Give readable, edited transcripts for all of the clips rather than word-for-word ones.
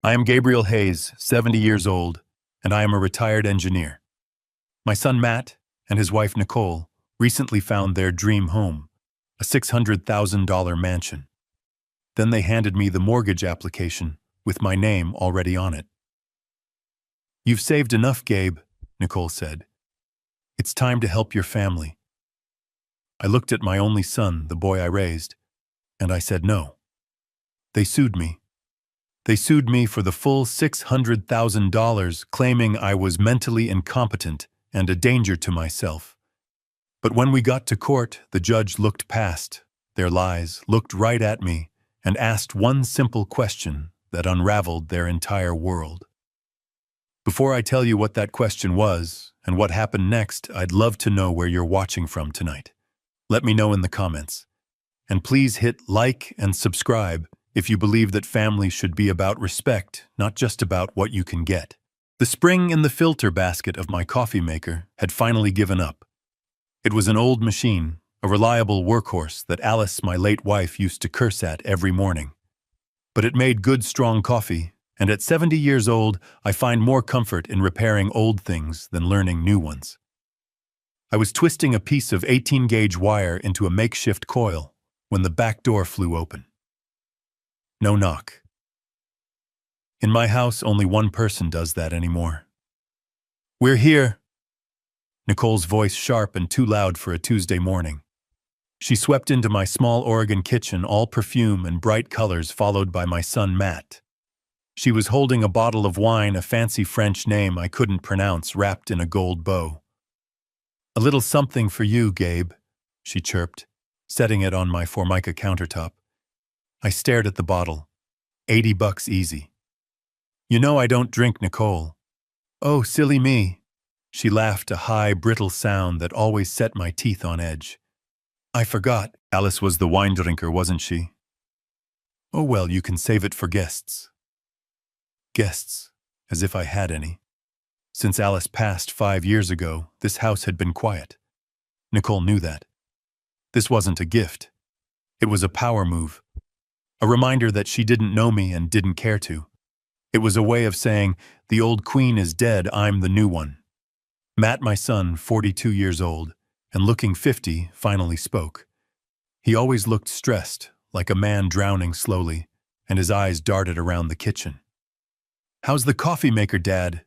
I am Gabriel Hayes, 70 years old, and I am a retired engineer. My son Matt and his wife Nicole recently found their dream home, a $600,000 mansion. Then they handed me the mortgage application with my name already on it. "You've saved enough, Gabe," Nicole said. "It's time to help your family." I looked at my only son, the boy I raised, and I said no. They sued me. They sued me for the full $600,000, claiming I was mentally incompetent and a danger to myself. But when we got to court, the judge looked past their lies, looked right at me, and asked one simple question that unraveled their entire world. Before I tell you what that question was and what happened next, I'd love to know where you're watching from tonight. Let me know in the comments. And please hit like and subscribe if you believe that family should be about respect, not just about what you can get. The spring in the filter basket of my coffee maker had finally given up. It was an old machine, a reliable workhorse that Alice, my late wife, used to curse at every morning. But it made good, strong coffee, and at 70 years old, I find more comfort in repairing old things than learning new ones. I was twisting a piece of 18-gauge wire into a makeshift coil when the back door flew open. No knock. In my house, only one person does that anymore. "We're here." Nicole's voice sharp and too loud for a Tuesday morning. She swept into my small Oregon kitchen, all perfume and bright colors, followed by my son Matt. She was holding a bottle of wine, a fancy French name I couldn't pronounce, wrapped in a gold bow. "A little something for you, Gabe," she chirped, setting it on my Formica countertop. I stared at the bottle. $80 easy. "You know I don't drink, Nicole." "Oh, silly me." She laughed, a high, brittle sound that always set my teeth on edge. "I forgot. Alice was the wine drinker, wasn't she?" "Oh well, you can save it for guests." Guests, as if I had any. Since Alice passed 5 years ago, this house had been quiet. Nicole knew that. This wasn't a gift. It was a power move. A reminder that she didn't know me and didn't care to. It was a way of saying, the old queen is dead, I'm the new one. Matt, my son, 42 years old, and looking 50, finally spoke. He always looked stressed, like a man drowning slowly, and his eyes darted around the kitchen. "How's the coffee maker, Dad?"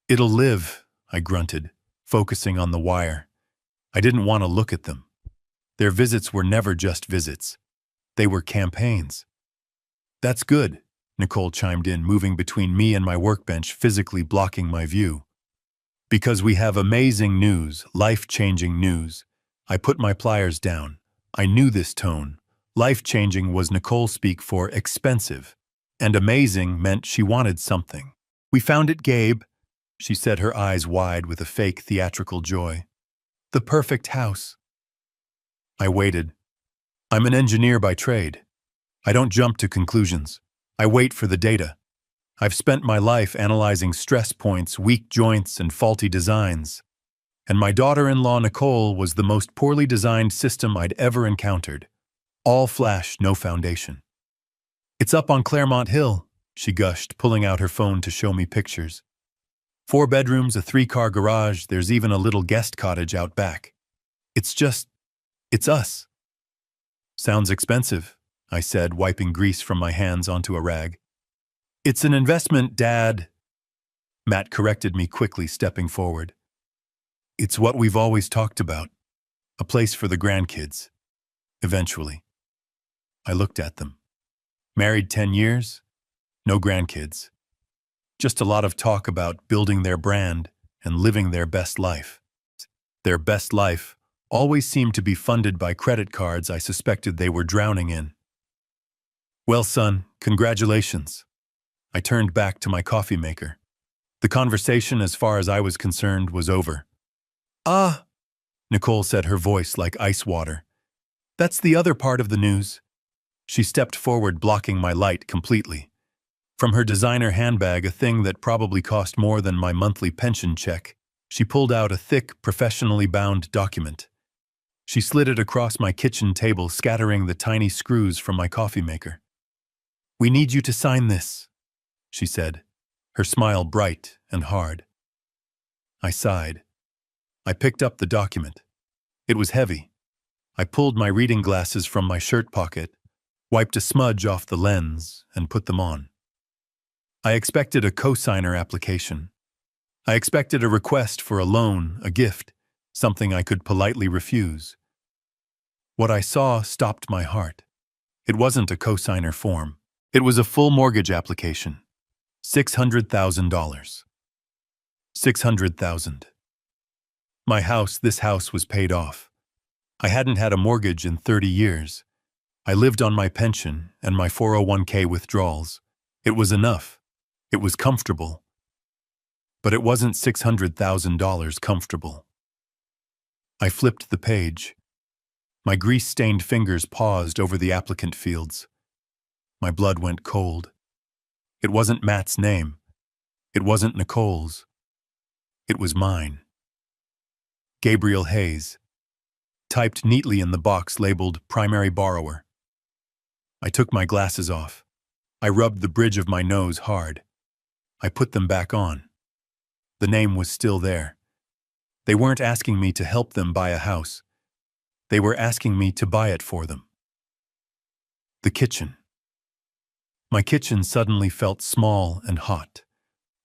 "It'll live," I grunted, focusing on the wire. I didn't want to look at them. Their visits were never just visits. They were campaigns. "That's good," Nicole chimed in, moving between me and my workbench, physically blocking my view. "Because we have amazing news, life-changing news." I put my pliers down. I knew this tone. Life-changing was Nicole speak for expensive, and amazing meant she wanted something. "We found it, Gabe," she said, her eyes wide with a fake theatrical joy. "The perfect house." I waited. I'm an engineer by trade. I don't jump to conclusions. I wait for the data. I've spent my life analyzing stress points, weak joints, and faulty designs. And my daughter-in-law Nicole was the most poorly designed system I'd ever encountered. All flash, no foundation. "It's up on Claremont Hill," she gushed, pulling out her phone to show me pictures. 4 bedrooms, a 3-car garage, there's even a little guest cottage out back. It's us. "Sounds expensive," I said, wiping grease from my hands onto a rag. "It's an investment, Dad." Matt corrected me quickly, stepping forward. "It's what we've always talked about. A place for the grandkids. Eventually." I looked at them. Married 10 years, no grandkids. Just a lot of talk about building their brand and living their best life. Their best life always seemed to be funded by credit cards I suspected they were drowning in. "Well, son, congratulations." I turned back to my coffee maker. The conversation, as far as I was concerned, was over. "Ah," Nicole said, her voice like ice water. "That's the other part of the news." She stepped forward, blocking my light completely. From her designer handbag, a thing that probably cost more than my monthly pension check, she pulled out a thick, professionally bound document. She slid it across my kitchen table, scattering the tiny screws from my coffee maker. "We need you to sign this." she said, her smile bright and hard. I sighed. I picked up the document. It was heavy. I pulled my reading glasses from my shirt pocket, wiped a smudge off the lens, and put them on. I expected a cosigner application. I expected a request for a loan, a gift, something I could politely refuse. What I saw stopped my heart. It wasn't a cosigner form. It was a full mortgage application. $600,000. $600,000. My house, this house was paid off. I hadn't had a mortgage in 30 years. I lived on my pension and my 401k withdrawals. It was enough. It was comfortable. But it wasn't $600,000 comfortable. I flipped the page. My grease-stained fingers paused over the applicant fields. My blood went cold. It wasn't Matt's name. It wasn't Nicole's. It was mine. Gabriel Hayes, typed neatly in the box labeled Primary Borrower. I took my glasses off. I rubbed the bridge of my nose hard. I put them back on. The name was still there. They weren't asking me to help them buy a house. They were asking me to buy it for them. The kitchen. My kitchen suddenly felt small and hot.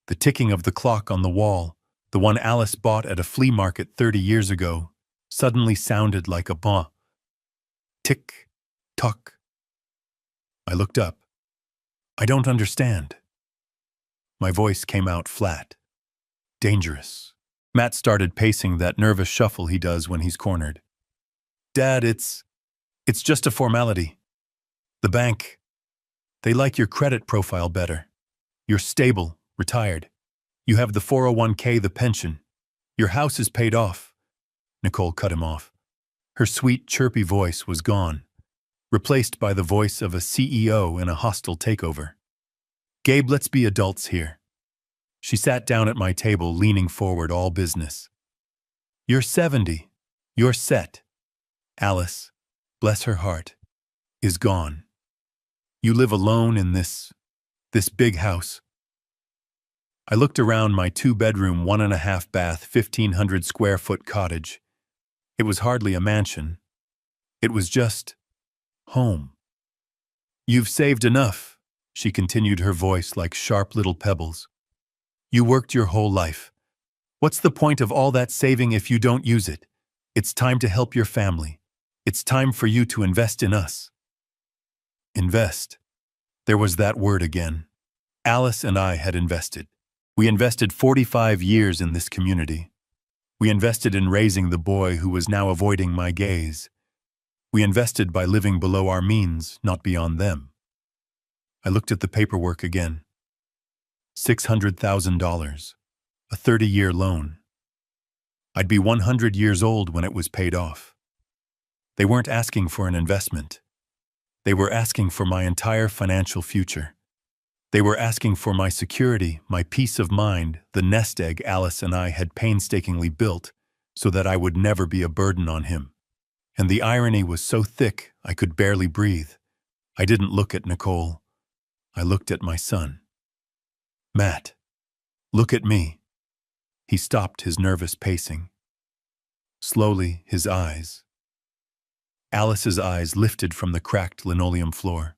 The ticking of the clock on the wall, the one Alice bought at a flea market 30 years ago, suddenly sounded like a bon. Tick, tock. I looked up. I don't understand. My voice came out flat. Dangerous. Matt started pacing that nervous shuffle he does when he's cornered. Dad, it's just a formality. The bank, they like your credit profile better. You're stable, retired. You have the 401k, the pension. Your house is paid off. Nicole cut him off. Her sweet, chirpy voice was gone, replaced by the voice of a CEO in a hostile takeover. Gabe, let's be adults here. She sat down at my table, leaning forward, all business. You're 70. You're set. Alice, bless her heart, is gone. You live alone in this big house. I looked around my 2-bedroom, 1.5-bath, 1,500 square foot cottage. It was hardly a mansion. It was just home. You've saved enough, she continued, her voice like sharp little pebbles. You worked your whole life. What's the point of all that saving if you don't use it? It's time to help your family. It's time for you to invest in us. Invest. There was that word again. Alice and I had invested. We invested 45 years in this community. We invested in raising the boy who was now avoiding my gaze. We invested by living below our means, not beyond them. I looked at the paperwork again. $600,000, a 30-year loan. I'd be 100 years old when it was paid off. They weren't asking for an investment. They were asking for my entire financial future. They were asking for my security, my peace of mind, the nest egg Alice and I had painstakingly built so that I would never be a burden on him. And the irony was so thick I could barely breathe. I didn't look at Nicole. I looked at my son. Matt, look at me. He stopped his nervous pacing. Slowly, his eyes. Alice's eyes lifted from the cracked linoleum floor.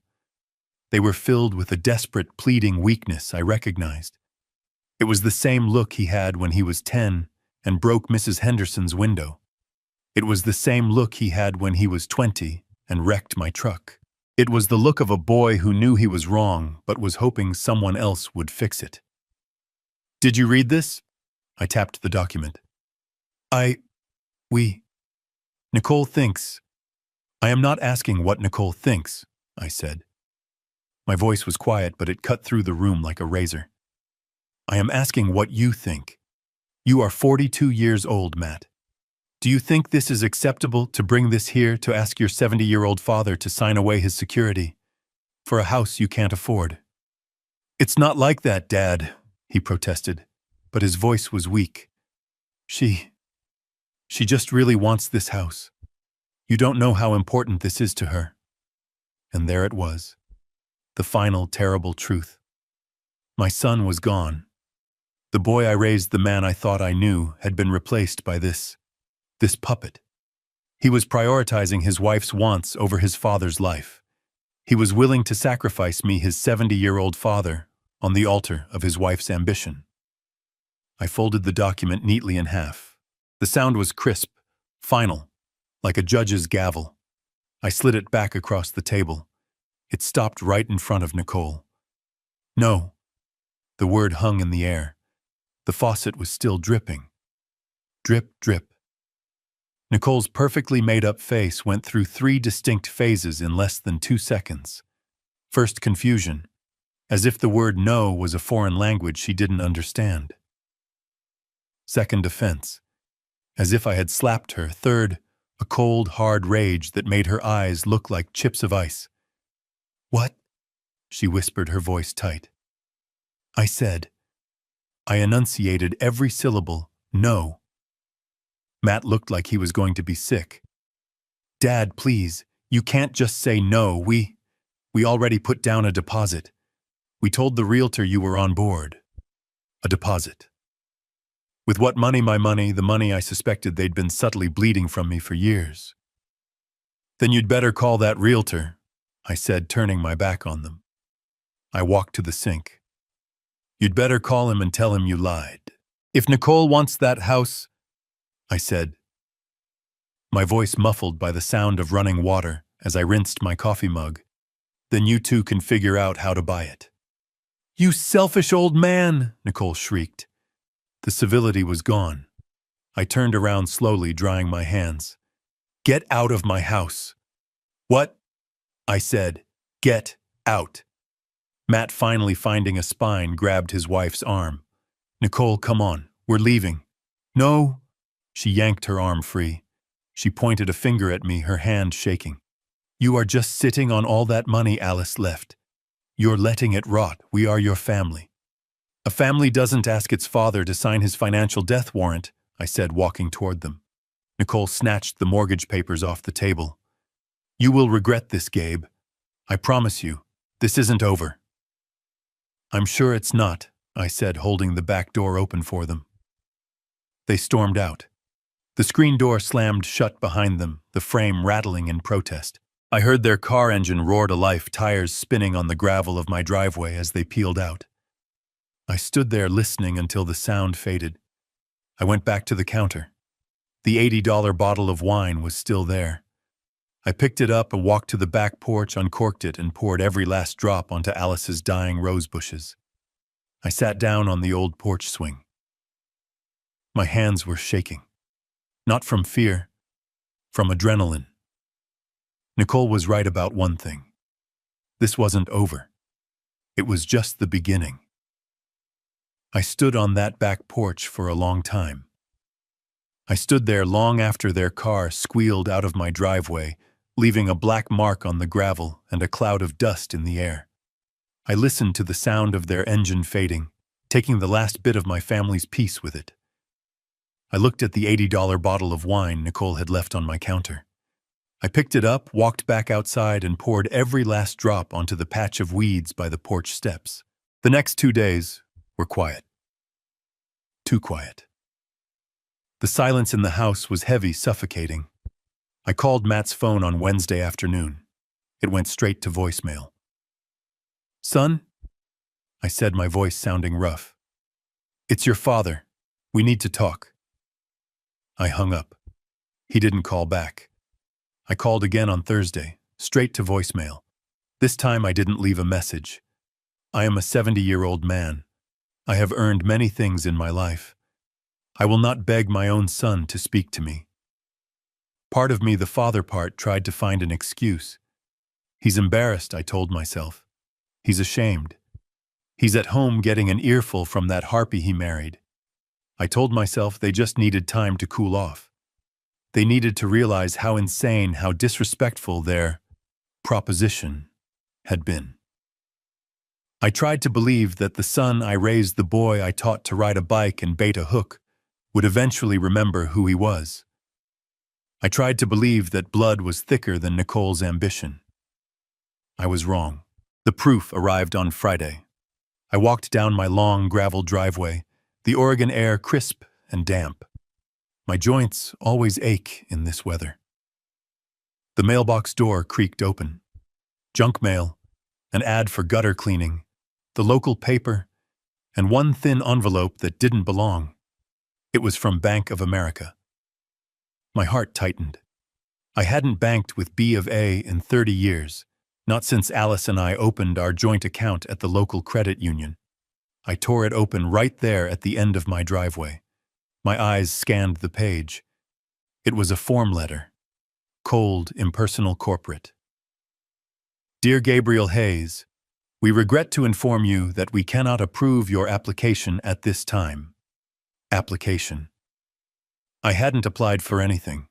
They were filled with a desperate, pleading weakness I recognized. It was the same look he had when he was 10 and broke Mrs. Henderson's window. It was the same look he had when he was 20 and wrecked my truck. It was the look of a boy who knew he was wrong but was hoping someone else would fix it. Did you read this? I tapped the document. Nicole thinks. I am not asking what Nicole thinks, I said. My voice was quiet, but it cut through the room like a razor. I am asking what you think. You are 42 years old, Matt. Do you think this is acceptable to bring this here to ask your 70-year-old father to sign away his security for a house you can't afford? It's not like that, Dad, he protested, but his voice was weak. She just really wants this house. You don't know how important this is to her. And there it was, the final terrible truth. My son was gone. The boy I raised, the man I thought I knew, had been replaced by this puppet. He was prioritizing his wife's wants over his father's life. He was willing to sacrifice me, his 70-year-old father, on the altar of his wife's ambition. I folded the document neatly in half. The sound was crisp, final, like a judge's gavel. I slid it back across the table. It stopped right in front of Nicole. No. The word hung in the air. The faucet was still dripping. Drip, drip. Nicole's perfectly made-up face went through 3 distinct phases in less than 2 seconds. First, confusion, as if the word no was a foreign language she didn't understand. Second, offense, as if I had slapped her. Third, a cold, hard rage that made her eyes look like chips of ice. "What?" she whispered, her voice tight. I said. I enunciated every syllable, no. Matt looked like he was going to be sick. "Dad, please, you can't just say no. We already put down a deposit. We told the realtor you were on board." A deposit. With what money? My money, the money I suspected they'd been subtly bleeding from me for years. "Then you'd better call that realtor," I said, turning my back on them. I walked to the sink. "You'd better call him and tell him you lied. If Nicole wants that house," I said, my voice muffled by the sound of running water as I rinsed my coffee mug, "then you two can figure out how to buy it." "You selfish old man!" Nicole shrieked. The civility was gone. I turned around slowly, drying my hands. "Get out of my house." "What?" I said. "Get out." Matt, finally finding a spine, grabbed his wife's arm. "Nicole, come on. We're leaving." "No." She yanked her arm free. She pointed a finger at me, her hand shaking. "You are just sitting on all that money Alice left. You're letting it rot. We are your family." "A family doesn't ask its father to sign his financial death warrant," I said, walking toward them. Nicole snatched the mortgage papers off the table. "You will regret this, Gabe. I promise you, this isn't over." "I'm sure it's not," I said, holding the back door open for them. They stormed out. The screen door slammed shut behind them, the frame rattling in protest. I heard their car engine roar to life, tires spinning on the gravel of my driveway as they peeled out. I stood there listening until the sound faded. I went back to the counter. The $80 bottle of wine was still there. I picked it up and walked to the back porch, uncorked it, and poured every last drop onto Alice's dying rose bushes. I sat down on the old porch swing. My hands were shaking. Not from fear, from adrenaline. Nicole was right about one thing. This wasn't over. It was just the beginning. I stood on that back porch for a long time. I stood there long after their car squealed out of my driveway, leaving a black mark on the gravel and a cloud of dust in the air. I listened to the sound of their engine fading, taking the last bit of my family's peace with it. I looked at the $80 bottle of wine Nicole had left on my counter. I picked it up, walked back outside, and poured every last drop onto the patch of weeds by the porch steps. The next 2 days were quiet. Too quiet. The silence in the house was heavy, suffocating. I called Matt's phone on Wednesday afternoon. It went straight to voicemail. "Son?" I said, my voice sounding rough. "It's your father. We need to talk." I hung up. He didn't call back. I called again on Thursday, straight to voicemail. This time I didn't leave a message. I am a 70-year-old man. I have earned many things in my life. I will not beg my own son to speak to me. Part of me, the father part, tried to find an excuse. He's embarrassed, I told myself. He's ashamed. He's at home getting an earful from that harpy he married. I told myself they just needed time to cool off. They needed to realize how insane, how disrespectful their proposition had been. I tried to believe that the son I raised, the boy I taught to ride a bike and bait a hook, would eventually remember who he was. I tried to believe that blood was thicker than Nicole's ambition. I was wrong. The proof arrived on Friday. I walked down my long gravel driveway, the Oregon air crisp and damp. My joints always ache in this weather. The mailbox door creaked open. Junk mail, an ad for gutter cleaning, the local paper, and one thin envelope that didn't belong. It was from Bank of America. My heart tightened. I hadn't banked with B of A in 30 years, not since Alice and I opened our joint account at the local credit union. I tore it open right there at the end of my driveway. My eyes scanned the page. It was a form letter. Cold, impersonal corporate. Dear Gabriel Hayes, we regret to inform you that we cannot approve your application at this time. Application. I hadn't applied for anything.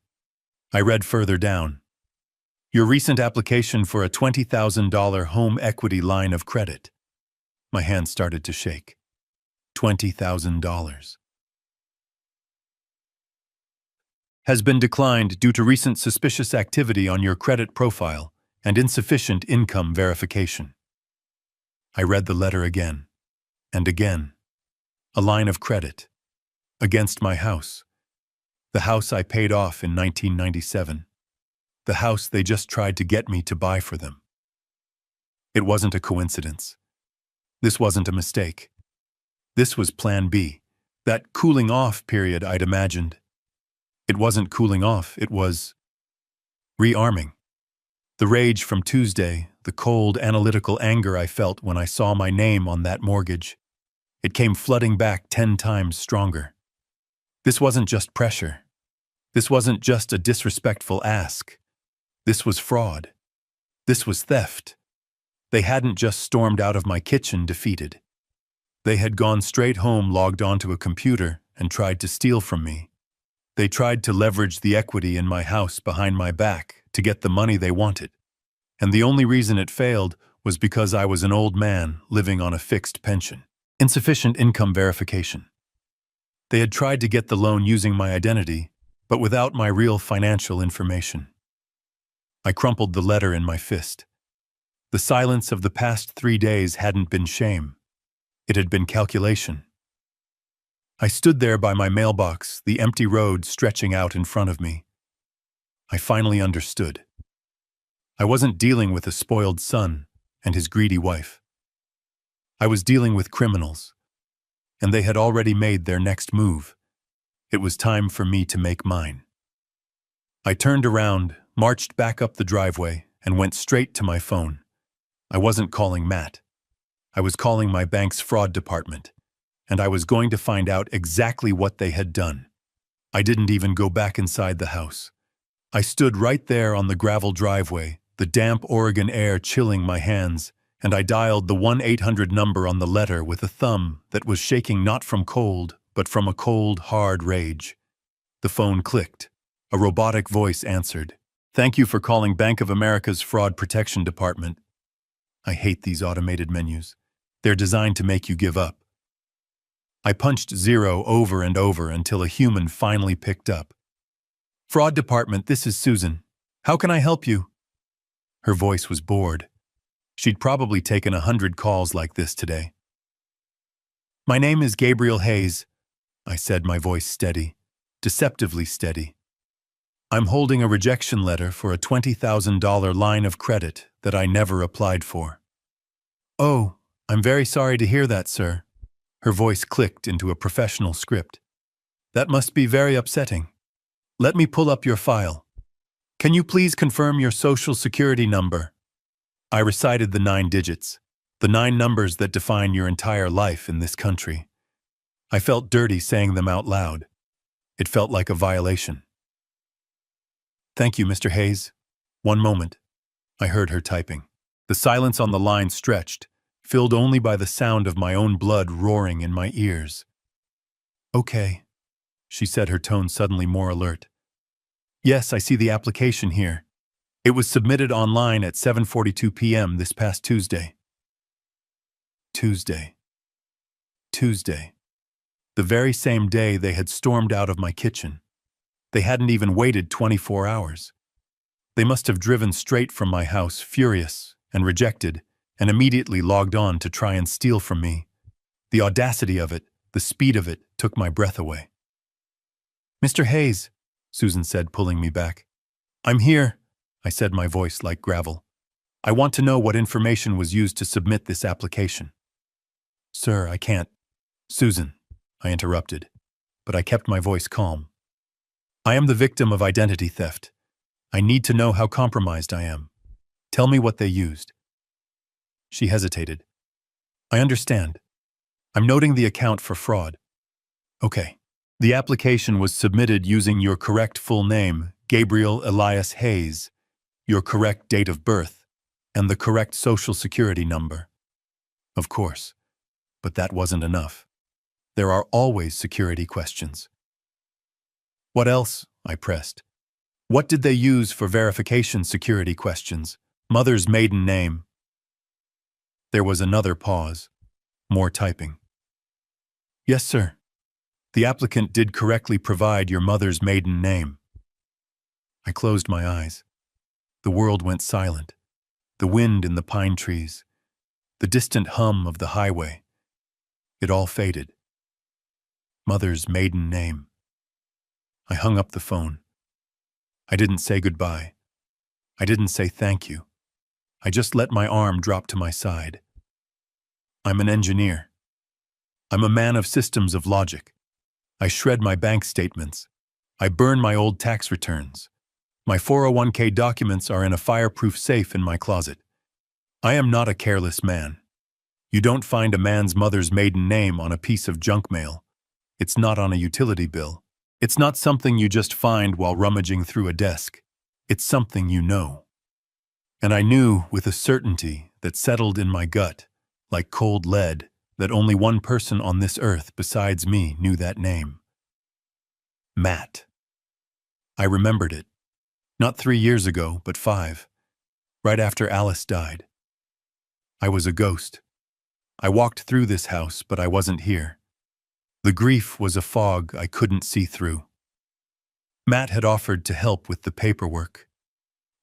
I read further down. Your recent application for a $20,000 home equity line of credit. My hand started to shake. $20,000. Has been declined due to recent suspicious activity on your credit profile and insufficient income verification. I read the letter again and again. A line of credit. Against my house. The house I paid off in 1997. The house they just tried to get me to buy for them. It wasn't a coincidence. This wasn't a mistake. This was Plan B, that cooling off period I'd imagined. It wasn't cooling off, it was rearming. The rage from Tuesday, the cold, analytical anger I felt when I saw my name on that mortgage, it came flooding back 10 times stronger. This wasn't just pressure. This wasn't just a disrespectful ask. This was fraud. This was theft. They hadn't just stormed out of my kitchen defeated. They had gone straight home, logged onto a computer, and tried to steal from me. They tried to leverage the equity in my house behind my back to get the money they wanted. And the only reason it failed was because I was an old man living on a fixed pension. Insufficient income verification. They had tried to get the loan using my identity, but without my real financial information. I crumpled the letter in my fist. The silence of the past 3 days hadn't been shame. It had been calculation. I stood there by my mailbox, the empty road stretching out in front of me. I finally understood. I wasn't dealing with a spoiled son and his greedy wife. I was dealing with criminals, and they had already made their next move. It was time for me to make mine. I turned around, marched back up the driveway, and went straight to my phone. I wasn't calling Matt. I was calling my bank's fraud department, and I was going to find out exactly what they had done. I didn't even go back inside the house. I stood right there on the gravel driveway, the damp Oregon air chilling my hands, and I dialed the 1-800 number on the letter with a thumb that was shaking not from cold, but from a cold, hard rage. The phone clicked. A robotic voice answered. Thank you for calling Bank of America's Fraud Protection Department. I hate these automated menus. They're designed to make you give up. I punched 0 over and over until a human finally picked up. Fraud Department, this is Susan. How can I help you? Her voice was bored. She'd probably taken 100 calls like this today. My name is Gabriel Hayes, I said, my voice steady, deceptively steady. I'm holding a rejection letter for a $20,000 line of credit that I never applied for. Oh, I'm very sorry to hear that, sir. Her voice clicked into a professional script. That must be very upsetting. Let me pull up your file. Can you please confirm your social security number? I recited the 9 digits, the 9 numbers that define your entire life in this country. I felt dirty saying them out loud. It felt like a violation. Thank you, Mr. Hayes. One moment. I heard her typing. The silence on the line stretched, filled only by the sound of my own blood roaring in my ears. Okay, she said, her tone suddenly more alert. Yes, I see the application here. It was submitted online at 7:42 p.m. this past Tuesday. Tuesday. The very same day they had stormed out of my kitchen. They hadn't even waited 24 hours. They must have driven straight from my house, furious and rejected, and immediately logged on to try and steal from me, The audacity of it, the speed of it, took my breath away. "Mr. Hayes," Susan said, pulling me back. "I'm here," I said, my voice like gravel. "I want to know what information was used to submit this application." "Sir, I can't." "Susan," I interrupted, but I kept my voice calm. "I am the victim of identity theft. I need to know how compromised I am. Tell me what they used." She hesitated. "I understand. I'm noting the account for fraud." "Okay. The application was submitted using your correct full name, Gabriel Elias Hayes, your correct date of birth, and the correct social security number." "Of course. But that wasn't enough. There are always security questions." "What else?" I pressed. "What did they use for verification security questions? Mother's maiden name." There was another pause. More typing. "Yes, sir. The applicant did correctly provide your mother's maiden name." I closed my eyes. The world went silent. The wind in the pine trees. The distant hum of the highway. It all faded. Mother's maiden name. I hung up the phone. I didn't say goodbye. I didn't say thank you. I just let my arm drop to my side. I'm an engineer. I'm a man of systems of logic. I shred my bank statements. I burn my old tax returns. My 401k documents are in a fireproof safe in my closet. I am not a careless man. You don't find a man's mother's maiden name on a piece of junk mail. It's not on a utility bill. It's not something you just find while rummaging through a desk. It's something you know. And I knew with a certainty that settled in my gut, like cold lead, that only one person on this earth besides me knew that name. Matt. I remembered it. Not 3 years ago, but 5. Right after Alice died. I was a ghost. I walked through this house, but I wasn't here. The grief was a fog I couldn't see through. Matt had offered to help with the paperwork,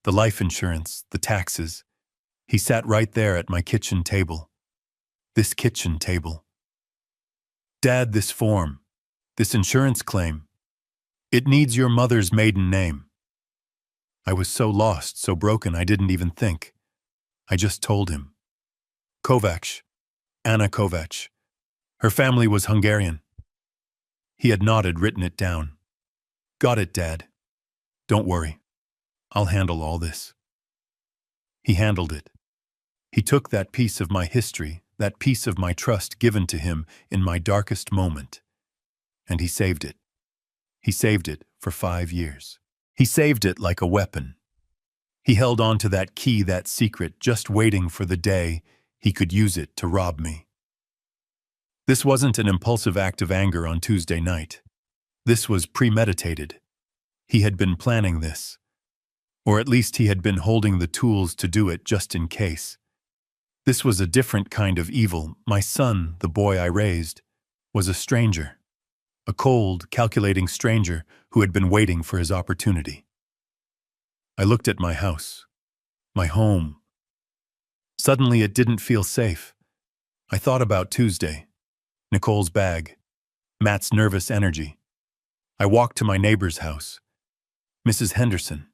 the life insurance, the taxes. He sat right there at my kitchen table. This kitchen table. "Dad, this form, this insurance claim, it needs your mother's maiden name." I was so lost, so broken, I didn't even think. I just told him. "Kovacs, Anna Kovacs. Her family was Hungarian." He had nodded, written it down. "Got it, Dad. Don't worry. I'll handle all this." He handled it. He took that piece of my history, that piece of my trust given to him in my darkest moment, and he saved it. He saved it for 5 years. He saved it like a weapon. He held on to that key, that secret, just waiting for the day he could use it to rob me. This wasn't an impulsive act of anger on Tuesday night. This was premeditated. He had been planning this. Or at least he had been holding the tools to do it just in case. This was a different kind of evil. My son, the boy I raised, was a stranger. A cold, calculating stranger who had been waiting for his opportunity. I looked at my house, my home. Suddenly it didn't feel safe. I thought about Tuesday. Nicole's bag, Matt's nervous energy. I walked to my neighbor's house. Mrs. Henderson,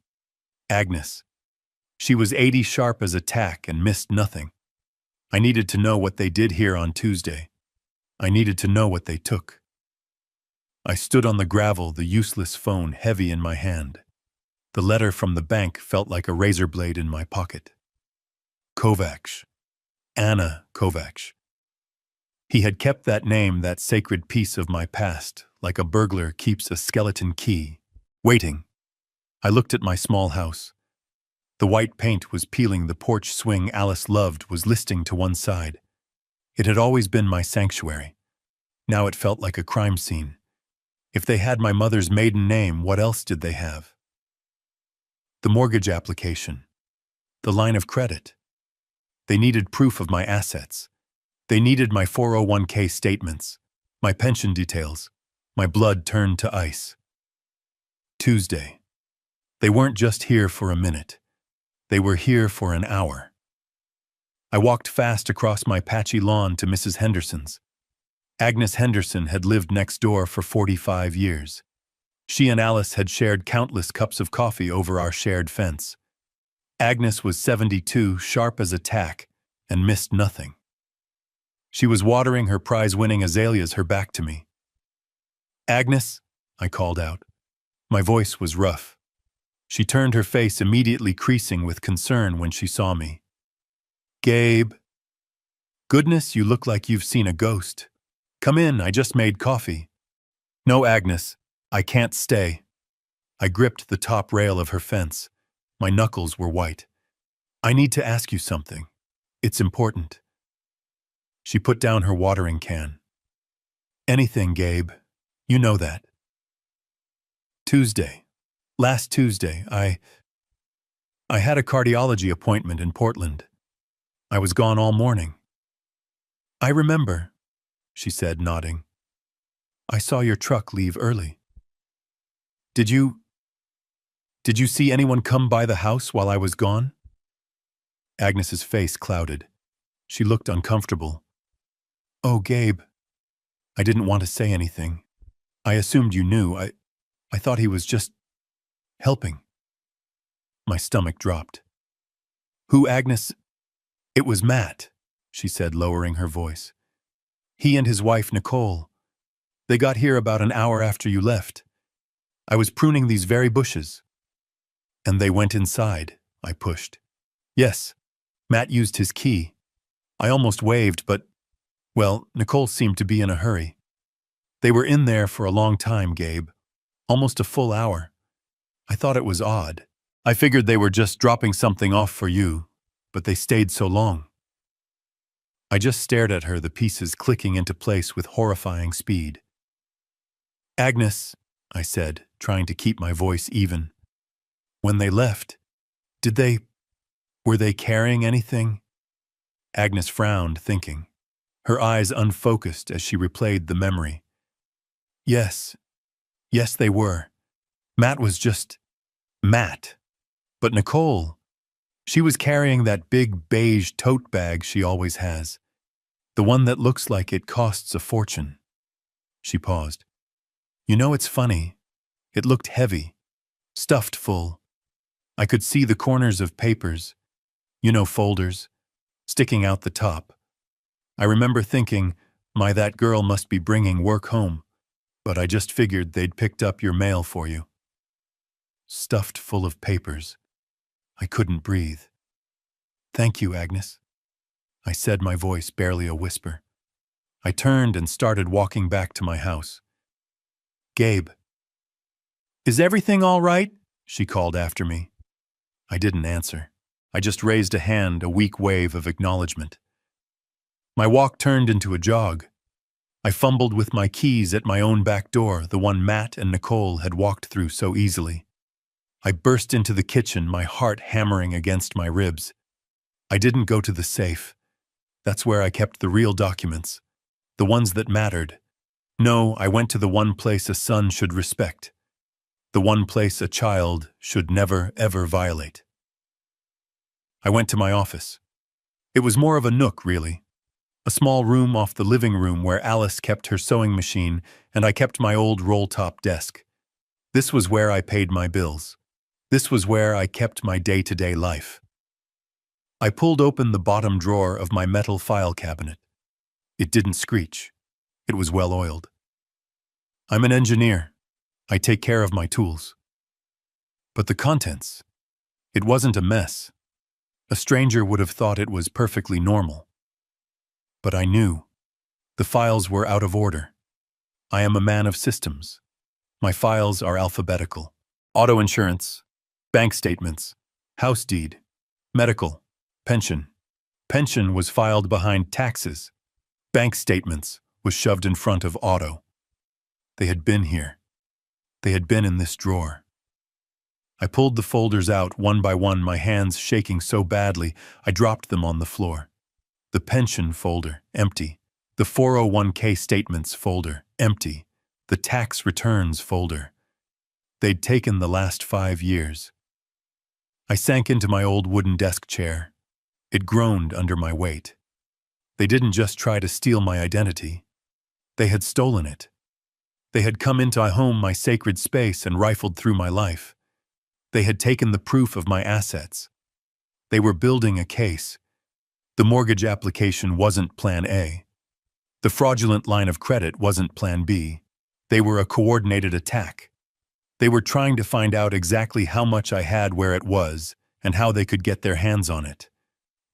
Agnes. She was 80 sharp as a tack and missed nothing. I needed to know what they did here on Tuesday. I needed to know what they took. I stood on the gravel, the useless phone heavy in my hand. The letter from the bank felt like a razor blade in my pocket. Kovacs. Anna Kovacs. He had kept that name, that sacred piece of my past, like a burglar keeps a skeleton key, waiting. I looked at my small house. The white paint was peeling, the porch swing Alice loved was listing to one side. It had always been my sanctuary. Now it felt like a crime scene. If they had my mother's maiden name, what else did they have? The mortgage application. The line of credit. They needed proof of my assets. They needed my 401k statements, my pension details. My blood turned to ice. Tuesday. They weren't just here for a minute. They were here for an hour. I walked fast across my patchy lawn to Mrs. Henderson's. Agnes Henderson had lived next door for 45 years. She and Alice had shared countless cups of coffee over our shared fence. Agnes was 72, sharp as a tack, and missed nothing. She was watering her prize-winning azaleas, her back to me. "Agnes," I called out. My voice was rough. She turned her face, immediately creasing with concern when she saw me. "Gabe." "Goodness, you look like you've seen a ghost. Come in, I just made coffee." "No, Agnes, I can't stay." I gripped the top rail of her fence. My knuckles were white. "I need to ask you something. It's important." She put down her watering can. "Anything, Gabe. You know that." Last Tuesday, I had a cardiology appointment in Portland. I was gone all morning." "I remember," she said, nodding. "I saw your truck leave early." Did you see anyone come by the house while I was gone?" Agnes's face clouded. She looked uncomfortable. "Oh, Gabe." I didn't want to say anything. I assumed you knew. I thought he was just helping. My stomach dropped. "Who, Agnes?" "It was Matt," she said, lowering her voice. "He and his wife, Nicole. They got here about an hour after you left. I was pruning these very bushes." "And they went inside," I pushed. "Yes, Matt used his key. I almost waved, but, well, Nicole seemed to be in a hurry. They were in there for a long time, Gabe. Almost a full hour. I thought it was odd. I figured they were just dropping something off for you, but they stayed so long." I just stared at her, the pieces clicking into place with horrifying speed. "Agnes," I said, trying to keep my voice even. "When they left, were they carrying anything?" Agnes frowned, thinking. Her eyes unfocused as she replayed the memory. Yes, they were. Matt was just Matt. But Nicole, she was carrying that big beige tote bag she always has. The one that looks like it costs a fortune." She paused. "You know, it's funny. It looked heavy, stuffed full. I could see the corners of papers, folders, sticking out the top. I remember thinking, that girl must be bringing work home, but I just figured they'd picked up your mail for you." Stuffed full of papers. I couldn't breathe. "Thank you, Agnes," I said, my voice barely a whisper. I turned and started walking back to my house. "Gabe." "Is everything all right?" she called after me. I didn't answer. I just raised a hand, a weak wave of acknowledgement. My walk turned into a jog. I fumbled with my keys at my own back door, the one Matt and Nicole had walked through so easily. I burst into the kitchen, my heart hammering against my ribs. I didn't go to the safe. That's where I kept the real documents, the ones that mattered. No, I went to the one place a son should respect, the one place a child should never, ever violate. I went to my office. It was more of a nook, really. A small room off the living room where Alice kept her sewing machine and I kept my old roll-top desk. This was where I paid my bills. This was where I kept my day-to-day life. I pulled open the bottom drawer of my metal file cabinet. It didn't screech. It was well-oiled. I'm an engineer. I take care of my tools. But the contents, it wasn't a mess. A stranger would have thought it was perfectly normal. But I knew. The files were out of order. I am a man of systems. My files are alphabetical. Auto insurance, bank statements, house deed, medical, pension. Pension was filed behind taxes. Bank statements was shoved in front of auto. They had been here. They had been in this drawer. I pulled the folders out one by one, my hands shaking so badly I dropped them on the floor. The pension folder, empty. The 401k statements folder, empty. The tax returns folder. They'd taken the last 5 years. I sank into my old wooden desk chair. It groaned under my weight. They didn't just try to steal my identity. They had stolen it. They had come into my home, my sacred space, and rifled through my life. They had taken the proof of my assets. They were building a case. The mortgage application wasn't Plan A. The fraudulent line of credit wasn't Plan B. They were a coordinated attack. They were trying to find out exactly how much I had, where it was, and how they could get their hands on it.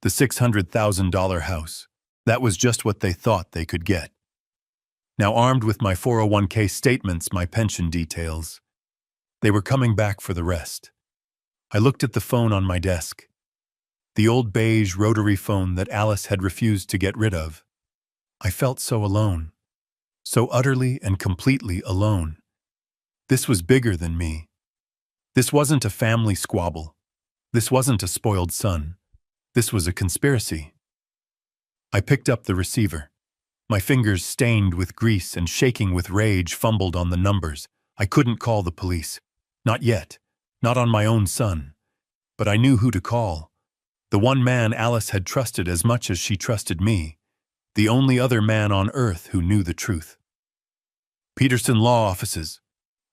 The $600,000 house. That was just what they thought they could get. Now armed with my 401k statements, my pension details, they were coming back for the rest. I looked at the phone on my desk. The old beige rotary phone that Alice had refused to get rid of. I felt so alone. So utterly and completely alone. This was bigger than me. This wasn't a family squabble. This wasn't a spoiled son. This was a conspiracy. I picked up the receiver. My fingers, stained with grease and shaking with rage, fumbled on the numbers. I couldn't call the police. Not yet. Not on my own son. But I knew who to call. The one man Alice had trusted as much as she trusted me. The only other man on earth who knew the truth. Peterson Law Offices,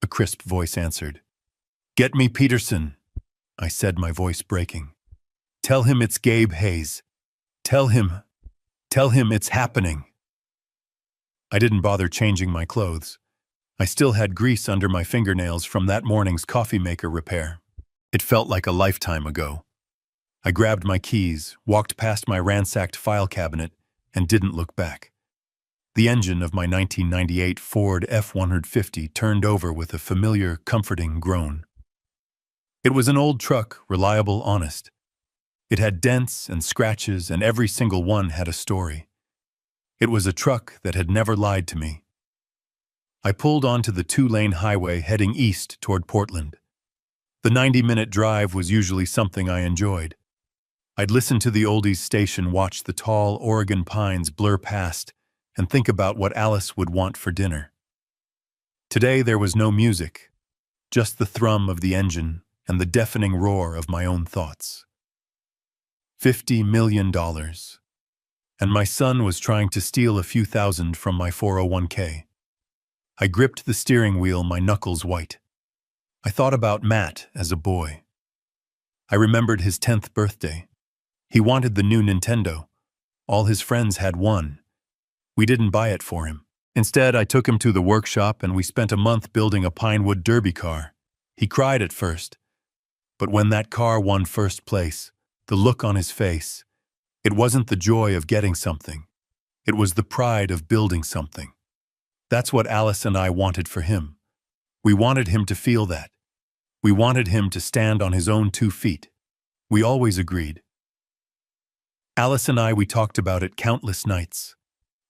a crisp voice answered. Get me Peterson, I said, my voice breaking. Tell him it's Gabe Hayes. Tell him it's happening. I didn't bother changing my clothes. I still had grease under my fingernails from that morning's coffee maker repair. It felt like a lifetime ago. I grabbed my keys, walked past my ransacked file cabinet, and didn't look back. The engine of my 1998 Ford F-150 turned over with a familiar, comforting groan. It was an old truck, reliable, honest. It had dents and scratches, and every single one had a story. It was a truck that had never lied to me. I pulled onto the 2-lane highway heading east toward Portland. The 90-minute drive was usually something I enjoyed. I'd listen to the oldies station, watch the tall Oregon pines blur past, and think about what Alice would want for dinner. Today there was no music, just the thrum of the engine and the deafening roar of my own thoughts. $50 million. And my son was trying to steal a few thousand from my 401k. I gripped the steering wheel, my knuckles white. I thought about Matt as a boy. I remembered his 10th birthday. He wanted the new Nintendo. All his friends had one. We didn't buy it for him. Instead, I took him to the workshop and we spent a month building a Pinewood Derby car. He cried at first. But when that car won first place, the look on his face, it wasn't the joy of getting something. It was the pride of building something. That's what Alice and I wanted for him. We wanted him to feel that. We wanted him to stand on his own 2 feet. We always agreed. Alice and I, we talked about it countless nights.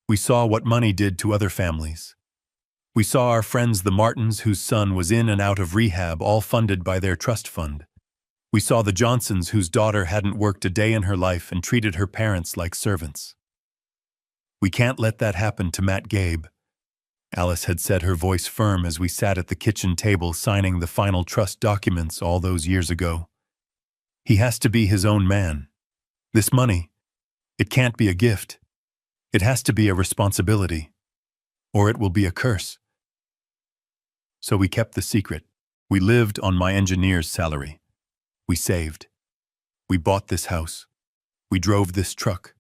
We saw what money did to other families. We saw our friends the Martins, whose son was in and out of rehab, all funded by their trust fund. We saw the Johnsons, whose daughter hadn't worked a day in her life and treated her parents like servants. We can't let that happen to Matt Gabe, Alice had said, her voice firm as we sat at the kitchen table signing the final trust documents all those years ago. He has to be his own man. This money, it can't be a gift. It has to be a responsibility, or it will be a curse. So we kept the secret. We lived on my engineer's salary. We saved. We bought this house. We drove this truck.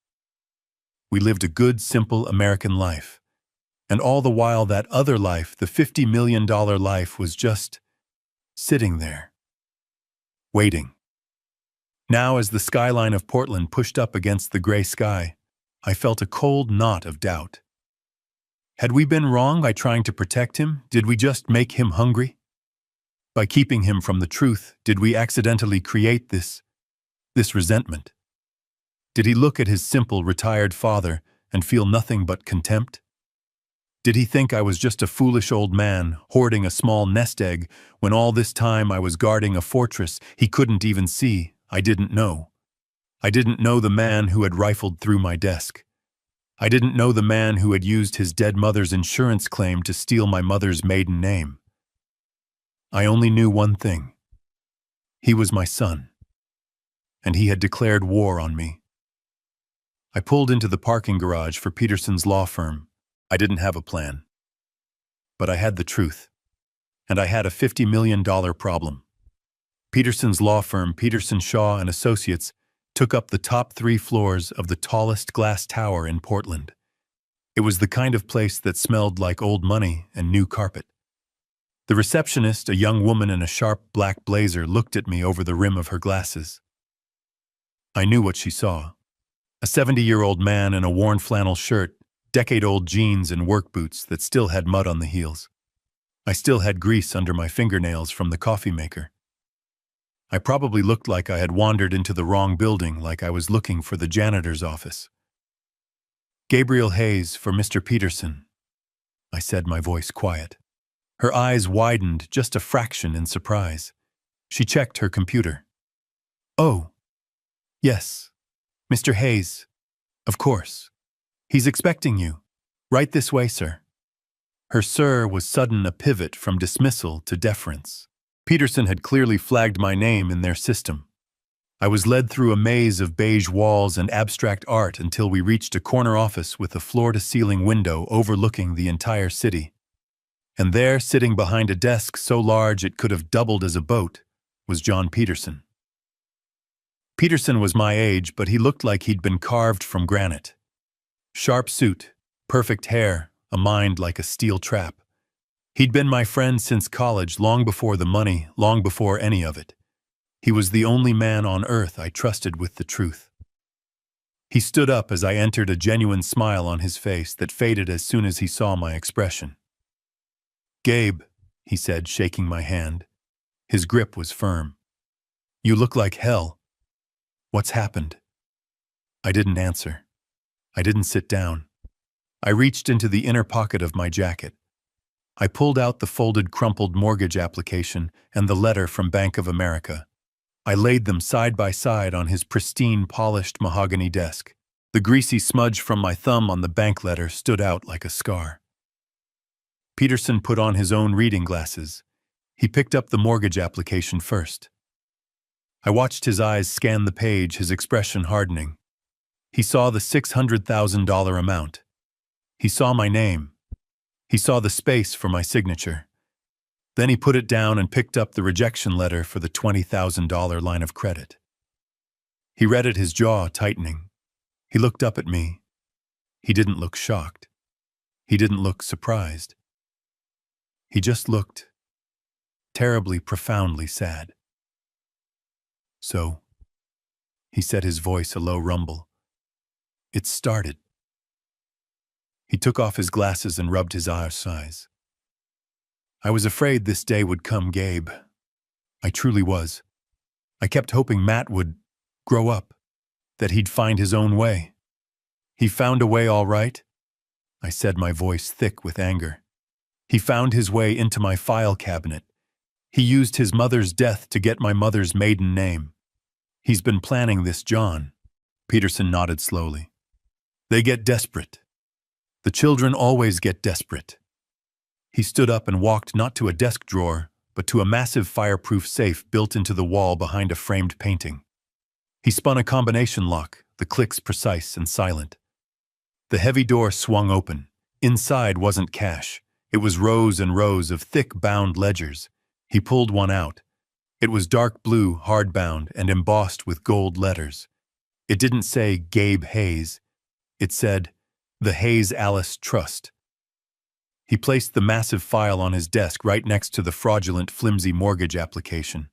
We lived a good, simple American life. And all the while that other life, the $50 million life, was just sitting there, waiting. Now, as the skyline of Portland pushed up against the gray sky, I felt a cold knot of doubt. Had we been wrong by trying to protect him? Did we just make him hungry? By keeping him from the truth, did we accidentally create this resentment? Did he look at his simple, retired father and feel nothing but contempt? Did he think I was just a foolish old man hoarding a small nest egg when all this time I was guarding a fortress he couldn't even see? I didn't know. I didn't know the man who had rifled through my desk. I didn't know the man who had used his dead mother's insurance claim to steal my mother's maiden name. I only knew one thing. He was my son, and he had declared war on me. I pulled into the parking garage for Peterson's law firm. I didn't have a plan. But I had the truth. And I had a $50 million problem. Peterson's law firm, Peterson Shaw and Associates, took up the top 3 floors of the tallest glass tower in Portland. It was the kind of place that smelled like old money and new carpet. The receptionist, a young woman in a sharp black blazer, looked at me over the rim of her glasses. I knew what she saw. A 70-year-old man in a worn flannel shirt, decade-old jeans and work boots that still had mud on the heels. I still had grease under my fingernails from the coffee maker. I probably looked like I had wandered into the wrong building, like I was looking for the janitor's office. "Gabriel Hayes for Mr. Peterson," I said, my voice quiet. Her eyes widened just a fraction in surprise. She checked her computer. "Oh, yes, Mr. Hayes. Of course. He's expecting you. Right this way, sir." Her "sir" was sudden a pivot from dismissal to deference. Peterson had clearly flagged my name in their system. I was led through a maze of beige walls and abstract art until we reached a corner office with a floor-to-ceiling window overlooking the entire city. And there, sitting behind a desk so large it could have doubled as a boat, was John Peterson. Peterson was my age, but he looked like he'd been carved from granite. Sharp suit, perfect hair, a mind like a steel trap. He'd been my friend since college, long before the money, long before any of it. He was the only man on earth I trusted with the truth. He stood up as I entered, a genuine smile on his face that faded as soon as he saw my expression. "Gabe," he said, shaking my hand. His grip was firm. "You look like hell. What's happened?" I didn't answer. I didn't sit down. I reached into the inner pocket of my jacket. I pulled out the folded, crumpled mortgage application and the letter from Bank of America. I laid them side by side on his pristine, polished mahogany desk. The greasy smudge from my thumb on the bank letter stood out like a scar. Peterson put on his own reading glasses. He picked up the mortgage application first. I watched his eyes scan the page, his expression hardening. He saw the $600,000 amount. He saw my name. He saw the space for my signature. Then he put it down and picked up the rejection letter for the $20,000 line of credit. He read it, his jaw tightening. He looked up at me. He didn't look shocked. He didn't look surprised. He just looked terribly, profoundly sad. "So," he said, his voice a low rumble, "it started." He took off his glasses and rubbed his eyes. "I was afraid this day would come, Gabe. I truly was. I kept hoping Matt would grow up, that he'd find his own way. He found a way, all right," I said, my voice thick with anger. "He found his way into my file cabinet. He used his mother's death to get my mother's maiden name. He's been planning this, John." Peterson nodded slowly. "They get desperate. The children always get desperate." He stood up and walked not to a desk drawer, but to a massive fireproof safe built into the wall behind a framed painting. He spun a combination lock, the clicks precise and silent. The heavy door swung open. Inside wasn't cash. It was rows and rows of thick bound ledgers. He pulled one out. It was dark blue, hardbound, and embossed with gold letters. It didn't say Gabe Hayes. It said, "The Hayes Alice Trust." He placed the massive file on his desk right next to the fraudulent, flimsy mortgage application.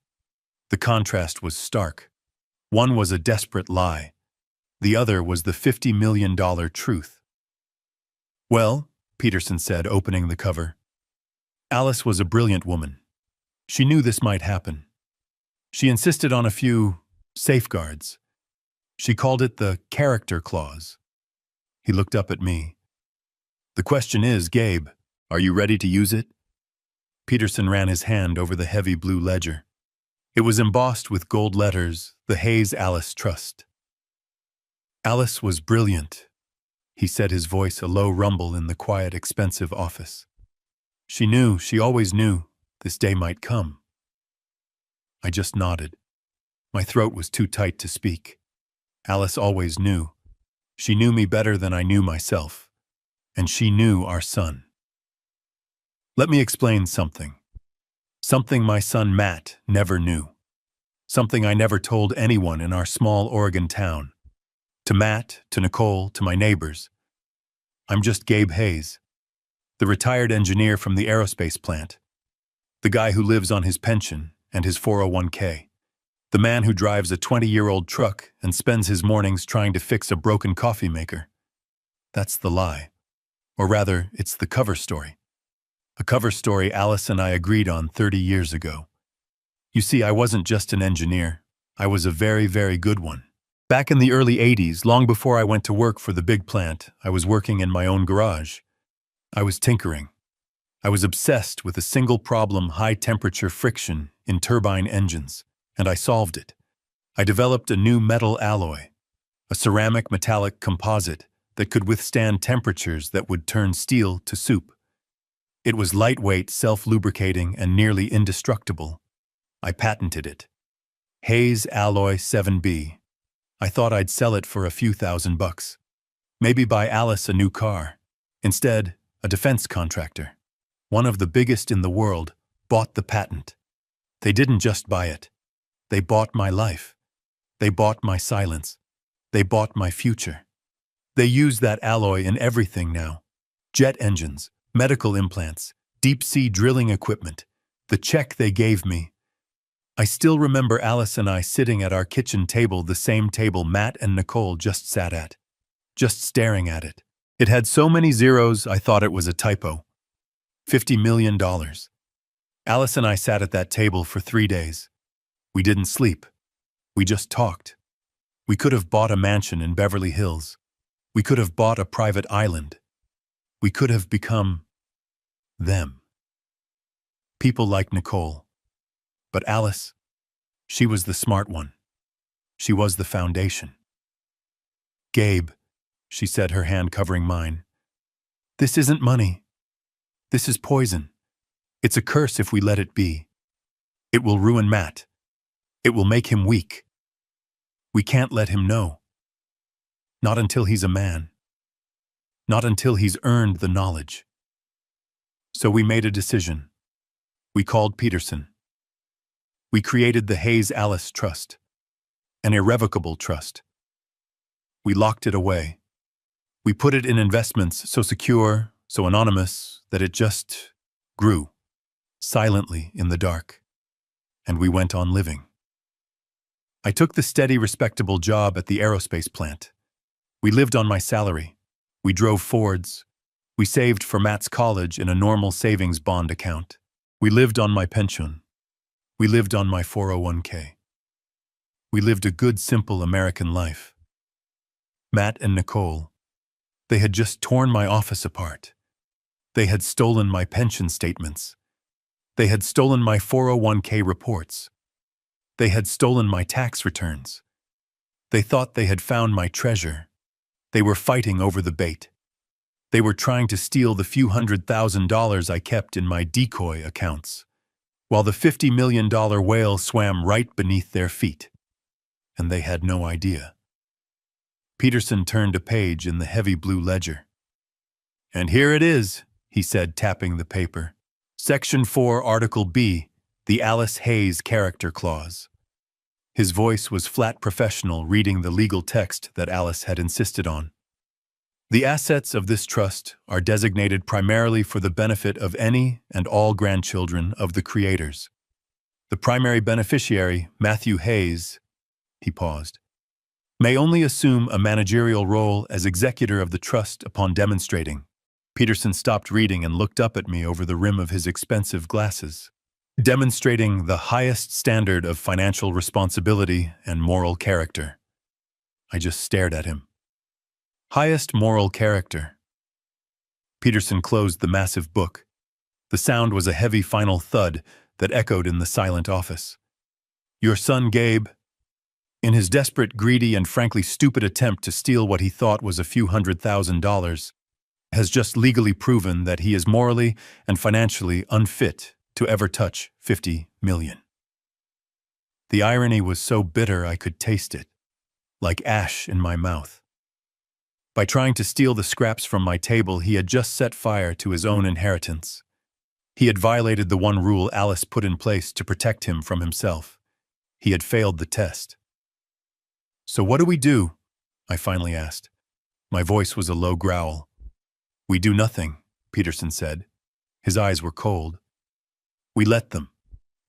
The contrast was stark. One was a desperate lie. The other was the $50 million truth. "Well," Peterson said, opening the cover, "Alice was a brilliant woman. She knew this might happen. She insisted on a few safeguards. She called it the character clause." He looked up at me. "The question is, Gabe, are you ready to use it?" Peterson ran his hand over the heavy blue ledger. It was embossed with gold letters, "The Hayes Alice Trust." "Alice was brilliant," he said, his voice a low rumble in the quiet, expensive office. She always knew, this day might come." I just nodded. My throat was too tight to speak. Alice always knew. She knew me better than I knew myself. and she knew our son. Let me explain something. Something my son Matt never knew. Something I never told anyone in our small Oregon town. To Matt, to Nicole, to my neighbors. I'm just Gabe Hayes, the retired engineer from the aerospace plant. The guy who lives on his pension and his 401k. The man who drives a 20-year-old truck and spends his mornings trying to fix a broken coffee maker. That's the lie. Or rather, it's the cover story. A cover story Alice and I agreed on 30 years ago. You see, I wasn't just an engineer. I was a very, very good one. Back in the early 80s, long before I went to work for the big plant, I was working in my own garage. I was tinkering. I was obsessed with a single problem: high-temperature friction in turbine engines, and I solved it. I developed a new metal alloy, a ceramic metallic composite that could withstand temperatures that would turn steel to soup. It was lightweight, self-lubricating, and nearly indestructible. I patented it. Hayes Alloy 7B. I thought I'd sell it for a few $1,000. Maybe buy Alice a new car. Instead, a defense contractor, one of the biggest in the world, bought the patent. They didn't just buy it. They bought my life. They bought my silence. They bought my future. They use that alloy in everything now. Jet engines, medical implants, deep-sea drilling equipment. The check they gave me. I still remember Alice and I sitting at our kitchen table, the same table Matt and Nicole just sat at. Just staring at it. It had so many zeros I thought it was a typo. $50 million. Alice and I sat at that table for 3 days. We didn't sleep. We just talked. We could have bought a mansion in Beverly Hills. We could have bought a private island. We could have become them. People like Nicole. But Alice, she was the smart one. She was the foundation. Gabe, she said, her hand covering mine. This isn't money. This is poison. It's a curse if we let it be. It will ruin Matt. It will make him weak. We can't let him know. Not until he's a man. Not until he's earned the knowledge. So we made a decision. We called Peterson. We created the Hayes Alice Trust, an irrevocable trust. We locked it away. We put it in investments so secure, so anonymous, that it just grew, silently in the dark. And we went on living. I took the steady, respectable job at the aerospace plant. We lived on my salary. We drove Fords. We saved for Matt's college in a normal savings bond account. We lived on my pension. We lived on my 401k. We lived a good, simple American life. Matt and Nicole, they had just torn my office apart. They had stolen my pension statements. They had stolen my 401k reports. They had stolen my tax returns. They thought they had found my treasure. They were fighting over the bait. They were trying to steal the few $100,000 I kept in my decoy accounts, while the $50 million whale swam right beneath their feet. And they had no idea. Peterson turned a page in the heavy blue ledger. And here it is, he said, tapping the paper. Section 4, Article B, the Alice Hayes Character Clause. His voice was flat professional, reading the legal text that Alice had insisted on. The assets of this trust are designated primarily for the benefit of any and all grandchildren of the creators. The primary beneficiary, Matthew Hayes, he paused, may only assume a managerial role as executor of the trust upon demonstrating. Peterson stopped reading and looked up at me over the rim of his expensive glasses. Demonstrating the highest standard of financial responsibility and moral character. I just stared at him. Highest moral character. Peterson closed the massive book. The sound was a heavy final thud that echoed in the silent office. Your son Gabe, in his desperate, greedy, and frankly stupid attempt to steal what he thought was a few $100,000, has just legally proven that he is morally and financially unfit to ever touch 50 million. The irony was so bitter I could taste it, like ash in my mouth. By trying to steal the scraps from my table, he had just set fire to his own inheritance. He had violated the one rule Alice put in place to protect him from himself. He had failed the test. "So what do we do?" I finally asked. My voice was a low growl. "We do nothing," Peterson said. His eyes were cold. "We let them.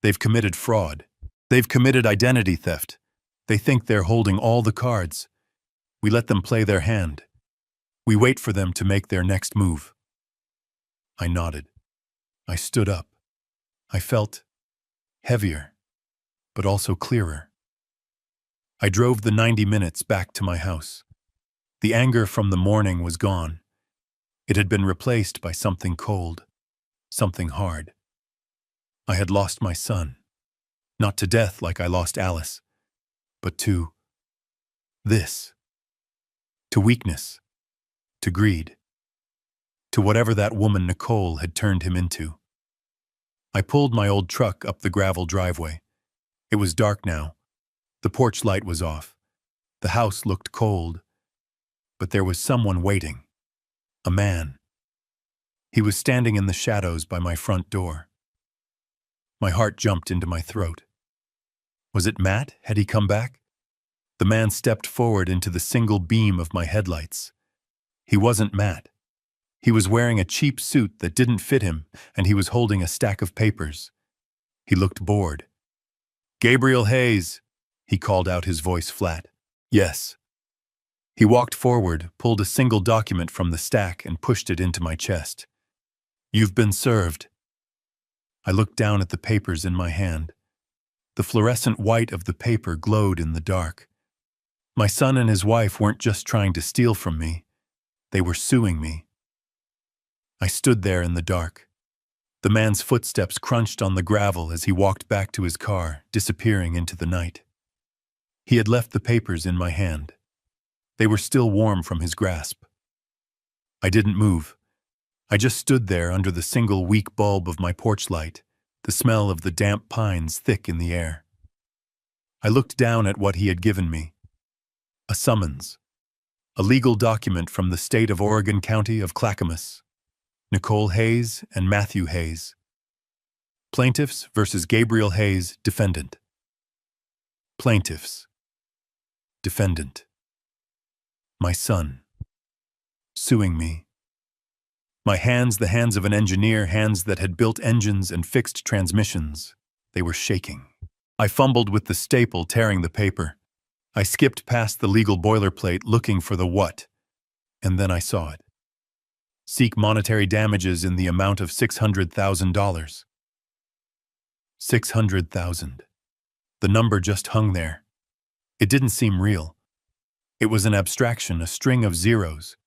They've committed fraud. They've committed identity theft. They think they're holding all the cards. We let them play their hand. We wait for them to make their next move." I nodded. I stood up. I felt heavier, but also clearer. I drove the 90 minutes back to my house. The anger from the morning was gone. It had been replaced by something cold, something hard. I had lost my son, not to death like I lost Alice, but to this, to weakness, to greed, to whatever that woman Nicole had turned him into. I pulled my old truck up the gravel driveway. It was dark now. The porch light was off. The house looked cold. But there was someone waiting. A man. He was standing in the shadows by my front door. My heart jumped into my throat. Was it Matt? Had he come back? The man stepped forward into the single beam of my headlights. He wasn't Matt. He was wearing a cheap suit that didn't fit him, and he was holding a stack of papers. He looked bored. "Gabriel Hayes," he called out, his voice flat. "Yes." He walked forward, pulled a single document from the stack, and pushed it into my chest. "You've been served." I looked down at the papers in my hand. The fluorescent white of the paper glowed in the dark. My son and his wife weren't just trying to steal from me. They were suing me. I stood there in the dark. The man's footsteps crunched on the gravel as he walked back to his car, disappearing into the night. He had left the papers in my hand. They were still warm from his grasp. I didn't move. I just stood there under the single weak bulb of my porch light, the smell of the damp pines thick in the air. I looked down at what he had given me. A summons. A legal document from the state of Oregon County of Clackamas. Nicole Hayes and Matthew Hayes. Plaintiffs versus Gabriel Hayes, defendant. Plaintiffs. Defendant. My son. Suing me. My hands, the hands of an engineer, hands that had built engines and fixed transmissions. They were shaking. I fumbled with the staple, tearing the paper. I skipped past the legal boilerplate, looking for the what, and then I saw it. Seek monetary damages in the amount of $600,000. $600,000. The number just hung there. It didn't seem real. It was an abstraction, a string of zeros.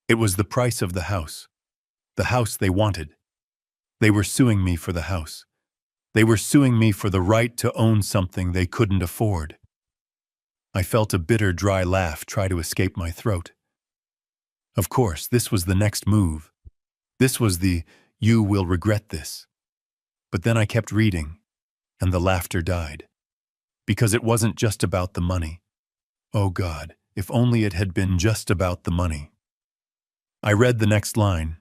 It was the price of the house they wanted. They were suing me for the house. They were suing me for the right to own something they couldn't afford. I felt a bitter, dry laugh try to escape my throat. Of course, this was the next move. This was the, "You will regret this." But then I kept reading, and the laughter died. Because it wasn't just about the money. Oh God, if only it had been just about the money. I read the next line.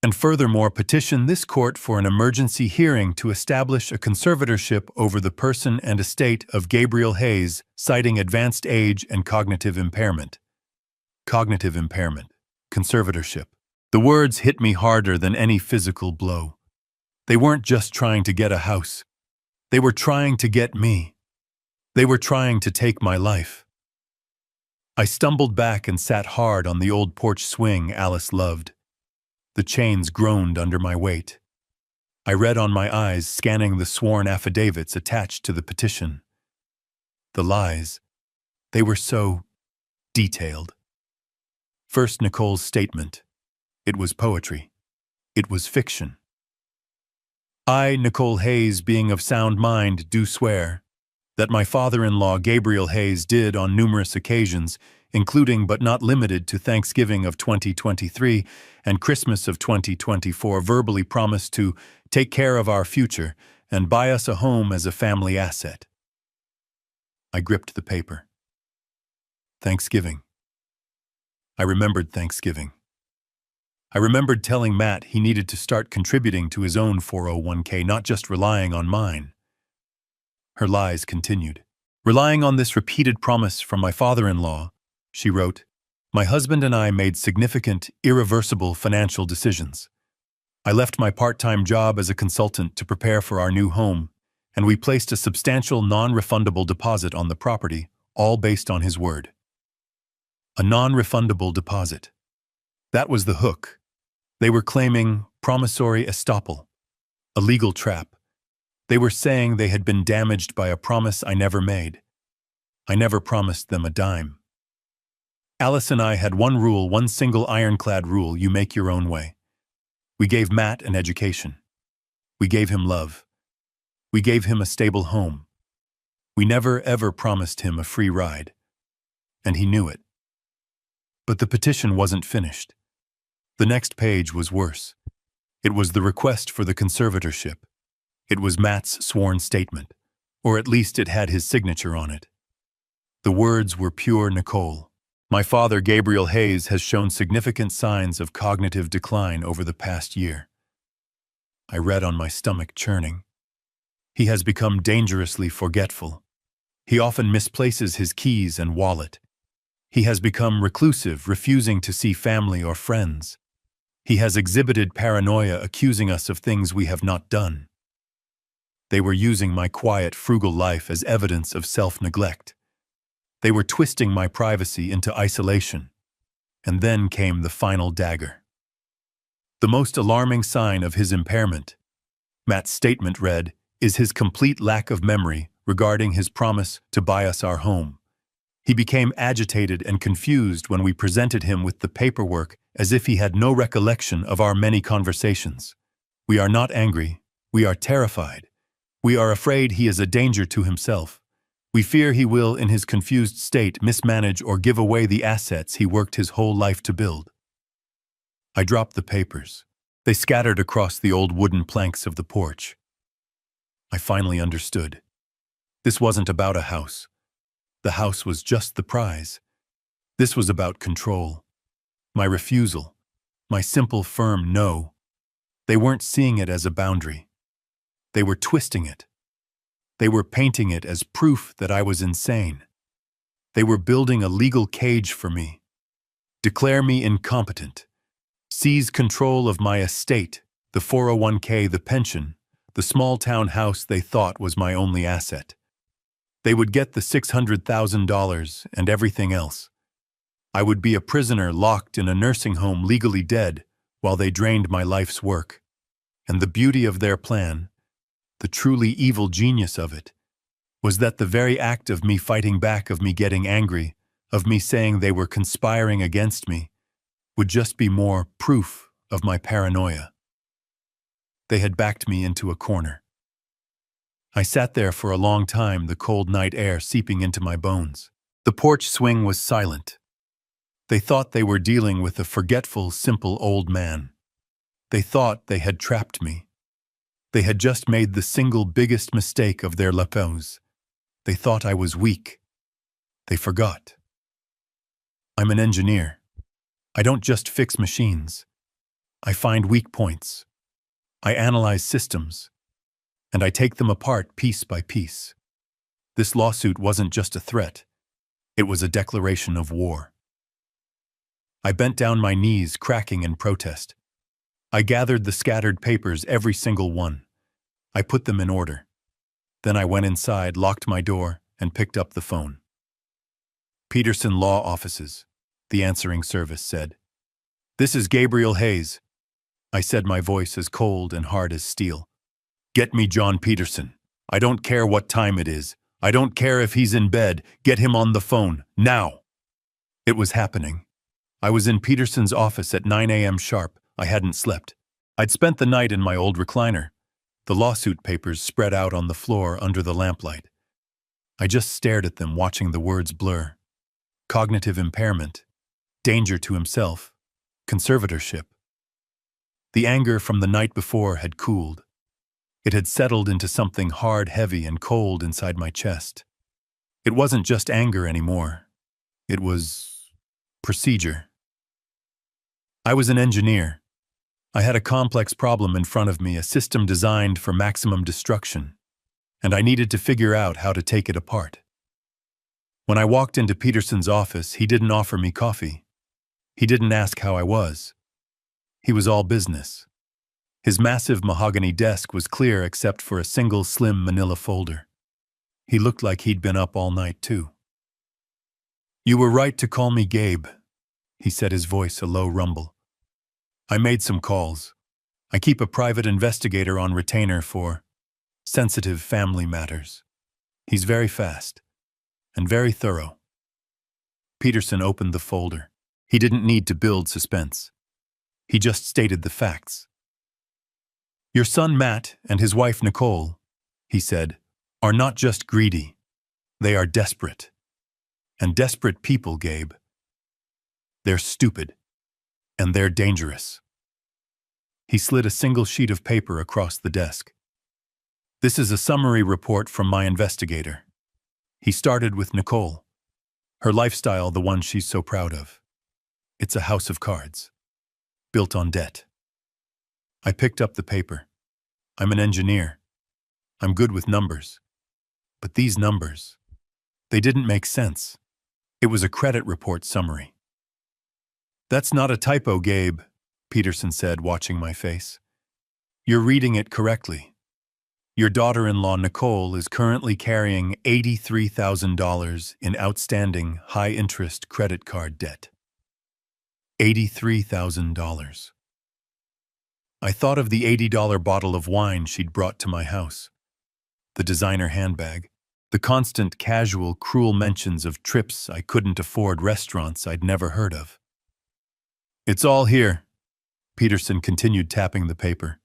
"And furthermore, petition this court for an emergency hearing to establish a conservatorship over the person and estate of Gabriel Hayes, citing advanced age and cognitive impairment." Cognitive impairment. Conservatorship. The words hit me harder than any physical blow. They weren't just trying to get a house. They were trying to get me. They were trying to take my life. I stumbled back and sat hard on the old porch swing Alice loved. The chains groaned under my weight. I read on my eyes, scanning the sworn affidavits attached to the petition. The lies. They were so detailed. First, Nicole's statement. It was poetry. It was fiction. "I, Nicole Hayes, being of sound mind, do swear that my father-in-law Gabriel Hayes did on numerous occasions, including but not limited to Thanksgiving of 2023 and Christmas of 2024, verbally promise to take care of our future and buy us a home as a family asset." I gripped the paper. Thanksgiving. I remembered Thanksgiving. I remembered telling Matt he needed to start contributing to his own 401k, not just relying on mine. Her lies continued. Relying on this repeated promise from my father-in-law, she wrote, my husband and I made significant, irreversible financial decisions. I left my part-time job as a consultant to prepare for our new home, and we placed a substantial non-refundable deposit on the property, all based on his word. A non-refundable deposit. That was the hook. They were claiming promissory estoppel, a legal trap. They were saying they had been damaged by a promise I never made. I never promised them a dime. Alice and I had one rule, one single ironclad rule: you make your own way. We gave Matt an education. We gave him love. We gave him a stable home. We never ever promised him a free ride. And he knew it. But the petition wasn't finished. The next page was worse. It was the request for the conservatorship. It was Matt's sworn statement, or at least it had his signature on it. The words were pure Nicole. My father, Gabriel Hayes, has shown significant signs of cognitive decline over the past year. I read on my stomach churning. He has become dangerously forgetful. He often misplaces his keys and wallet. He has become reclusive, refusing to see family or friends. He has exhibited paranoia, accusing us of things we have not done. They were using my quiet, frugal life as evidence of self-neglect. They were twisting my privacy into isolation. And then came the final dagger. The most alarming sign of his impairment, Matt's statement read, is his complete lack of memory regarding his promise to buy us our home. He became agitated and confused when we presented him with the paperwork, as if he had no recollection of our many conversations. We are not angry. We are terrified. We are afraid he is a danger to himself. We fear he will, in his confused state, mismanage or give away the assets he worked his whole life to build. I dropped the papers. They scattered across the old wooden planks of the porch. I finally understood. This wasn't about a house. The house was just the prize. This was about control. My refusal. My simple, firm no. They weren't seeing it as a boundary. They were twisting it. They were painting it as proof that I was insane. They were building a legal cage for me. Declare me incompetent. Seize control of my estate, the 401k, the pension, the small-town house they thought was my only asset. They would get the $600,000 and everything else. I would be a prisoner locked in a nursing home, legally dead, while they drained my life's work. And the beauty of their plan, the truly evil genius of it, was that the very act of me fighting back, of me getting angry, of me saying they were conspiring against me, would just be more proof of my paranoia. They had backed me into a corner. I sat there for a long time, the cold night air seeping into my bones. The porch swing was silent. They thought they were dealing with a forgetful, simple old man. They thought they had trapped me. They had just made the single biggest mistake of their lives. They thought I was weak. They forgot. I'm an engineer. I don't just fix machines. I find weak points. I analyze systems. And I take them apart piece by piece. This lawsuit wasn't just a threat. It was a declaration of war. I bent down my knees, cracking in protest. I gathered the scattered papers, every single one. I put them in order. Then I went inside, locked my door, and picked up the phone. Peterson Law Offices, the answering service said. This is Gabriel Hayes. I said, my voice as cold and hard as steel. Get me John Peterson. I don't care what time it is. I don't care if he's in bed. Get him on the phone, now. It was happening. I was in Peterson's office at 9 a.m. sharp. I hadn't slept. I'd spent the night in my old recliner. The lawsuit papers spread out on the floor under the lamplight. I just stared at them, watching the words blur. Cognitive impairment. Danger to himself. Conservatorship. The anger from the night before had cooled. It had settled into something hard, heavy, and cold inside my chest. It wasn't just anger anymore. It was procedure. I was an engineer. I had a complex problem in front of me, a system designed for maximum destruction, and I needed to figure out how to take it apart. When I walked into Peterson's office, he didn't offer me coffee. He didn't ask how I was. He was all business. His massive mahogany desk was clear except for a single slim manila folder. He looked like he'd been up all night, too. "You were right to call me Gabe," he said, his voice a low rumble. "I made some calls. I keep a private investigator on retainer for sensitive family matters. He's very fast and very thorough." Peterson opened the folder. He didn't need to build suspense. He just stated the facts. "Your son Matt and his wife Nicole," he said, "are not just greedy. They are desperate. And desperate people, Gabe. They're stupid. And they're dangerous." He slid a single sheet of paper across the desk. "This is a summary report from my investigator." He started with Nicole. Her lifestyle, the one she's so proud of. It's a house of cards. Built on debt. I picked up the paper. I'm an engineer. I'm good with numbers. But these numbers, they didn't make sense. It was a credit report summary. "That's not a typo, Gabe," Peterson said, watching my face. "You're reading it correctly. Your daughter-in-law, Nicole, is currently carrying $83,000 in outstanding high-interest credit card debt. $83,000. I thought of the $80 bottle of wine she'd brought to my house, the designer handbag, the constant casual, cruel mentions of trips I couldn't afford, restaurants I'd never heard of. "It's all here," Peterson continued, tapping the paper.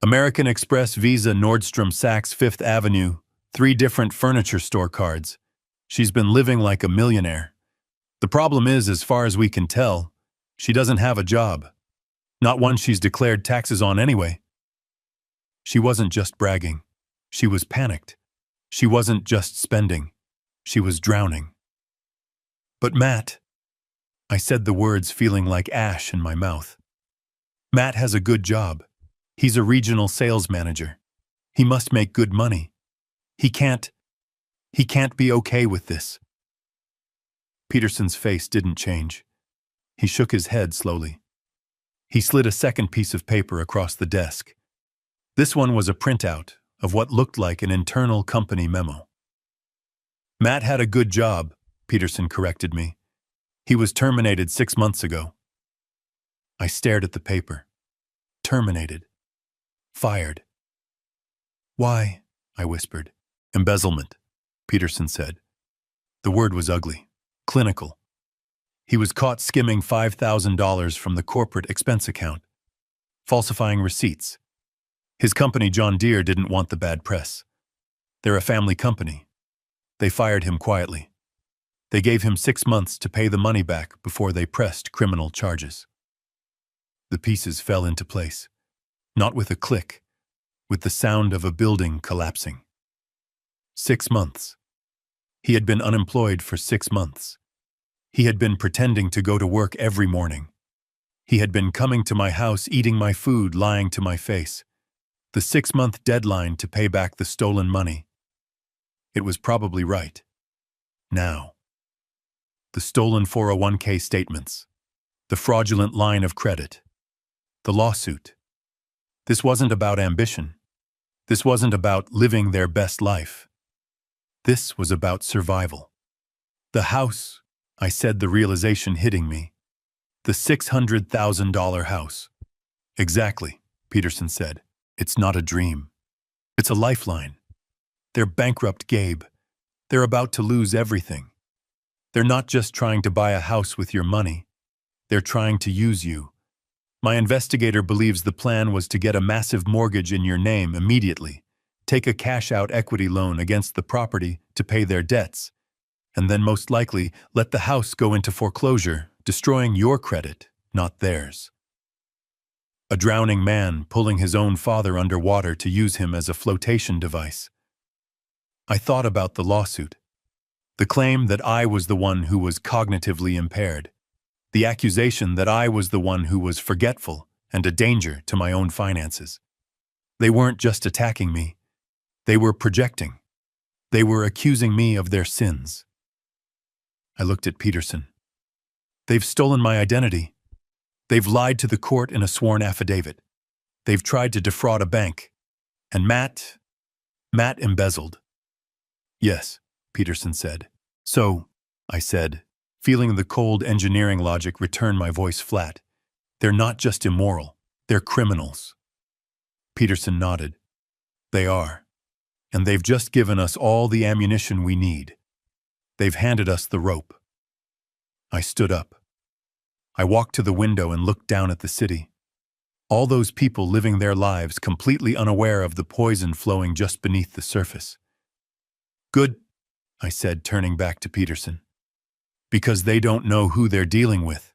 "American Express, Visa, Nordstrom, Saks, Fifth Avenue, 3 different furniture store cards. She's been living like a millionaire. The problem is, as far as we can tell, she doesn't have a job. Not one she's declared taxes on anyway." She wasn't just bragging. She was panicked. She wasn't just spending. She was drowning. "But Matt," I said the words feeling like ash in my mouth. "Matt has a good job. He's a regional sales manager. He must make good money. He can't be okay with this." Peterson's face didn't change. He shook his head slowly. He slid a second piece of paper across the desk. This one was a printout of what looked like an internal company memo. "Matt had a good job," Peterson corrected me. "He was terminated 6 months ago." I stared at the paper. Terminated. Fired. "Why?" I whispered. "Embezzlement," Peterson said. The word was ugly. Clinical. He was caught skimming $5,000 from the corporate expense account. Falsifying receipts. His company, John Deere, didn't want the bad press. They're a family company. They fired him quietly. They gave him 6 months to pay the money back before they pressed criminal charges. The pieces fell into place. Not with a click, with the sound of a building collapsing. 6 months. He had been unemployed for 6 months. He had been pretending to go to work every morning. He had been coming to my house, eating my food, lying to my face. The 6-month deadline to pay back the stolen money. It was probably right. Now. The stolen 401k statements. The fraudulent line of credit. The lawsuit. This wasn't about ambition. This wasn't about living their best life. This was about survival. The house, I said, the realization hitting me. The $600,000 house. "Exactly," Peterson said. "It's not a dream. It's a lifeline. They're bankrupt, Gabe. They're about to lose everything. They're not just trying to buy a house with your money. They're trying to use you. My investigator believes the plan was to get a massive mortgage in your name immediately, take a cash-out equity loan against the property to pay their debts, and then most likely let the house go into foreclosure, destroying your credit, not theirs. A drowning man pulling his own father underwater to use him as a flotation device. I thought about the lawsuit. The claim that I was the one who was cognitively impaired. The accusation that I was the one who was forgetful and a danger to my own finances. They weren't just attacking me. They were projecting. They were accusing me of their sins. I looked at Peterson. They've stolen my identity. They've lied to the court in a sworn affidavit. They've tried to defraud a bank. And Matt embezzled. Yes, Peterson said. So, I said, feeling the cold engineering logic return my voice flat. They're not just immoral, they're criminals. Peterson nodded. They are. And they've just given us all the ammunition we need. They've handed us the rope. I stood up. I walked to the window and looked down at the city. All those people living their lives completely unaware of the poison flowing just beneath the surface. Good, I said, turning back to Peterson. Because they don't know who they're dealing with.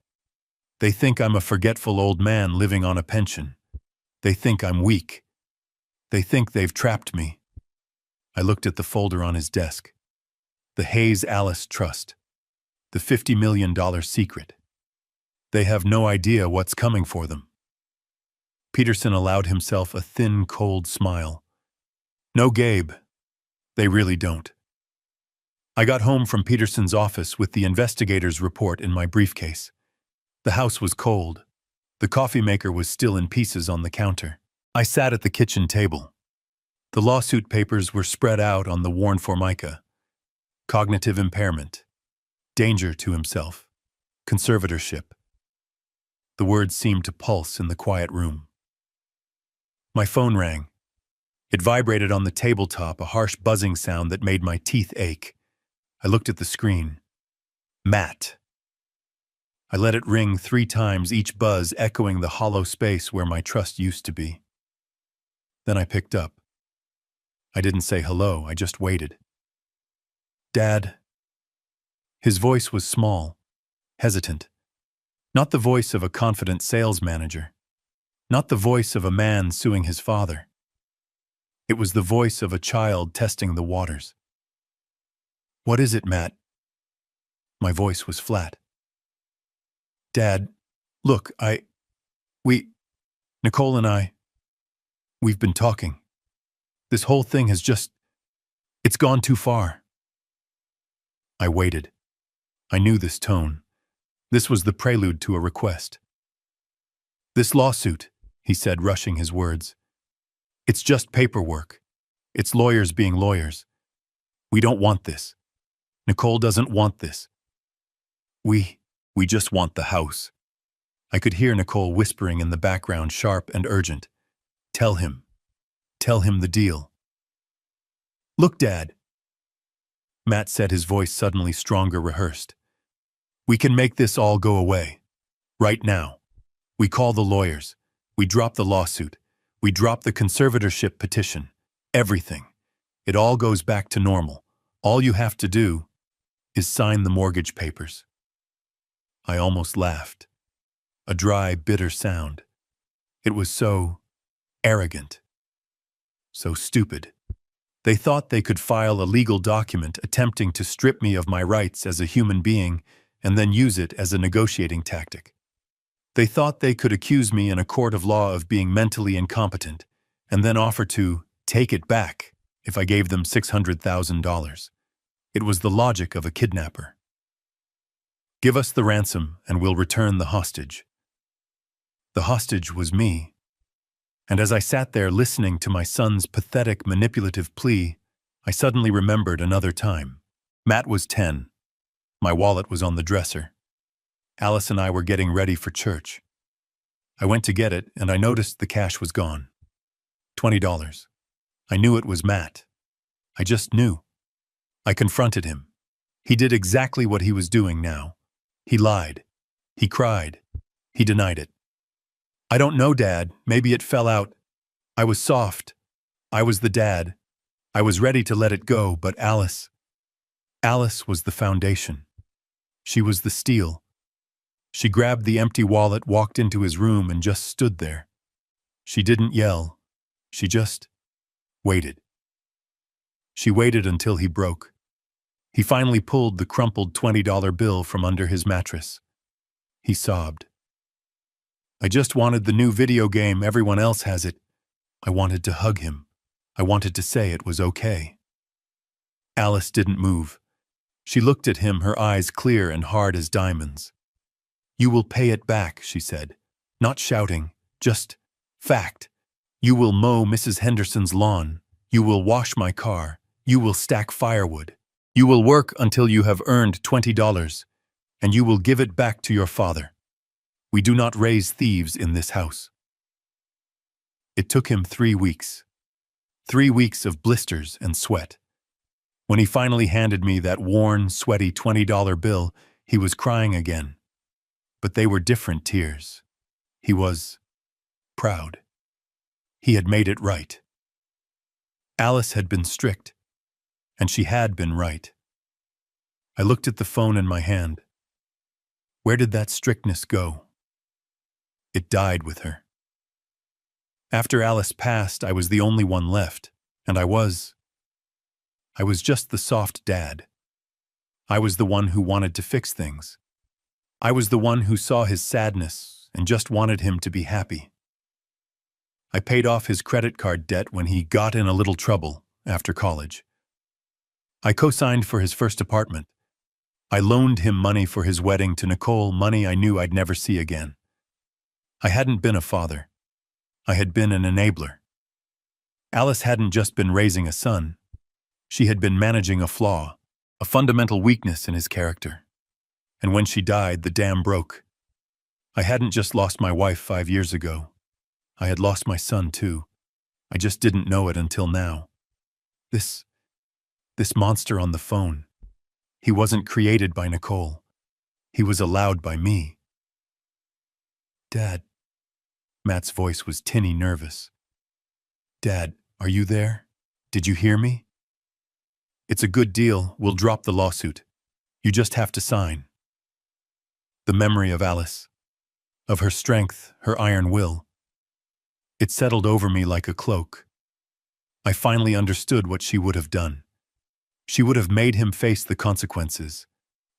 They think I'm a forgetful old man living on a pension. They think I'm weak. They think they've trapped me. I looked at the folder on his desk. The Hayes Alice Trust. The $50 million secret. They have no idea what's coming for them. Peterson allowed himself a thin, cold smile. No, Gabe. They really don't. I got home from Peterson's office with the investigator's report in my briefcase. The house was cold. The coffee maker was still in pieces on the counter. I sat at the kitchen table. The lawsuit papers were spread out on the worn formica. Cognitive impairment. Danger to himself. Conservatorship. The words seemed to pulse in the quiet room. My phone rang. It vibrated on the tabletop, a harsh buzzing sound that made my teeth ache. I looked at the screen. Matt. I let it ring 3 times, each buzz echoing the hollow space where my trust used to be. Then I picked up. I didn't say hello, I just waited. Dad. His voice was small, hesitant. Not the voice of a confident sales manager. Not the voice of a man suing his father. It was the voice of a child testing the waters. What is it, Matt? My voice was flat. Dad, look, Nicole and I, we've been talking. This whole thing has it's gone too far. I waited. I knew this tone. This was the prelude to a request. This lawsuit, he said, rushing his words. It's just paperwork. It's lawyers being lawyers. We don't want this. Nicole doesn't want this. We just want the house. I could hear Nicole whispering in the background, sharp and urgent. Tell him the deal. Look, Dad. Matt said, his voice suddenly stronger, rehearsed. We can make this all go away. Right now. We call the lawyers. We drop the lawsuit. We drop the conservatorship petition. Everything. It all goes back to normal. All you have to do is sign the mortgage papers. I almost laughed. A dry, bitter sound. It was so arrogant. So stupid. They thought they could file a legal document attempting to strip me of my rights as a human being and then use it as a negotiating tactic. They thought they could accuse me in a court of law of being mentally incompetent and then offer to take it back if I gave them $600,000. It was the logic of a kidnapper. Give us the ransom and we'll return the hostage. The hostage was me. And as I sat there listening to my son's pathetic, manipulative plea, I suddenly remembered another time. Matt was 10. My wallet was on the dresser. Alice and I were getting ready for church. I went to get it, and I noticed the cash was gone. $20. I knew it was Matt. I just knew. I confronted him. He did exactly what he was doing now. He lied. He cried. He denied it. I don't know, Dad. Maybe it fell out. I was soft. I was the dad. I was ready to let it go, but Alice was the foundation. She was the steel. She grabbed the empty wallet, walked into his room, and just stood there. She didn't yell. She just waited. She waited until he broke. He finally pulled the crumpled $20 bill from under his mattress. he sobbed. I just wanted the new video game, everyone else has it. I wanted to hug him. I wanted to say it was okay. Alice didn't move. She looked at him, her eyes clear and hard as diamonds. You will pay it back, she said. Not shouting, just fact. You will mow Mrs. Henderson's lawn. You will wash my car. You will stack firewood. You will work until you have earned $20, and you will give it back to your father. We do not raise thieves in this house. It took him 3 weeks. 3 weeks of blisters and sweat. When he finally handed me that worn, sweaty $20 bill, he was crying again. But they were different tears. He was proud. He had made it right. Alice had been strict, and she had been right. I looked at the phone in my hand. Where did that strictness go? It died with her. After Alice passed, I was the only one left, and I was just the soft dad. I was the one who wanted to fix things. I was the one who saw his sadness and just wanted him to be happy. I paid off his credit card debt when he got in a little trouble after college. I co-signed for his first apartment. I loaned him money for his wedding to Nicole, money I knew I'd never see again. I hadn't been a father. I had been an enabler. Alice hadn't just been raising a son. She had been managing a flaw, a fundamental weakness in his character. And when she died, the dam broke. I hadn't just lost my wife 5 years ago. I had lost my son, too. I just didn't know it until now. This monster on the phone. He wasn't created by Nicole. He was allowed by me. Dad. Matt's voice was tinny nervous. Dad, are you there? Did you hear me? It's a good deal. We'll drop the lawsuit. You just have to sign. The memory of Alice, of her strength, her iron will. It settled over me like a cloak. I finally understood what she would have done. She would have made him face the consequences.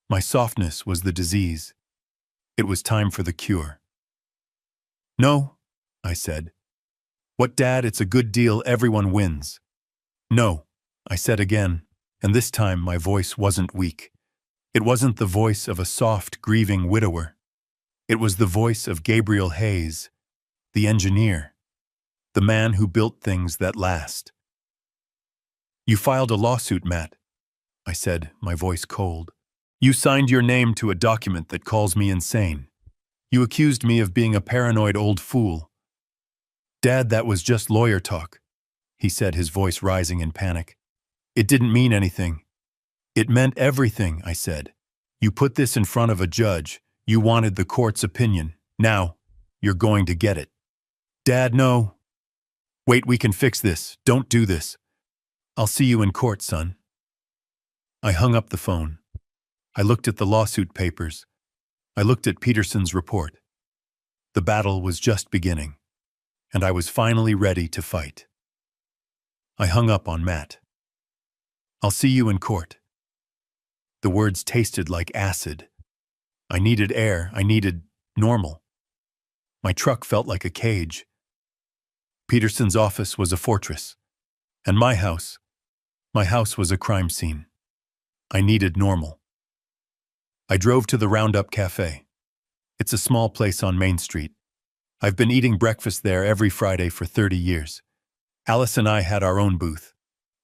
My softness was the disease. It was time for the cure. No, I said. What, Dad? It's a good deal. Everyone wins. No, I said again, and this time my voice wasn't weak. It wasn't the voice of a soft, grieving widower. It was the voice of Gabriel Hayes, the engineer, the man who built things that last. You filed a lawsuit, Matt, I said, my voice cold. You signed your name to a document that calls me insane. You accused me of being a paranoid old fool. Dad, that was just lawyer talk, he said, his voice rising in panic. It didn't mean anything. It meant everything, I said. You put this in front of a judge. You wanted the court's opinion. Now, you're going to get it. Dad, no. Wait, we can fix this. Don't do this. I'll see you in court, son. I hung up the phone. I looked at the lawsuit papers. I looked at Peterson's report. The battle was just beginning, and I was finally ready to fight. I hung up on Matt. I'll see you in court. The words tasted like acid. I needed air. I needed normal. My truck felt like a cage. Peterson's office was a fortress, and my house was a crime scene. I needed normal. I drove to the Roundup Cafe. It's a small place on Main Street. I've been eating breakfast there every Friday for 30 years. Alice and I had our own booth.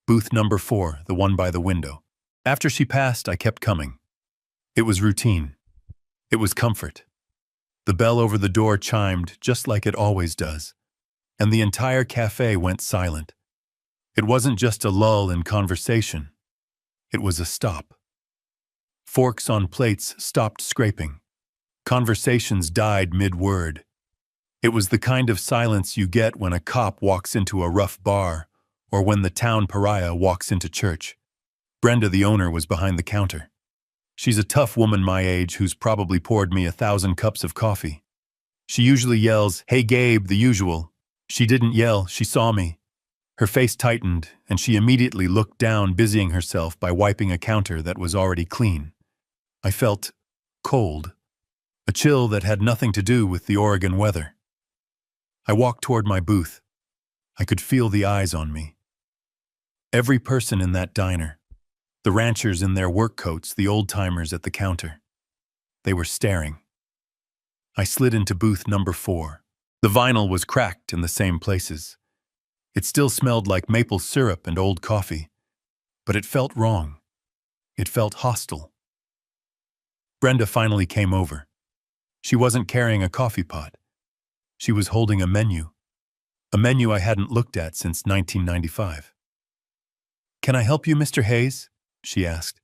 Booth number 4, the one by the window. After she passed, I kept coming. It was routine. It was comfort. The bell over the door chimed just like it always does, and the entire cafe went silent. It wasn't just a lull in conversation. It was a stop. Forks on plates stopped scraping. Conversations died mid-word. It was the kind of silence you get when a cop walks into a rough bar or when the town pariah walks into church. Brenda, the owner, was behind the counter. She's a tough woman my age who's probably poured me 1,000 cups of coffee. She usually yells, "Hey Gabe," the usual. She didn't yell, she saw me. Her face tightened, and she immediately looked down, busying herself by wiping a counter that was already clean. I felt cold. a chill that had nothing to do with the Oregon weather. I walked toward my booth. I could feel the eyes on me. Every person in that diner, the ranchers in their work coats, the old-timers at the counter, they were staring. I slid into booth number 4. The vinyl was cracked in the same places. It still smelled like maple syrup and old coffee, but it felt wrong. It felt hostile. Brenda finally came over. She wasn't carrying a coffee pot. She was holding a menu I hadn't looked at since 1995. "Can I help you, Mr. Hayes?" she asked.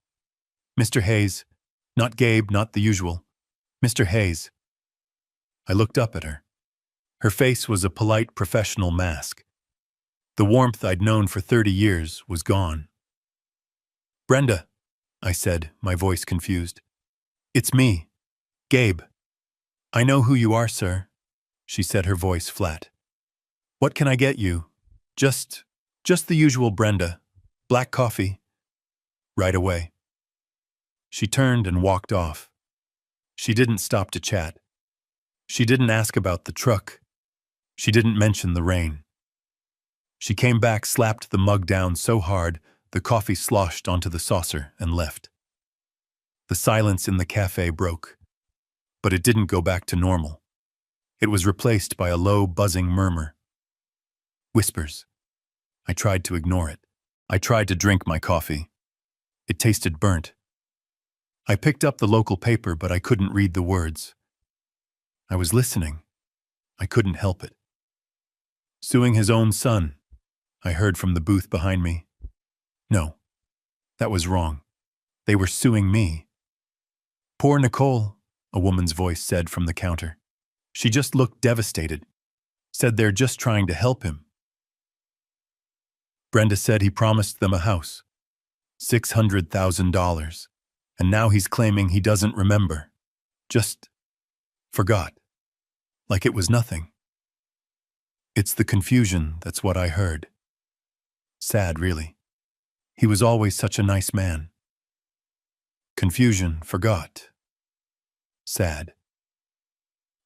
"Mr. Hayes, not Gabe, not the usual. Mr. Hayes." I looked up at her. Her face was a polite professional mask. The warmth I'd known for 30 years was gone. "Brenda," I said, my voice confused. "It's me, Gabe." "I know who you are, sir," she said, her voice flat. "What can I get you?" Just the usual, Brenda. Black coffee." "Right away." She turned and walked off. She didn't stop to chat. She didn't ask about the truck. She didn't mention the rain. She came back, slapped the mug down so hard the coffee sloshed onto the saucer, and left. The silence in the cafe broke, but it didn't go back to normal. It was replaced by a low, buzzing murmur. Whispers. I tried to ignore it. I tried to drink my coffee. It tasted burnt. I picked up the local paper, but I couldn't read the words. I was listening. I couldn't help it. "Suing his own son," I heard from the booth behind me. No, that was wrong. They were suing me. "Poor Nicole," a woman's voice said from the counter. She just looked devastated. Said they're just trying to help him. Brenda said he promised them a house. $600,000. And now he's claiming he doesn't remember. Just forgot. Like it was nothing. It's the confusion that's what I heard. Sad, really. He was always such a nice man. Confusion, forgot. Sad.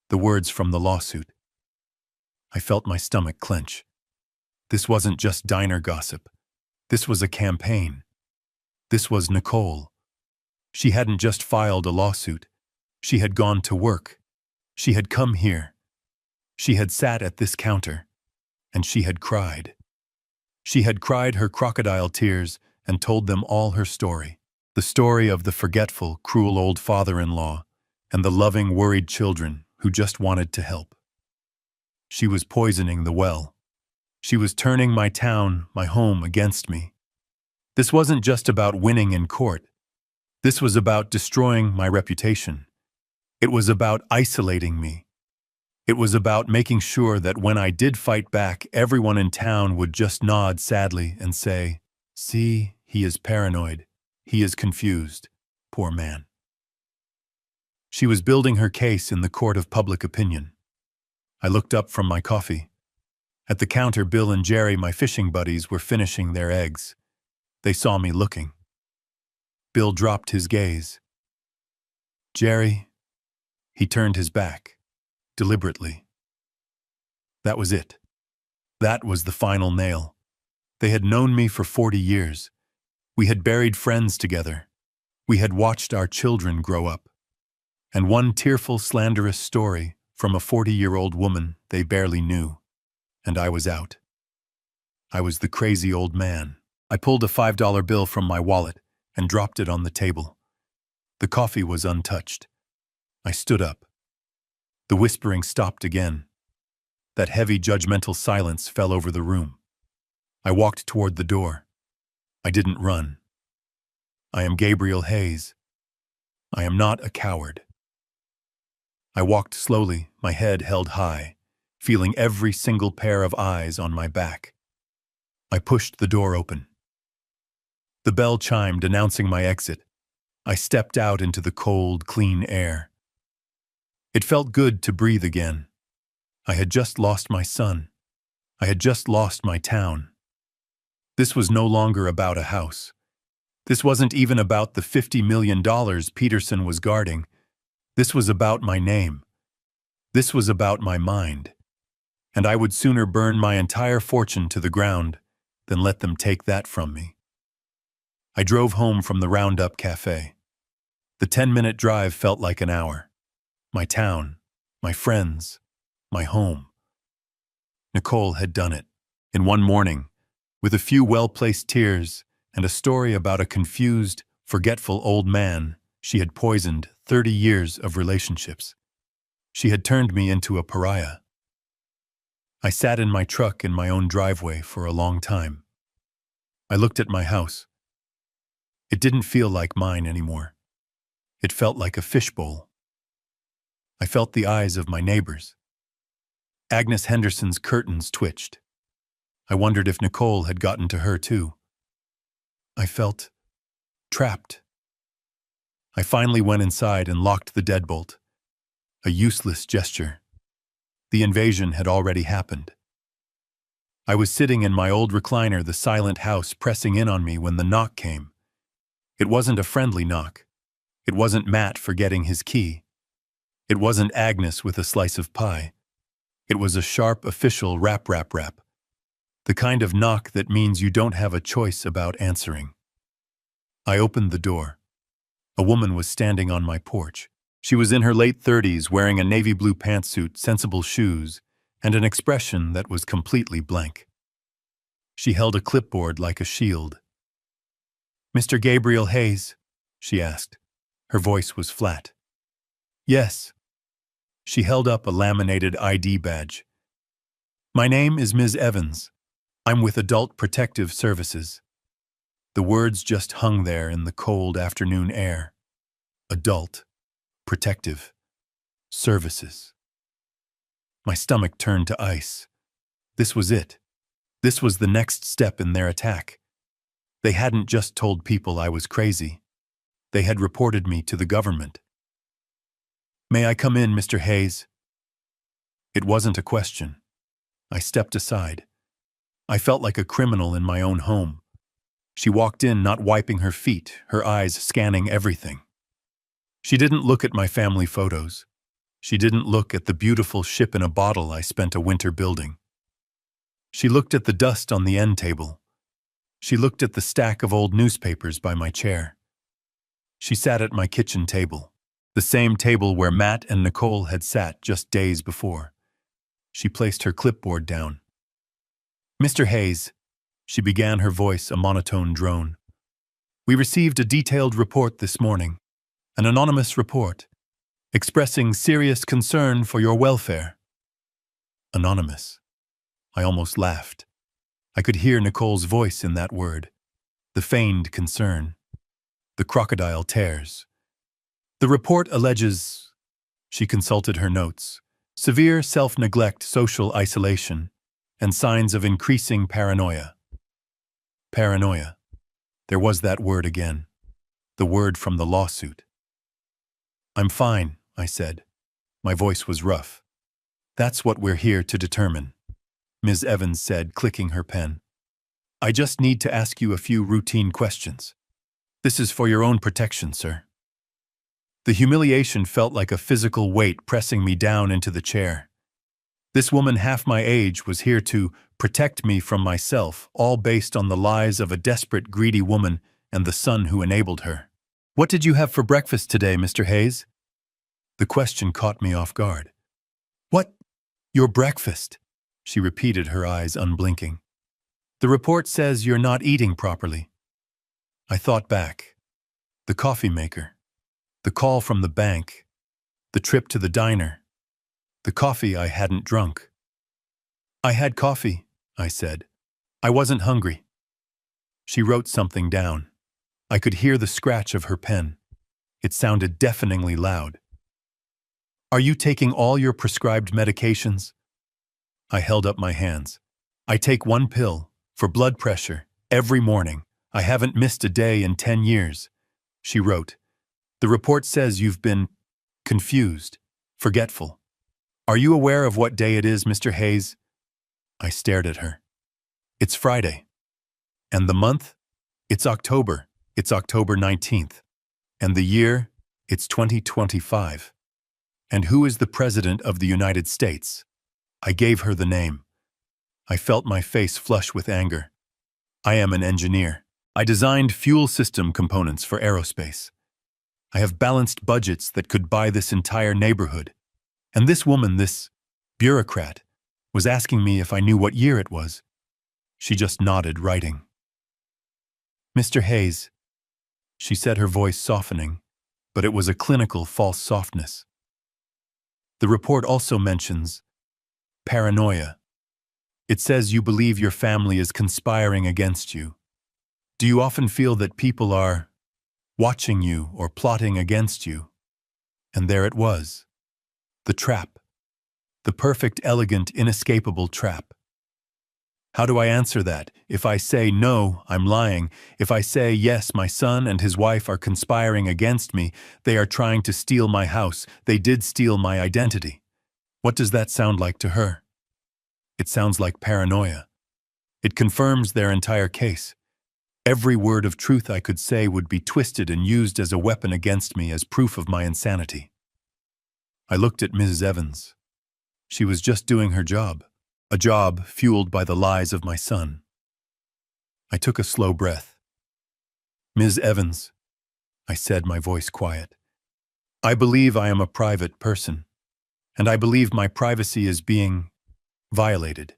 The words from the lawsuit. I felt my stomach clench. This wasn't just diner gossip. This was a campaign. This was Nicole. She hadn't just filed a lawsuit. She had gone to work. She had come here. She had sat at this counter. And she had cried. She had cried her crocodile tears and told them all her story. The story of the forgetful, cruel old father-in-law and the loving, worried children who just wanted to help. She was poisoning the well. She was turning my town, my home, against me. This wasn't just about winning in court. This was about destroying my reputation. It was about isolating me. It was about making sure that when I did fight back, everyone in town would just nod sadly and say, "See, he is paranoid. He is confused. Poor man." She was building her case in the court of public opinion. I looked up from my coffee. At the counter, Bill and Jerry, my fishing buddies, were finishing their eggs. They saw me looking. Bill dropped his gaze. "Jerry," he turned his back, deliberately. That was it. That was the final nail. They had known me for 40 years. We had buried friends together. We had watched our children grow up. And one tearful, slanderous story from a 40-year-old woman they barely knew. And I was out. I was the crazy old man. I pulled a $5 bill from my wallet and dropped it on the table. The coffee was untouched. I stood up. The whispering stopped again. That heavy, judgmental silence fell over the room. I walked toward the door. I didn't run. I am Gabriel Hayes. I am not a coward. I walked slowly, my head held high, feeling every single pair of eyes on my back. I pushed the door open. The bell chimed, announcing my exit. I stepped out into the cold, clean air. It felt good to breathe again. I had just lost my son. I had just lost my town. This was no longer about a house. This wasn't even about the $50 million Peterson was guarding. This was about my name. This was about my mind. And I would sooner burn my entire fortune to the ground than let them take that from me. I drove home from the Roundup Cafe. The 10-minute drive felt like an hour. My town, my friends, my home. Nicole had done it, in one morning, with a few well-placed tears and a story about a confused, forgetful old man she had poisoned 30 years of relationships. She had turned me into a pariah. I sat in my truck in my own driveway for a long time. I looked at my house. It didn't feel like mine anymore. It felt like a fishbowl. I felt the eyes of my neighbors. Agnes Henderson's curtains twitched. I wondered if Nicole had gotten to her too. I felt trapped. I finally went inside and locked the deadbolt. A useless gesture. The invasion had already happened. I was sitting in my old recliner, the silent house pressing in on me when the knock came. It wasn't a friendly knock. It wasn't Matt forgetting his key. It wasn't Agnes with a slice of pie. It was a sharp, official rap. The kind of knock that means you don't have a choice about answering. I opened the door. A woman was standing on my porch. She was in her late 30s, wearing a navy blue pantsuit, sensible shoes, and an expression that was completely blank. She held a clipboard like a shield. "Mr. Gabriel Hayes?" she asked. Her voice was flat. "Yes." She held up a laminated ID badge. "My name is Ms. Evans. I'm with Adult Protective Services." The words just hung there in the cold afternoon air. Adult Protective Services. My stomach turned to ice. This was it. This was the next step in their attack. They hadn't just told people I was crazy. They had reported me to the government. "May I come in, Mr. Hayes?" It wasn't a question. I stepped aside. I felt like a criminal in my own home. She walked in, not wiping her feet, her eyes scanning everything. She didn't look at my family photos. She didn't look at the beautiful ship in a bottle I spent a winter building. She looked at the dust on the end table. She looked at the stack of old newspapers by my chair. She sat at my kitchen table, the same table where Matt and Nicole had sat just days before. She placed her clipboard down. "Mr. Hayes," she began, her voice a monotone drone. "We received a detailed report this morning, an anonymous report, expressing serious concern for your welfare." Anonymous. I almost laughed. I could hear Nicole's voice in that word, the feigned concern, the crocodile tears. "The report alleges," she consulted her notes, "severe self-neglect, social isolation, and signs of increasing paranoia." Paranoia. There was that word again, the word from the lawsuit. "I'm fine," I said. My voice was rough. "That's what we're here to determine," Ms. Evans said, clicking her pen. "I just need to ask you a few routine questions. This is for your own protection, sir." The humiliation felt like a physical weight pressing me down into the chair. This woman half my age was here to protect me from myself, all based on the lies of a desperate, greedy woman and the son who enabled her. "What did you have for breakfast today, Mr. Hayes?" The question caught me off guard. "What? Your breakfast?" she repeated, her eyes unblinking. "The report says you're not eating properly." I thought back. The coffee maker. The call from the bank. The trip to the diner. The coffee I hadn't drunk. "I had coffee," I said. "I wasn't hungry." She wrote something down. I could hear the scratch of her pen. It sounded deafeningly loud. "Are you taking all your prescribed medications?" I held up my hands. "I take one pill, for blood pressure, every morning. I haven't missed a day in 10 years. She wrote, "The report says you've been confused, forgetful. Are you aware of what day it is, Mr. Hayes?" I stared at her. "It's Friday." "And the month?" "It's October. It's October 19th. And the year? It's 2025. And who is the President of the United States? I gave her the name. I felt my face flush with anger. I am an engineer. I designed fuel system components for aerospace. I have balanced budgets that could buy this entire neighborhood. And this woman, this bureaucrat, was asking me if I knew what year it was. She just nodded, writing. Mr. Hayes, she said, her voice softening, but it was a clinical false softness. The report also mentions paranoia. It says you believe your family is conspiring against you. Do you often feel that people are watching you or plotting against you? And there it was. The trap. The perfect, elegant, inescapable trap. How do I answer that? If I say no, I'm lying. If I say yes, my son and his wife are conspiring against me, they are trying to steal my house, they did steal my identity. What does that sound like to her? It sounds like paranoia. It confirms their entire case. Every word of truth I could say would be twisted and used as a weapon against me as proof of my insanity. I looked at Mrs. Evans. She was just doing her job. A job fueled by the lies of my son. I took a slow breath. Ms. Evans, I said, my voice quiet. I believe I am a private person, and I believe my privacy is being violated.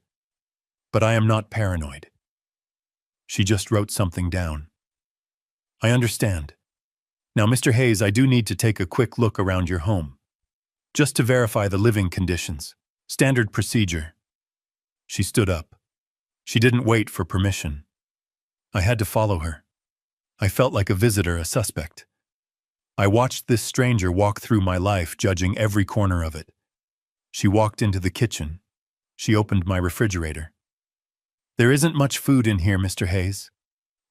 But I am not paranoid. She just wrote something down. I understand. Now, Mr. Hayes, I do need to take a quick look around your home, just to verify the living conditions. Standard procedure. She stood up. She didn't wait for permission. I had to follow her. I felt like a visitor, a suspect. I watched this stranger walk through my life, judging every corner of it. She walked into the kitchen. She opened my refrigerator. There isn't much food in here, Mr. Hayes.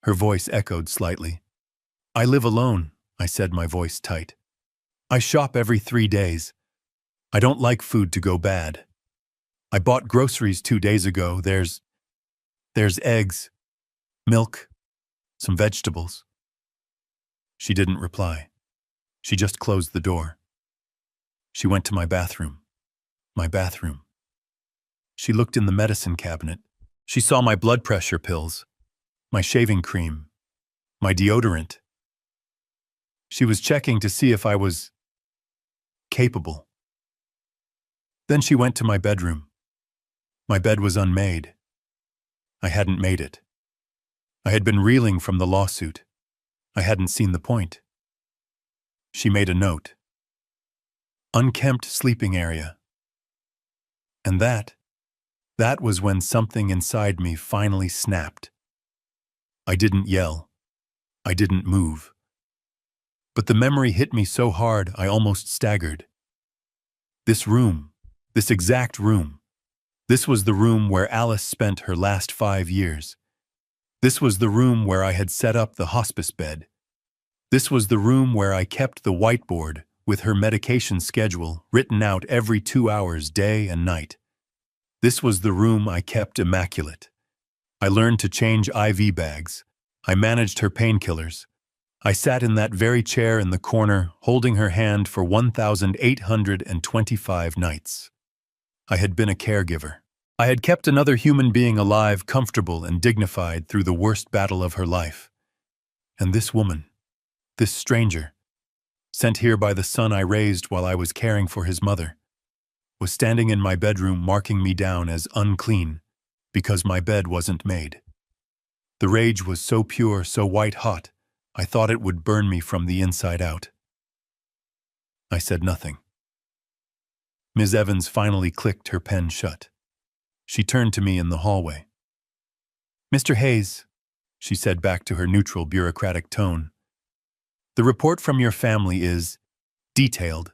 Her voice echoed slightly. I live alone, I said, my voice tight. I shop every 3 days. I don't like food to go bad. I bought groceries 2 days ago. There's eggs, milk, some vegetables. She didn't reply. She just closed the door. She went to my bathroom. My bathroom. She looked in the medicine cabinet. She saw my blood pressure pills, my shaving cream, my deodorant. She was checking to see if I was capable. Then she went to my bedroom. My bed was unmade. I hadn't made it. I had been reeling from the lawsuit. I hadn't seen the point. She made a note. Unkempt sleeping area. And that was when something inside me finally snapped. I didn't yell. I didn't move. But the memory hit me so hard I almost staggered. This room, this exact room, this was the room where Alice spent her last 5 years. This was the room where I had set up the hospice bed. This was the room where I kept the whiteboard with her medication schedule written out every 2 hours, day and night. This was the room I kept immaculate. I learned to change IV bags. I managed her painkillers. I sat in that very chair in the corner, holding her hand for 1,825 nights. I had been a caregiver. I had kept another human being alive, comfortable and dignified through the worst battle of her life. And this woman, this stranger, sent here by the son I raised while I was caring for his mother, was standing in my bedroom marking me down as unclean because my bed wasn't made. The rage was so pure, so white-hot, I thought it would burn me from the inside out. I said nothing. Ms. Evans finally clicked her pen shut. She turned to me in the hallway. Mr. Hayes, she said back to her neutral bureaucratic tone, the report from your family is detailed,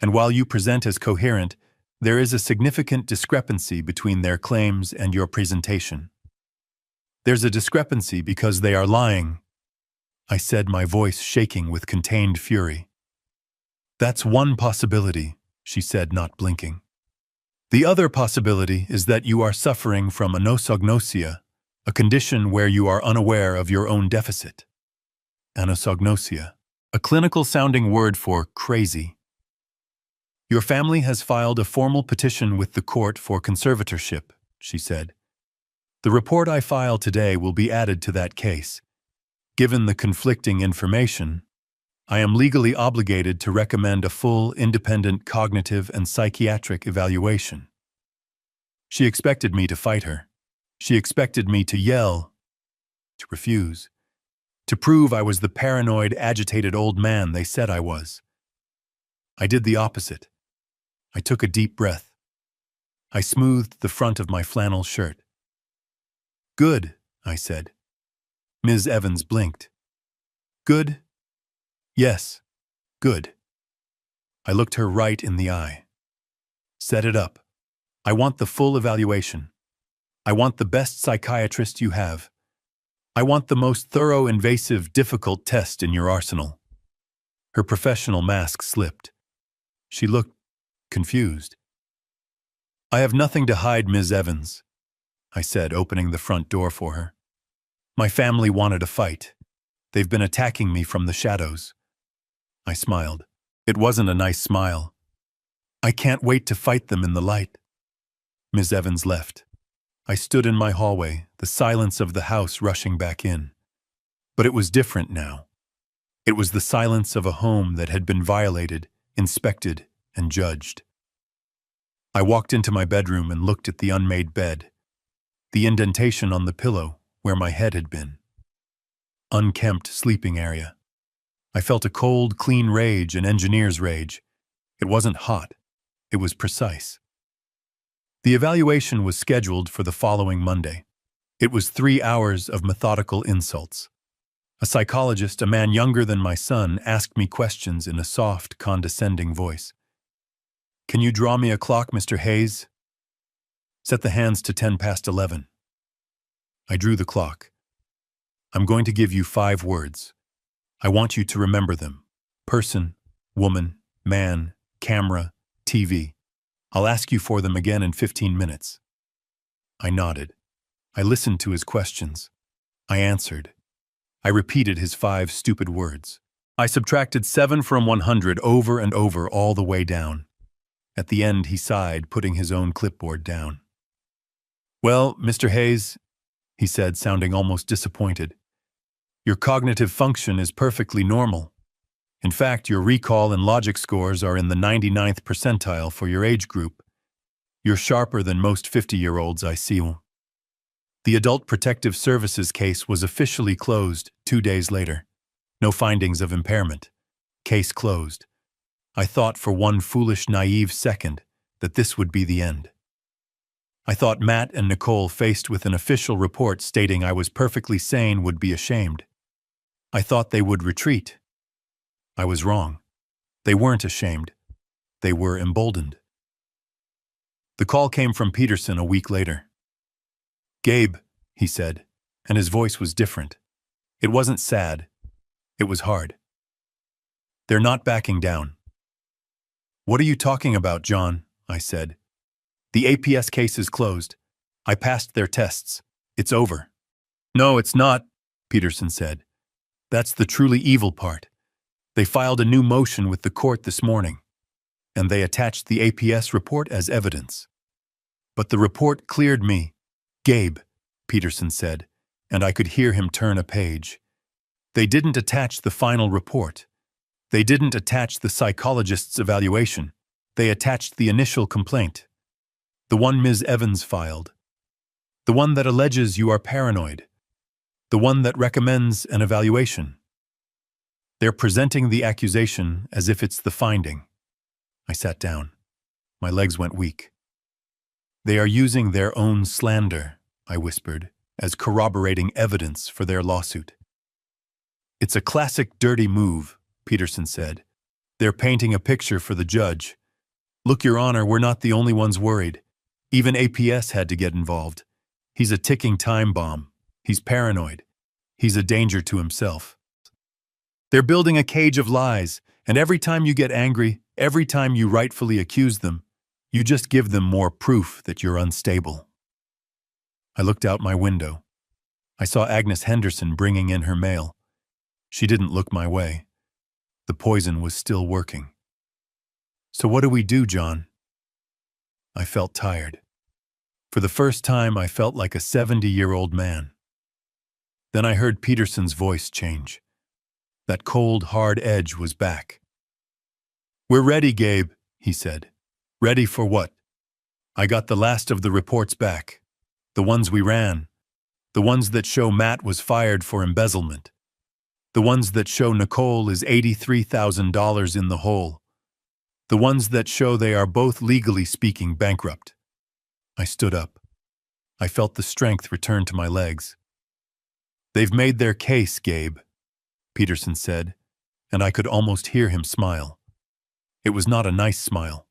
and while you present as coherent, there is a significant discrepancy between their claims and your presentation. There's a discrepancy because they are lying, I said, my voice shaking with contained fury. That's one possibility, she said, not blinking. The other possibility is that you are suffering from anosognosia, a condition where you are unaware of your own deficit. Anosognosia, a clinical-sounding word for crazy. Your family has filed a formal petition with the court for conservatorship, she said. The report I file today will be added to that case. Given the conflicting information, I am legally obligated to recommend a full, independent cognitive and psychiatric evaluation. She expected me to fight her. She expected me to yell, to refuse, to prove I was the paranoid, agitated old man they said I was. I did the opposite. I took a deep breath. I smoothed the front of my flannel shirt. Good, I said. Ms. Evans blinked. Good? Yes, good. I looked her right in the eye. Set it up. I want the full evaluation. I want the best psychiatrist you have. I want the most thorough, invasive, difficult test in your arsenal. Her professional mask slipped. She looked confused. I have nothing to hide, Ms. Evans, I said, opening the front door for her. My family wanted a fight. They've been attacking me from the shadows. I smiled. It wasn't a nice smile. I can't wait to fight them in the light. Ms. Evans left. I stood in my hallway, the silence of the house rushing back in. But it was different now. It was the silence of a home that had been violated, inspected, and judged. I walked into my bedroom and looked at the unmade bed, the indentation on the pillow where my head had been. Unkempt sleeping area. I felt a cold, clean rage, an engineer's rage. It wasn't hot. It was precise. The evaluation was scheduled for the following Monday. It was 3 hours of methodical insults. A psychologist, a man younger than my son, asked me questions in a soft, condescending voice. Can you draw me a clock, Mr. Hayes? Set the hands to 11:10. I drew the clock. I'm going to give you 5 words. I want you to remember them. Person, woman, man, camera, TV. I'll ask you for them again in 15 minutes. I nodded. I listened to his questions. I answered. I repeated his 5 stupid words. I subtracted 7 from 100 over and over all the way down. At the end, he sighed, putting his own clipboard down. Well, Mr. Hayes, he said, sounding almost disappointed, your cognitive function is perfectly normal. In fact, your recall and logic scores are in the 99th percentile for your age group. You're sharper than most 50-year-olds I see. The Adult Protective Services case was officially closed 2 days later. No findings of impairment. Case closed. I thought for one foolish, naive second that this would be the end. I thought Matt and Nicole, faced with an official report stating I was perfectly sane, would be ashamed. I thought they would retreat. I was wrong. They weren't ashamed. They were emboldened. The call came from Peterson a week later. Gabe, he said, and his voice was different. It wasn't sad. It was hard. They're not backing down. What are you talking about, John? I said. The APS case is closed. I passed their tests. It's over. No, it's not, Peterson said. That's the truly evil part. They filed a new motion with the court this morning, and they attached the APS report as evidence. But the report cleared me. Gabe, Peterson said, and I could hear him turn a page. They didn't attach the final report. They didn't attach the psychologist's evaluation. They attached the initial complaint. The one Ms. Evans filed. The one that alleges you are paranoid. The one that recommends an evaluation. They're presenting the accusation as if it's the finding. I sat down. My legs went weak. They are using their own slander, I whispered, as corroborating evidence for their lawsuit. It's a classic dirty move, Peterson said. They're painting a picture for the judge. Look, Your Honor, we're not the only ones worried. Even APS had to get involved. He's a ticking time bomb. He's paranoid. He's a danger to himself. They're building a cage of lies, and every time you get angry, every time you rightfully accuse them, you just give them more proof that you're unstable. I looked out my window. I saw Agnes Henderson bringing in her mail. She didn't look my way. The poison was still working. So what do we do, John? I felt tired. For the first time, I felt like a 70-year-old man. Then I heard Peterson's voice change. That cold, hard edge was back. "We're ready, Gabe," he said. "Ready for what?" I got the last of the reports back. The ones we ran. The ones that show Matt was fired for embezzlement. The ones that show Nicole is $83,000 in the hole. The ones that show they are both, legally speaking, bankrupt. I stood up. I felt the strength return to my legs. "They've made their case, Gabe," Peterson said, and I could almost hear him smile. It was not a nice smile.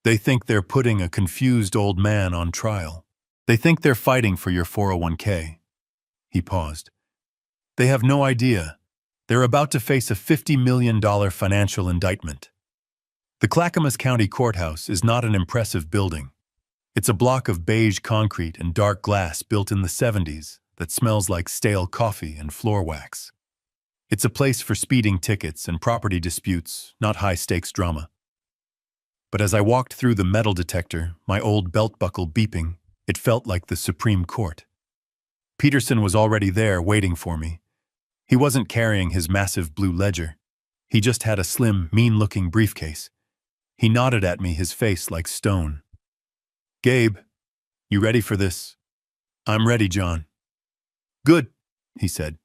"They think they're putting a confused old man on trial. They think they're fighting for your 401k. He paused. "They have no idea. They're about to face a $50 million financial indictment." The Clackamas County Courthouse is not an impressive building. It's a block of beige concrete and dark glass built in the 70s that smells like stale coffee and floor wax. It's a place for speeding tickets and property disputes, not high-stakes drama. But as I walked through the metal detector, my old belt buckle beeping, it felt like the Supreme Court. Peterson was already there waiting for me. He wasn't carrying his massive blue ledger. He just had a slim, mean-looking briefcase. He nodded at me, his face like stone. "Gabe, you ready for this?" "I'm ready, John." "Good," he said,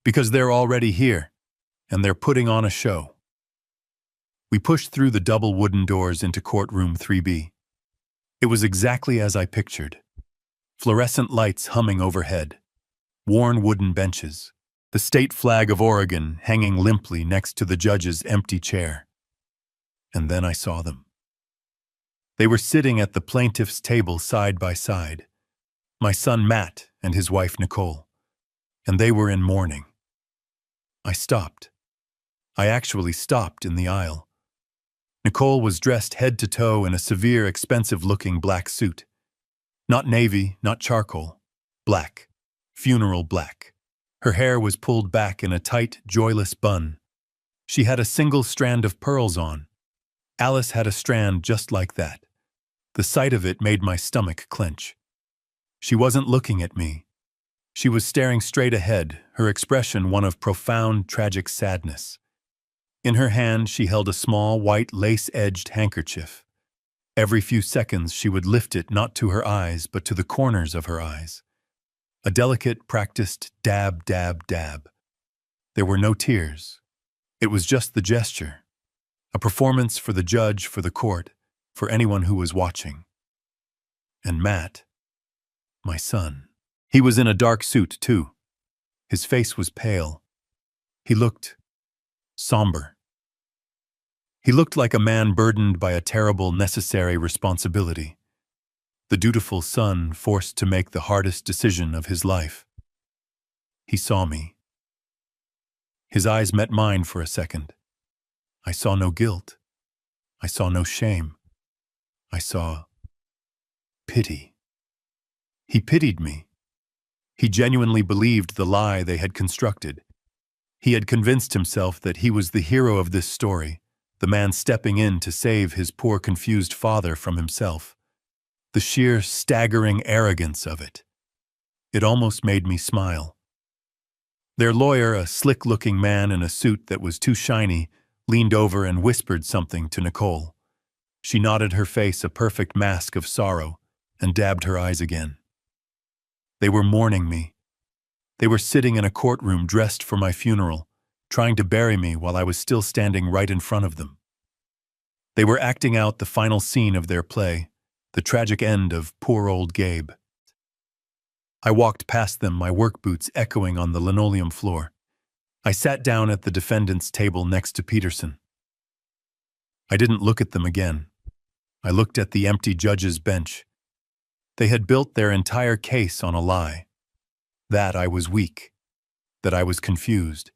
"because they're already here, and they're putting on a show." We pushed through the double wooden doors into courtroom 3B. It was exactly as I pictured. Fluorescent lights humming overhead, worn wooden benches, the state flag of Oregon hanging limply next to the judge's empty chair. And then I saw them. They were sitting at the plaintiff's table side by side, my son Matt and his wife Nicole, and they were in mourning. I stopped. I actually stopped in the aisle. Nicole was dressed head to toe in a severe, expensive-looking black suit. Not navy, not charcoal. Black. Funeral black. Her hair was pulled back in a tight, joyless bun. She had a single strand of pearls on. Alice had a strand just like that. The sight of it made my stomach clench. She wasn't looking at me. She was staring straight ahead, her expression one of profound, tragic sadness. In her hand, she held a small, white, lace-edged handkerchief. Every few seconds, she would lift it not to her eyes, but to the corners of her eyes. A delicate, practiced dab, dab, dab. There were no tears. It was just the gesture. A performance for the judge, for the court, for anyone who was watching. And Matt, my son. He was in a dark suit, too. His face was pale. He looked somber. He looked like a man burdened by a terrible, necessary responsibility. The dutiful son forced to make the hardest decision of his life. He saw me. His eyes met mine for a second. I saw no guilt. I saw no shame. I saw pity. He pitied me. He genuinely believed the lie they had constructed. He had convinced himself that he was the hero of this story, the man stepping in to save his poor, confused father from himself. The sheer, staggering arrogance of it. It almost made me smile. Their lawyer, a slick-looking man in a suit that was too shiny, leaned over and whispered something to Nicole. She nodded, her face a perfect mask of sorrow, and dabbed her eyes again. They were mourning me. They were sitting in a courtroom dressed for my funeral, trying to bury me while I was still standing right in front of them. They were acting out the final scene of their play, the tragic end of poor old Gabe. I walked past them, my work boots echoing on the linoleum floor. I sat down at the defendant's table next to Peterson. I didn't look at them again. I looked at the empty judge's bench. They had built their entire case on a lie. That I was weak. That I was confused.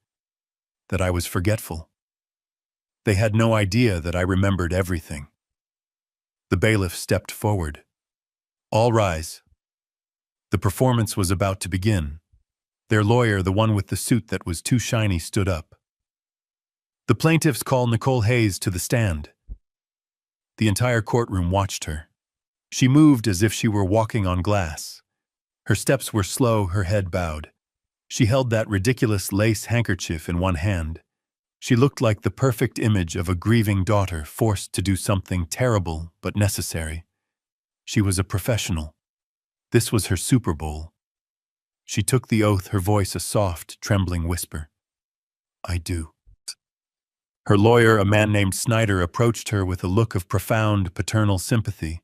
That I was forgetful. They had no idea that I remembered everything. The bailiff stepped forward. All rise. The performance was about to begin. Their lawyer, the one with the suit that was too shiny, stood up. The plaintiffs call Nicole Hayes to the stand. The entire courtroom watched her. She moved as if she were walking on glass. Her steps were slow, her head bowed. She held that ridiculous lace handkerchief in one hand. She looked like the perfect image of a grieving daughter forced to do something terrible but necessary. She was a professional. This was her Super Bowl. She took the oath, her voice a soft, trembling whisper. I do. Her lawyer, a man named Snyder, approached her with a look of profound paternal sympathy.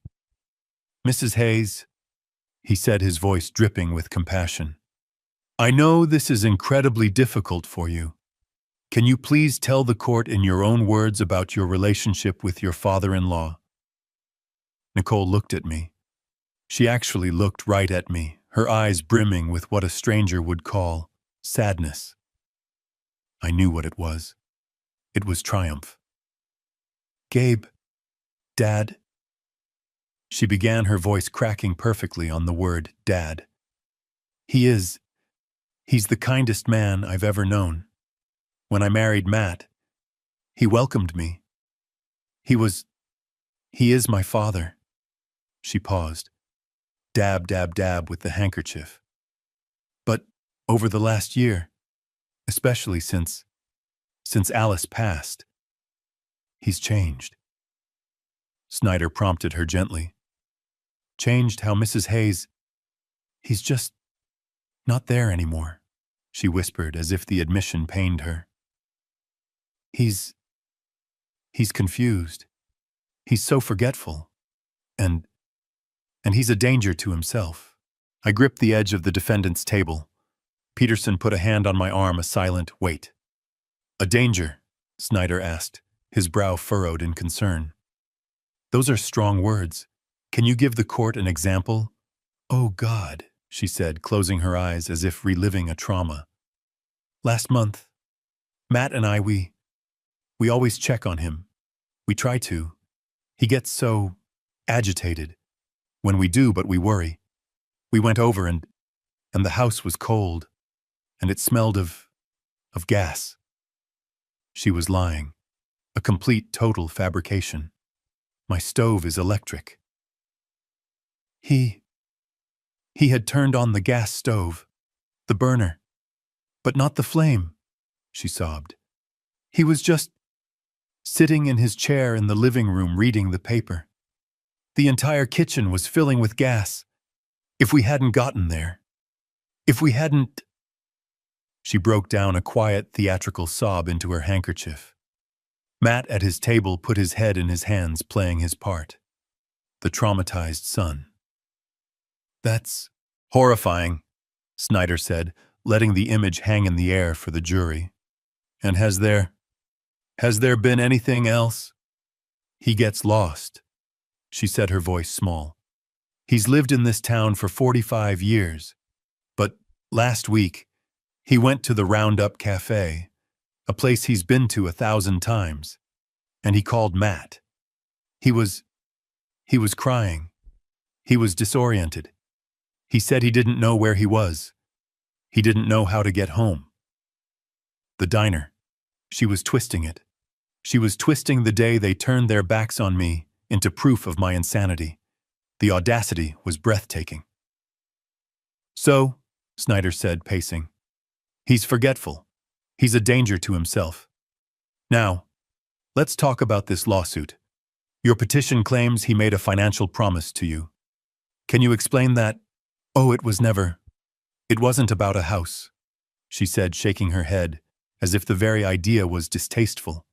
Mrs. Hayes, he said, his voice dripping with compassion. I know this is incredibly difficult for you. Can you please tell the court in your own words about your relationship with your father-in-law? Nicole looked at me. She actually looked right at me, her eyes brimming with what a stranger would call sadness. I knew what it was. It was triumph. Gabe, Dad. She began, her voice cracking perfectly on the word Dad. He's the kindest man I've ever known. When I married Matt, he welcomed me. He is my father. She paused. Dab, dab, dab with the handkerchief. But over the last year, especially since Alice passed, he's changed. Snyder prompted her gently. Changed how, Mrs. Hayes? He's just not there anymore, she whispered as if the admission pained her. He's confused. He's so forgetful. And he's a danger to himself. I gripped the edge of the defendant's table. Peterson put a hand on my arm, a silent wait. A danger? Snyder asked, his brow furrowed in concern. Those are strong words. Can you give the court an example? Oh, God, she said, closing her eyes as if reliving a trauma. Last month, Matt and I, we always check on him. We try to. He gets so agitated. When we do, but we worry. We went over and the house was cold, and it smelled of gas. She was lying. A complete, total fabrication. My stove is electric. He had turned on the gas stove, the burner, but not the flame, she sobbed. He was just sitting in his chair in the living room reading the paper. The entire kitchen was filling with gas. If we hadn't gotten there, if we hadn't... She broke down, a quiet, theatrical sob into her handkerchief. Matt at his table put his head in his hands, playing his part. The traumatized son. That's horrifying, Snyder said, letting the image hang in the air for the jury. And has there been anything else? He gets lost, she said, her voice small. He's lived in this town for 45 years. But last week, he went to the Roundup Cafe, a place he's been to 1,000 times, and he called Matt. He was crying. He was disoriented. He said he didn't know where he was. He didn't know how to get home. The diner. She was twisting it. She was twisting the day they turned their backs on me into proof of my insanity. The audacity was breathtaking. So, Snyder said, pacing, he's forgetful. He's a danger to himself. Now, let's talk about this lawsuit. Your petition claims he made a financial promise to you. Can you explain that? Oh, it wasn't about a house, she said, shaking her head, as if the very idea was distasteful.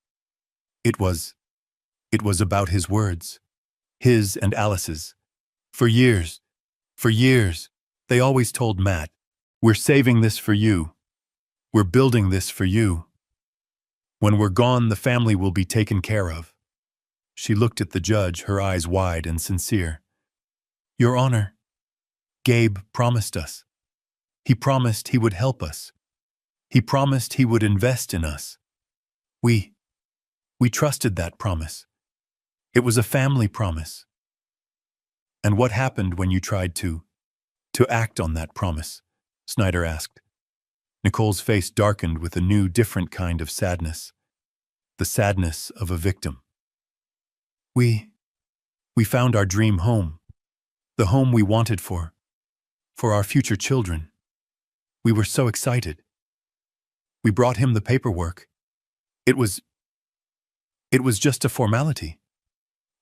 It was about his words, his and Alice's. For years, they always told Matt, we're saving this for you. We're building this for you. When we're gone, the family will be taken care of. She looked at the judge, her eyes wide and sincere. Your Honor, Gabe promised us. He promised he would help us. He promised he would invest in us. We trusted that promise. It was a family promise. And what happened when you tried to act on that promise? Snyder asked. Nicole's face darkened with a new, different kind of sadness. The sadness of a victim. We We found our dream home, the home we wanted for our future children. We were so excited. We brought him the paperwork. It was just a formality.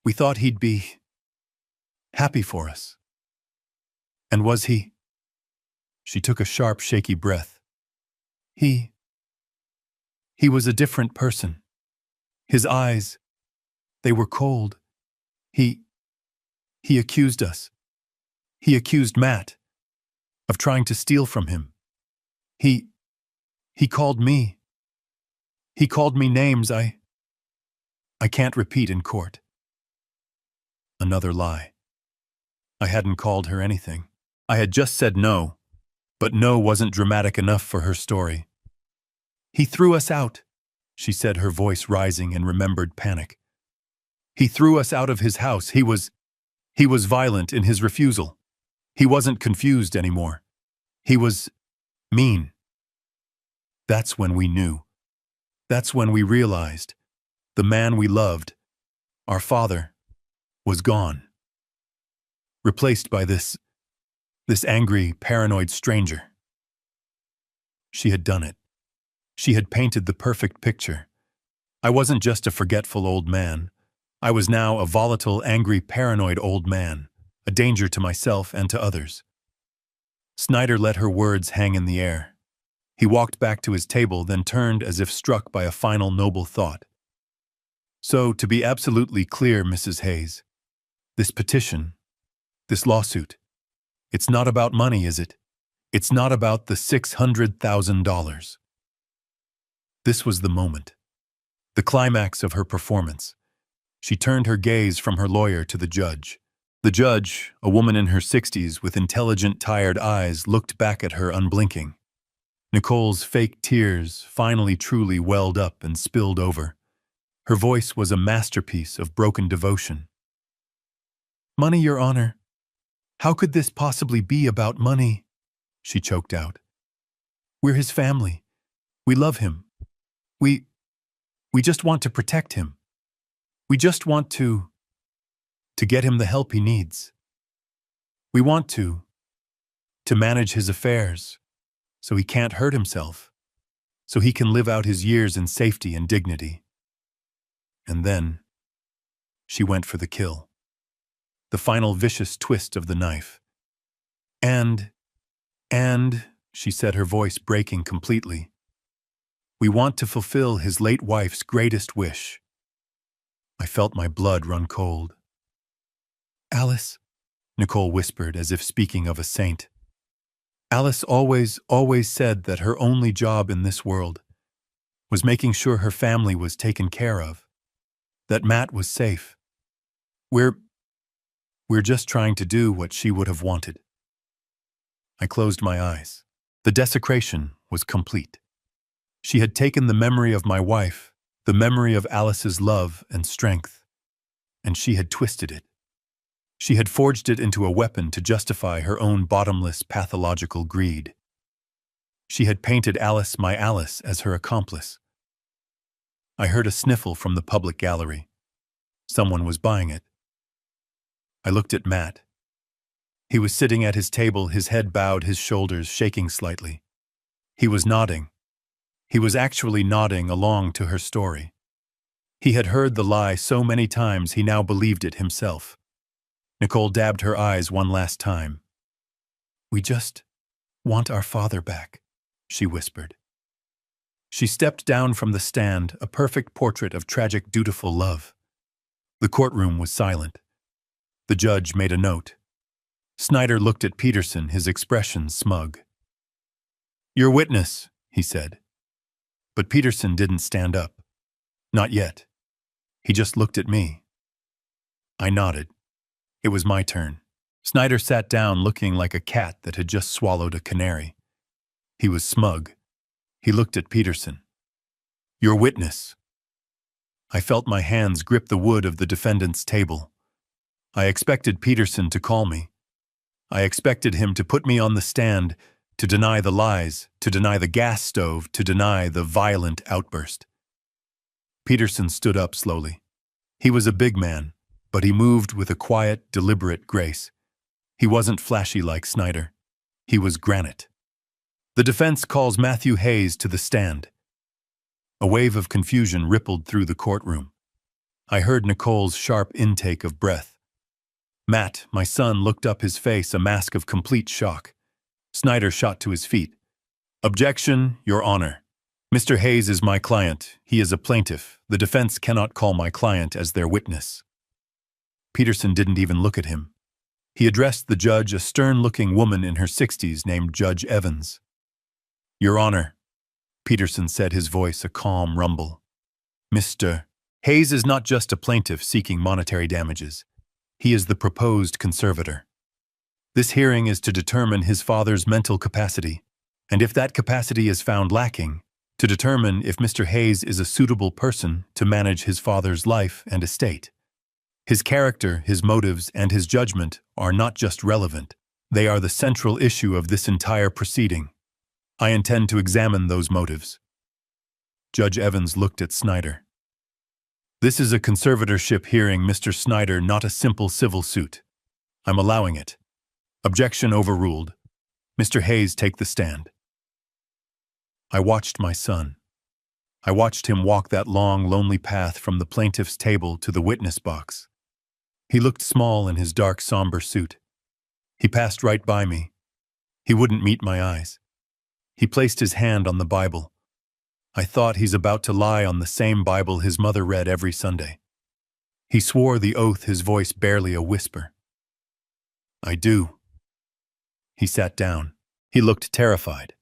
We thought he'd be happy for us. And was he? She took a sharp, shaky breath. He was a different person. His eyes, they were cold. He accused us. He accused Matt of trying to steal from him. He called me. He called me names I can't repeat in court. Another lie. I hadn't called her anything. I had just said no, but no wasn't dramatic enough for her story. He threw us out, she said, her voice rising in remembered panic. He threw us out of his house. He was violent in his refusal. He wasn't confused anymore. He was mean. That's when we knew. That's when we realized the man we loved, our father, was gone. Replaced by this angry, paranoid stranger. She had done it. She had painted the perfect picture. I wasn't just a forgetful old man. I was now a volatile, angry, paranoid old man, a danger to myself and to others. Snyder let her words hang in the air. He walked back to his table, then turned as if struck by a final noble thought. So, to be absolutely clear, Mrs. Hayes, this petition, this lawsuit, it's not about money, is it? It's not about the $600,000. This was the moment, the climax of her performance. She turned her gaze from her lawyer to the judge. The judge, a woman in her 60s with intelligent, tired eyes, looked back at her unblinking. Nicole's fake tears finally truly welled up and spilled over. Her voice was a masterpiece of broken devotion. Money, Your Honor. How could this possibly be about money? She choked out. We're his family. We love him. We just want to protect him. We just want to get him the help he needs. We want to manage his affairs so he can't hurt himself, so he can live out his years in safety and dignity. And then she went for the kill, the final vicious twist of the knife. And, she said, her voice breaking completely, we want to fulfill his late wife's greatest wish. I felt my blood run cold. Alice, Nicole whispered as if speaking of a saint. Alice always said that her only job in this world was making sure her family was taken care of, that Matt was safe. We're just trying to do what she would have wanted. I closed my eyes. The desecration was complete. She had taken the memory of my wife, the memory of Alice's love and strength, and she had twisted it. She had forged it into a weapon to justify her own bottomless, pathological greed. She had painted Alice, my Alice, as her accomplice. I heard a sniffle from the public gallery. Someone was buying it. I looked at Matt. He was sitting at his table, his head bowed, his shoulders shaking slightly. He was nodding. He was actually nodding along to her story. He had heard the lie so many times he now believed it himself. Nicole dabbed her eyes one last time. We just want our father back, she whispered. She stepped down from the stand, a perfect portrait of tragic, dutiful love. The courtroom was silent. The judge made a note. Snyder looked at Peterson, his expression smug. Your witness, he said. But Peterson didn't stand up. Not yet. He just looked at me. I nodded. It was my turn. Snyder sat down looking like a cat that had just swallowed a canary. He was smug. He looked at Peterson. Your witness. I felt my hands grip the wood of the defendant's table. I expected Peterson to call me. I expected him to put me on the stand, to deny the lies, to deny the gas stove, to deny the violent outburst. Peterson stood up slowly. He was a big man, but he moved with a quiet, deliberate grace. He wasn't flashy like Snyder. He was granite. The defense calls Matthew Hayes to the stand. A wave of confusion rippled through the courtroom. I heard Nicole's sharp intake of breath. Matt, my son, looked up, his face a mask of complete shock. Snyder shot to his feet. "Objection, Your Honor. Mr. Hayes is my client. He is a plaintiff. The defense cannot call my client as their witness." Peterson didn't even look at him. He addressed the judge, a stern-looking woman in her 60s named Judge Evans. "Your Honor," Peterson said, his voice a calm rumble. "Mr. Hayes is not just a plaintiff seeking monetary damages. He is the proposed conservator. This hearing is to determine his father's mental capacity, and if that capacity is found lacking, to determine if Mr. Hayes is a suitable person to manage his father's life and estate. His character, his motives, and his judgment are not just relevant. They are the central issue of this entire proceeding. I intend to examine those motives." Judge Evans looked at Snyder. "This is a conservatorship hearing, Mr. Snyder, not a simple civil suit. I'm allowing it. Objection overruled. Mr. Hayes, take the stand." I watched my son. I watched him walk that long, lonely path from the plaintiff's table to the witness box. He looked small in his dark, somber suit. He passed right by me. He wouldn't meet my eyes. He placed his hand on the Bible. I thought, he's about to lie on the same Bible his mother read every Sunday. He swore the oath, his voice barely a whisper. "I do." He sat down. He looked terrified.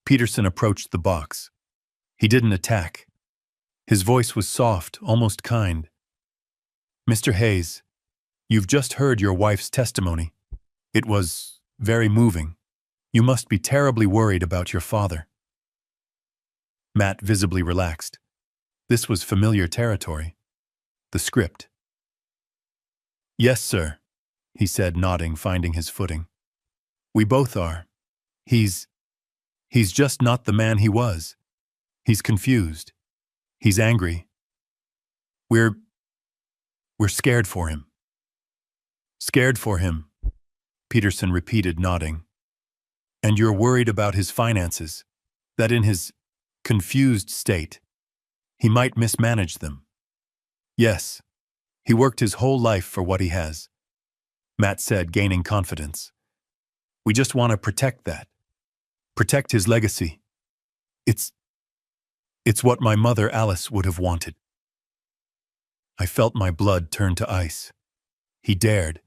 Peterson approached the box. He didn't attack. His voice was soft, almost kind. "Mr. Hayes, you've just heard your wife's testimony. It was very moving. You must be terribly worried about your father." Matt visibly relaxed. This was familiar territory. The script. "Yes, sir," he said, nodding, finding his footing. "We both are. He's just not the man he was. He's confused. He's angry. We're scared for him." "Scared for him," Peterson repeated, nodding. "And you're worried about his finances, that in his confused state, he might mismanage them." "Yes. He worked his whole life for what he has," Matt said, gaining confidence. "We just want to protect that. Protect his legacy. It's what my mother Alice would have wanted." I felt my blood turn to ice. He dared.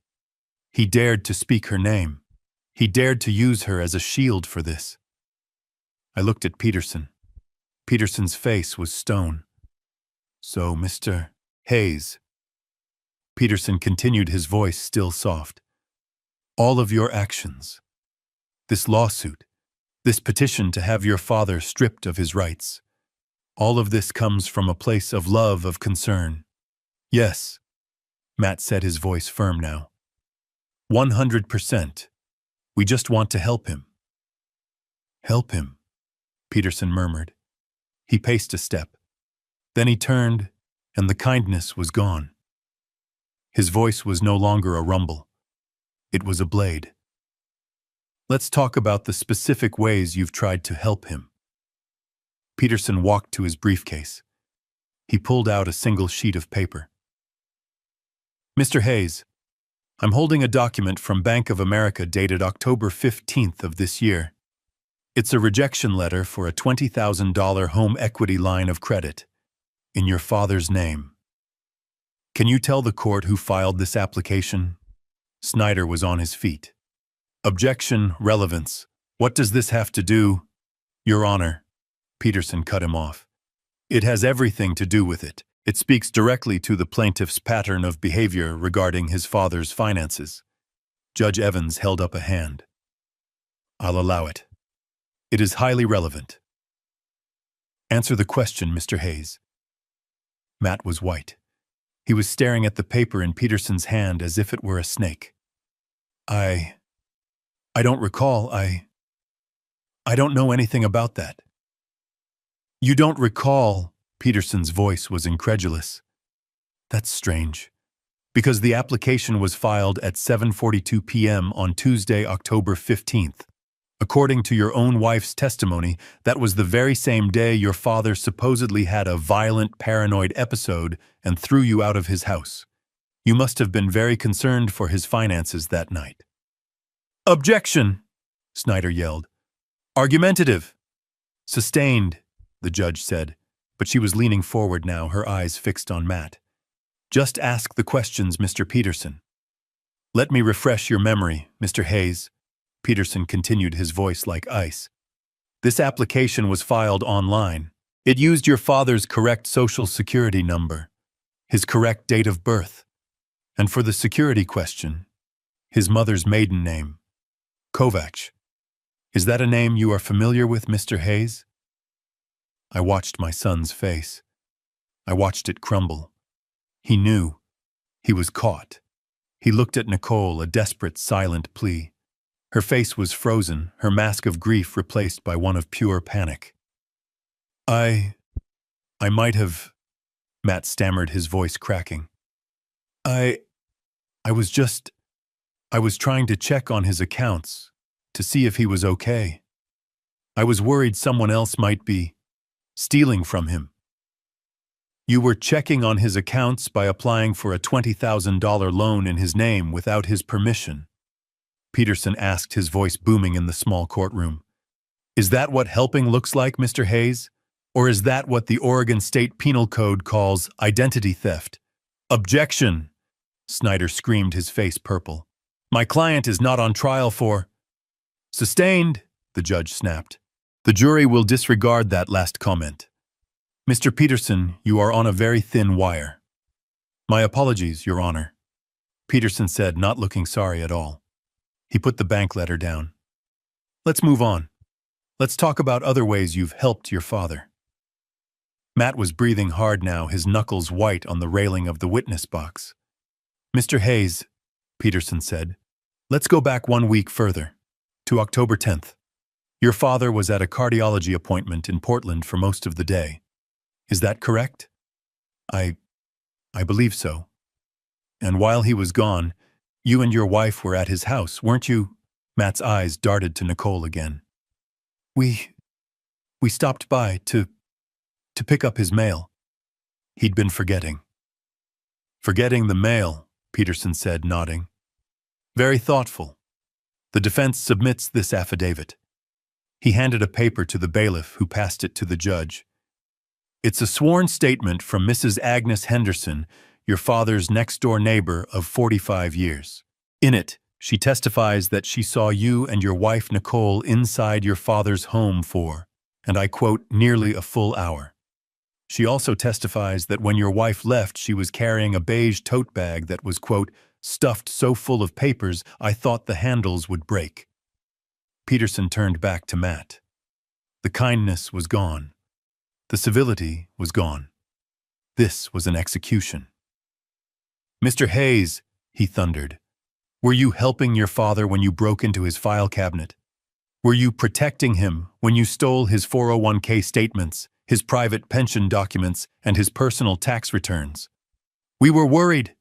He dared to speak her name. He dared to use her as a shield for this. I looked at Peterson. Peterson's face was stone. "So, Mr. Hayes," Peterson continued, his voice still soft, "all of your actions, this lawsuit, this petition to have your father stripped of his rights, all of this comes from a place of love, of concern." "Yes," Matt said, his voice firm now. 100%. We just want to help him." "Help him," Peterson murmured. He paced a step. Then he turned, and the kindness was gone. His voice was no longer a rumble. It was a blade. "Let's talk about the specific ways you've tried to help him." Peterson walked to his briefcase. He pulled out a single sheet of paper. "Mr. Hayes, I'm holding a document from Bank of America dated October 15th of this year. It's a rejection letter for a $20,000 home equity line of credit in your father's name. Can you tell the court who filed this application?" Snyder was on his feet. "Objection, relevance. What does this have to do?" "Your Honor," Peterson cut him off. "It has everything to do with it. It speaks directly to the plaintiff's pattern of behavior regarding his father's finances." Judge Evans held up a hand. "I'll allow it. It is highly relevant." "Answer the question, Mr. Hayes." Matt was white. He was staring at the paper in Peterson's hand as if it were a snake. I don't recall. I don't know anything about that." "You don't recall?" Peterson's voice was incredulous. "That's strange. Because the application was filed at 7:42 p.m. on Tuesday, October 15th. According to your own wife's testimony, that was the very same day your father supposedly had a violent paranoid episode and threw you out of his house. You must have been very concerned for his finances that night. Objection! Snyder yelled. Argumentative. Sustained, the judge said, but she was leaning forward now, her eyes fixed on Matt. Just ask the questions, Mr. Peterson. Let me refresh your memory, Mr. Hayes. Peterson continued, his voice like ice. This application was filed online. It used your father's correct social security number, his correct date of birth, and for the security question, his mother's maiden name, Kovacs. Is that a name you are familiar with, Mr. Hayes? I watched my son's face. I watched it crumble. He knew. He was caught. He looked at Nicole, a desperate, silent plea. Her face was frozen, her mask of grief replaced by one of pure panic. I might have, Matt stammered, his voice cracking. I was trying to check on his accounts, to see if he was okay. I was worried someone else might be stealing from him. You were checking on his accounts by applying for a $20,000 loan in his name without his permission? Peterson asked, his voice booming in the small courtroom. Is that what helping looks like, Mr. Hayes? Or is that what the Oregon State Penal Code calls identity theft? Objection! Snyder screamed, his face purple. My client is not on trial for... Sustained, the judge snapped. The jury will disregard that last comment. Mr. Peterson, you are on a very thin wire. My apologies, Your Honor, Peterson said, not looking sorry at all. He put the bank letter down. Let's move on. Let's talk about other ways you've helped your father. Matt was breathing hard now, his knuckles white on the railing of the witness box. Mr. Hayes, Peterson said, let's go back 1 week further, to October 10th. Your father was at a cardiology appointment in Portland for most of the day. Is that correct? I believe so. And while he was gone, you and your wife were at his house, weren't you? Matt's eyes darted to Nicole again. We stopped by to pick up his mail. He'd been forgetting. Forgetting the mail, Peterson said, nodding. Very thoughtful. The defense submits this affidavit. He handed a paper to the bailiff, who passed it to the judge. It's a sworn statement from Mrs. Agnes Henderson, your father's next-door neighbor of 45 years. In it, she testifies that she saw you and your wife Nicole inside your father's home for, and I quote, nearly a full hour. She also testifies that when your wife left, she was carrying a beige tote bag that was, quote, stuffed so full of papers I thought the handles would break. Peterson turned back to Matt. The kindness was gone. The civility was gone. This was an execution. Mr. Hayes, he thundered, were you helping your father when you broke into his file cabinet? Were you protecting him when you stole his 401k statements, his private pension documents, and his personal tax returns? We were worried,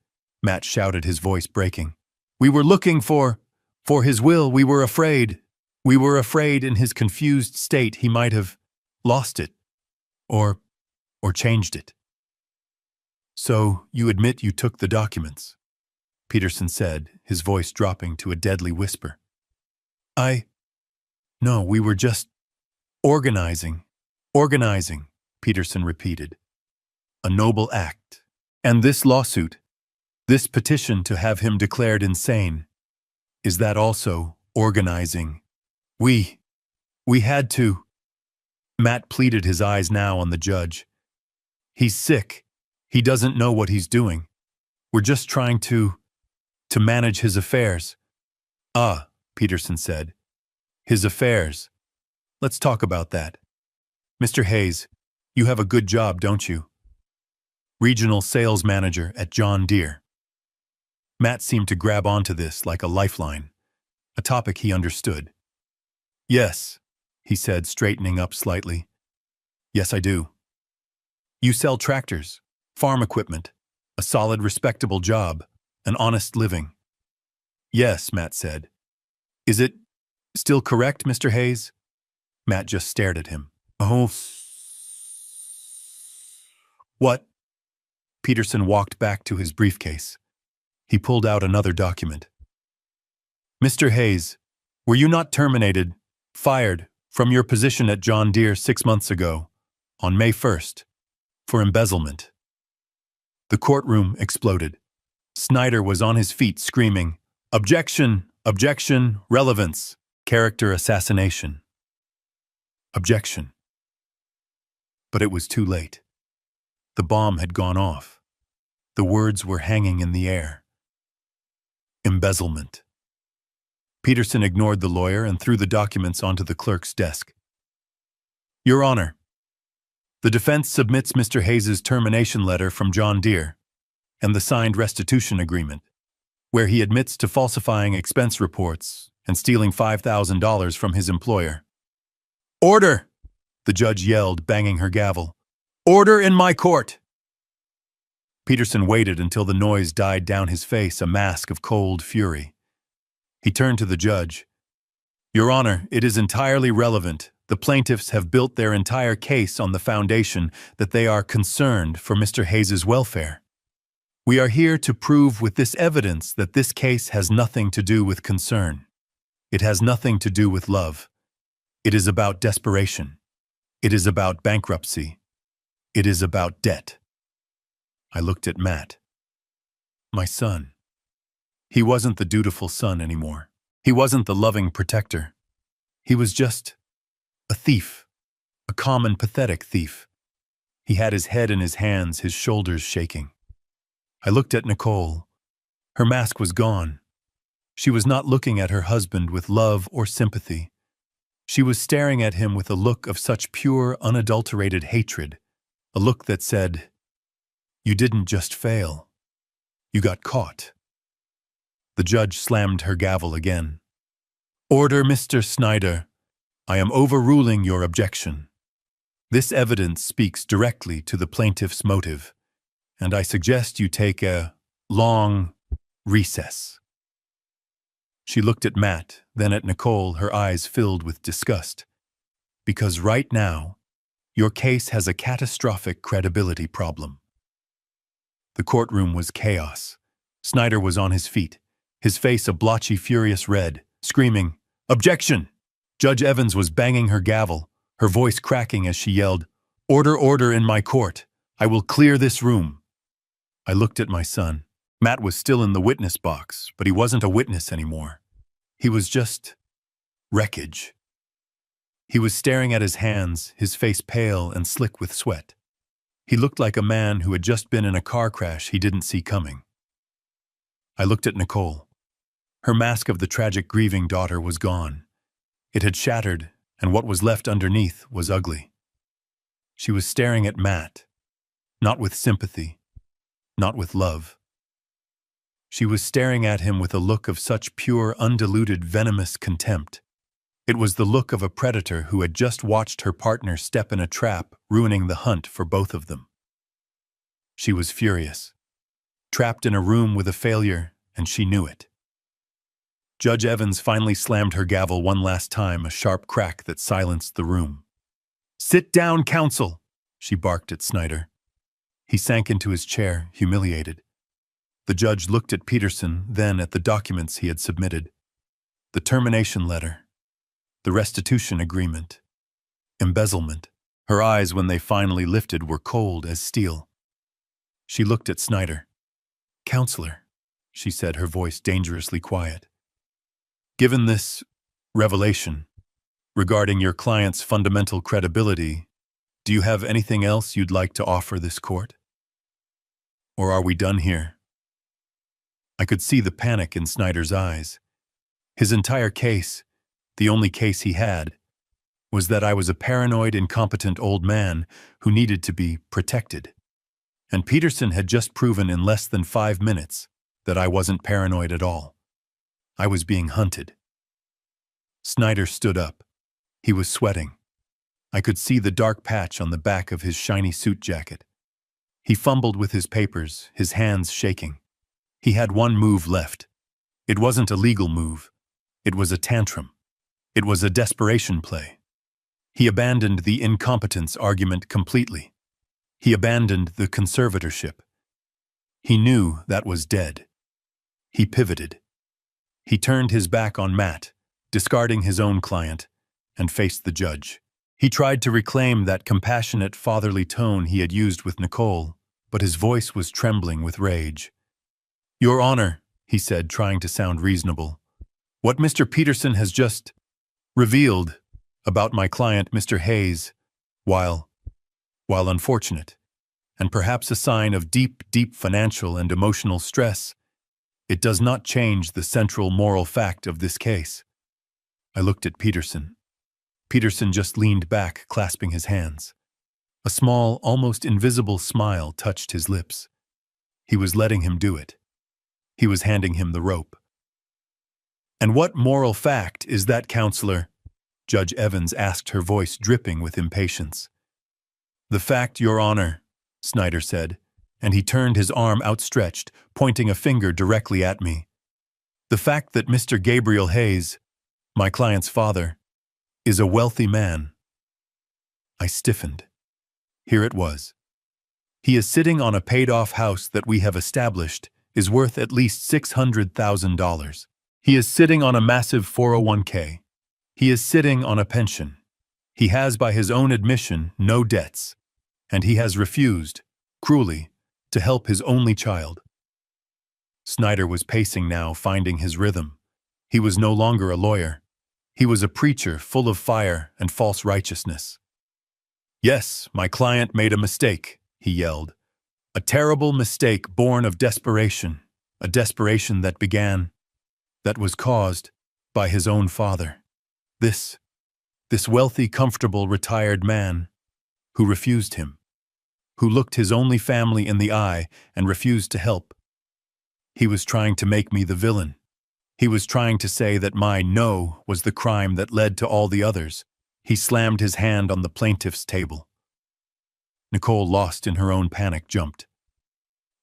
Matt shouted, his voice breaking. We were looking for his will. We were afraid. We were afraid in his confused state he might have lost it or changed it. So you admit you took the documents, Peterson said, his voice dropping to a deadly whisper. No, we were just organizing, Peterson repeated. A noble act. And this lawsuit, this petition to have him declared insane, is that also organizing? We had to. Matt pleaded, his eyes now on the judge. He's sick. He doesn't know what he's doing. We're just trying to manage his affairs. Ah, Peterson said. His affairs. Let's talk about that. Mr. Hayes, you have a good job, don't you? Regional sales manager at John Deere. Matt seemed to grab onto this like a lifeline, a topic he understood. Yes, he said, straightening up slightly. Yes, I do. You sell tractors, farm equipment, a solid, respectable job. an honest living. Yes, Matt said. Is it still correct, Mr. Hayes? Matt just stared at him. Oh. What? Peterson walked back to his briefcase. He pulled out another document. Mr. Hayes, were you not terminated, fired, from your position at John Deere 6 months ago, on May 1st, for embezzlement? The courtroom exploded. Snyder was on his feet screaming, "Objection! Objection! Relevance! Character assassination!" Objection. But it was too late. The bomb had gone off. The words were hanging in the air. Embezzlement. Peterson ignored the lawyer and threw the documents onto the clerk's desk. Your Honor, the defense submits Mr. Hayes' termination letter from John Deere and the signed restitution agreement, where he admits to falsifying expense reports and stealing $5,000 from his employer. Order! The judge yelled, banging her gavel. Order in my court! Peterson waited until the noise died down his face, a mask of cold fury. He turned to the judge. Your Honor, it is entirely relevant. The plaintiffs have built their entire case on the foundation that they are concerned for Mr. Hayes' welfare. We are here to prove with this evidence that this case has nothing to do with concern. It has nothing to do with love. It is about desperation. It is about bankruptcy. It is about debt. I looked at Matt. My son. He wasn't the dutiful son anymore. He wasn't the loving protector. He was just a thief, a common, pathetic thief. He had his head in his hands, his shoulders shaking. I looked at Nicole. Her mask was gone. She was not looking at her husband with love or sympathy. She was staring at him with a look of such pure, unadulterated hatred, a look that said, "You didn't just fail. You got caught." The judge slammed her gavel again. Order, Mr. Snyder. I am overruling your objection. This evidence speaks directly to the plaintiff's motive, and I suggest you take a long recess. She looked at Matt, then at Nicole, her eyes filled with disgust. Because right now, your case has a catastrophic credibility problem. The courtroom was chaos. Snyder was on his feet, his face a blotchy, furious red, screaming, "Objection!" Judge Evans was banging her gavel, her voice cracking as she yelled, "Order, order in my court. I will clear this room." I looked at my son. Matt was still in the witness box, but he wasn't a witness anymore. He was just wreckage. He was staring at his hands, his face pale and slick with sweat. He looked like a man who had just been in a car crash he didn't see coming. I looked at Nicole. Her mask of the tragic grieving daughter was gone. It had shattered, and what was left underneath was ugly. She was staring at Matt, not with sympathy, not with love. She was staring at him with a look of such pure, undiluted, venomous contempt. It was the look of a predator who had just watched her partner step in a trap, ruining the hunt for both of them. She was furious, trapped in a room with a failure, and she knew it. Judge Evans finally slammed her gavel one last time, a sharp crack that silenced the room. "Sit down, counsel," she barked at Snyder. He sank into his chair, humiliated. The judge looked at Peterson, then at the documents he had submitted. The termination letter, the restitution agreement, embezzlement. Her eyes, when they finally lifted, were cold as steel. She looked at Snyder. "Counselor," she said, her voice dangerously quiet. "Given this revelation regarding your client's fundamental credibility, do you have anything else you'd like to offer this court? Or are we done here?" I could see the panic in Snyder's eyes. His entire case, the only case he had, was that I was a paranoid, incompetent old man who needed to be protected. And Peterson had just proven in less than 5 minutes that I wasn't paranoid at all. I was being hunted. Snyder stood up. He was sweating. I could see the dark patch on the back of his shiny suit jacket. He fumbled with his papers, his hands shaking. He had one move left. It wasn't a legal move. It was a tantrum. It was a desperation play. He abandoned the incompetence argument completely. He abandoned the conservatorship. He knew that was dead. He pivoted. He turned his back on Matt, discarding his own client, and faced the judge. He tried to reclaim that compassionate fatherly tone he had used with Nicole, but his voice was trembling with rage. "Your Honor," he said, trying to sound reasonable, "what Mr. Peterson has just revealed about my client, Mr. Hayes, while unfortunate, and perhaps a sign of deep financial and emotional stress, it does not change the central moral fact of this case." I looked at Peterson. Peterson just leaned back, clasping his hands. A small, almost invisible smile touched his lips. He was letting him do it. He was handing him the rope. "And what moral fact is that, counselor?" Judge Evans asked, her voice dripping with impatience. "The fact, Your Honor," Snyder said, and he turned his arm outstretched, pointing a finger directly at me. "The fact that Mr. Gabriel Hayes, my client's father, is a wealthy man." I stiffened. Here it was. He is sitting on a paid-off house that we have established is worth at least $600,000. He is sitting on a massive 401k. He is sitting on a pension. He has, by his own admission, no debts. And he has refused, cruelly, to help his only child. Snyder was pacing now, finding his rhythm. He was no longer a lawyer. He was a preacher full of fire and false righteousness. "Yes, my client made a mistake," he yelled. "A terrible mistake born of desperation, a desperation that was caused by his own father. This wealthy, comfortable, retired man who refused him, who looked his only family in the eye and refused to help. He was trying to make me the villain. He was trying to say that my no was the crime that led to all the others." He slammed his hand on the plaintiff's table. Nicole, lost in her own panic, jumped.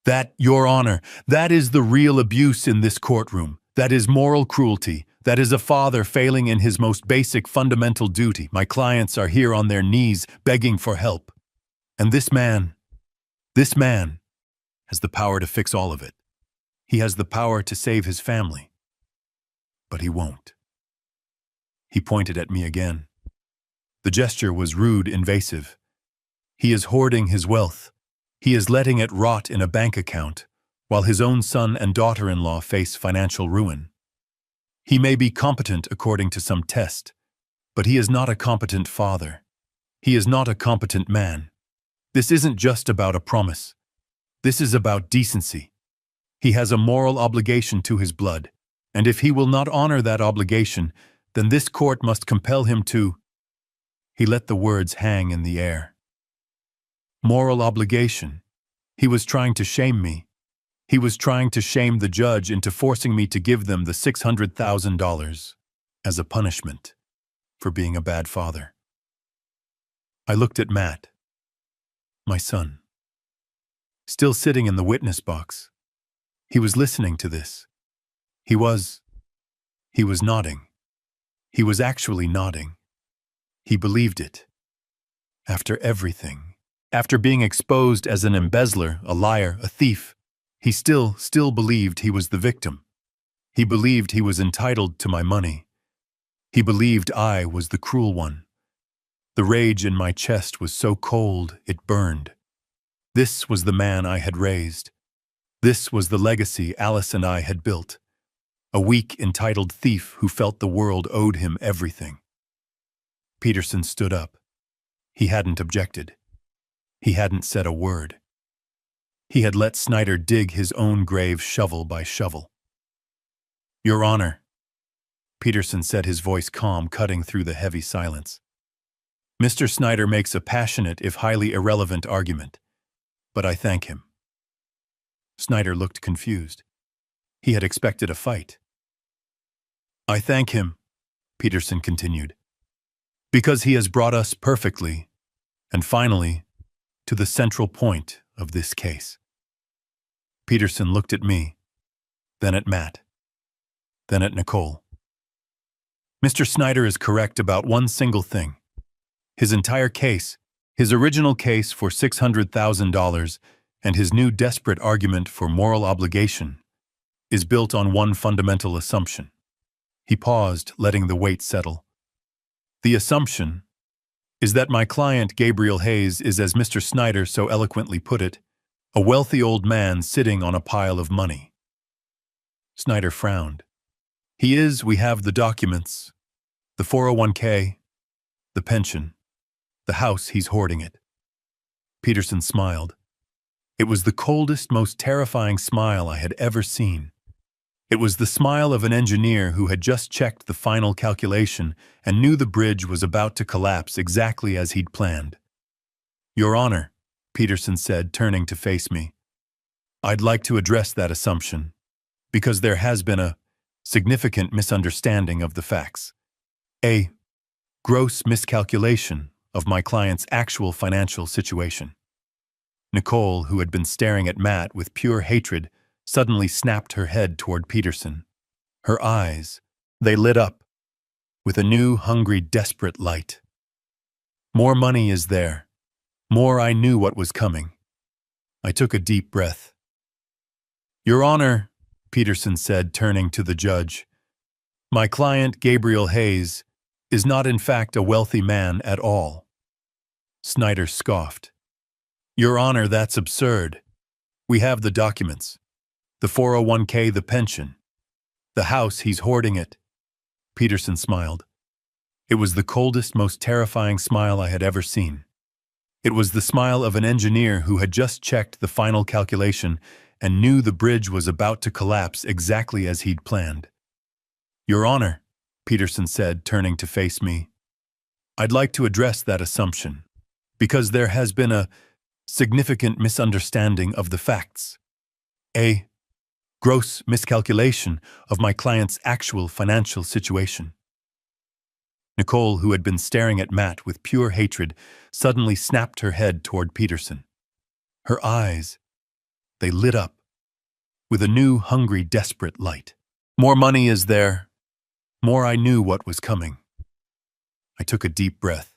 "That, Your Honor, that is the real abuse in this courtroom. That is moral cruelty. That is a father failing in his most basic fundamental duty. My clients are here on their knees begging for help. And this man has the power to fix all of it. He has the power to save his family. But he won't." He pointed at me again. The gesture was rude, invasive. "He is hoarding his wealth. He is letting it rot in a bank account, while his own son and daughter-in-law face financial ruin. He may be competent according to some test, but he is not a competent father. He is not a competent man. This isn't just about a promise. This is about decency. He has a moral obligation to his blood, and if he will not honor that obligation, then this court must compel him to—" He let the words hang in the air. Moral obligation. He was trying to shame me. He was trying to shame the judge into forcing me to give them the $600,000 as a punishment for being a bad father. I looked at Matt, my son, still sitting in the witness box. He was listening to this. He was nodding. He was actually nodding. He believed it. After everything, after being exposed as an embezzler, a liar, a thief, he still believed he was the victim. He believed he was entitled to my money. He believed I was the cruel one. The rage in my chest was so cold it burned. This was the man I had raised. This was the legacy Alice and I had built. A weak, entitled thief who felt the world owed him everything. Peterson stood up. He hadn't objected. He hadn't said a word. He had let Snyder dig his own grave shovel by shovel. "Your Honor," Peterson said, his voice calm, cutting through the heavy silence. "Mr. Snyder makes a passionate, if highly irrelevant, argument, but I thank him." Snyder looked confused. He had expected a fight. "I thank him," Peterson continued, "because he has brought us perfectly, and finally, to the central point of this case." Peterson looked at me. then at Matt, then at Nicole. Mr. Snyder is correct about one single thing. His entire case, his original case for $600,000 and his new desperate argument for moral obligation, is built on one fundamental assumption. He paused, letting the weight settle. The assumption is that my client, Gabriel Hayes, is, as Mr. Snyder so eloquently put it, a wealthy old man sitting on a pile of money. Snyder frowned. He is, we have the documents, the 401k, the pension, the house, he's hoarding it. Peterson smiled. It was the coldest, most terrifying smile I had ever seen. It was the smile of an engineer who had just checked the final calculation and knew the bridge was about to collapse exactly as he'd planned. Your Honor, Peterson said, turning to face me, I'd like to address that assumption, because there has been a significant misunderstanding of the facts. A gross miscalculation of my client's actual financial situation. Nicole, who had been staring at Matt with pure hatred, suddenly snapped her head toward Peterson. Her eyes, they lit up with a new, hungry, desperate light. More money is there. More I knew what was coming. I took a deep breath. Your Honor, Peterson said, turning to the judge, my client, Gabriel Hayes, is not in fact a wealthy man at all. Snyder scoffed. Your Honor, that's absurd. We have the documents. The 401k, the pension. The house, he's hoarding it. Peterson smiled. It was the coldest, most terrifying smile I had ever seen. It was the smile of an engineer who had just checked the final calculation and knew the bridge was about to collapse exactly as he'd planned. Your Honor, Peterson said, turning to face me, I'd like to address that assumption, because there has been a significant misunderstanding of the facts. A gross miscalculation of my client's actual financial situation. Nicole, who had been staring at Matt with pure hatred, suddenly snapped her head toward Peterson. Her eyes, they lit up with a new, hungry, desperate light. More money is there. More I knew what was coming. I took a deep breath.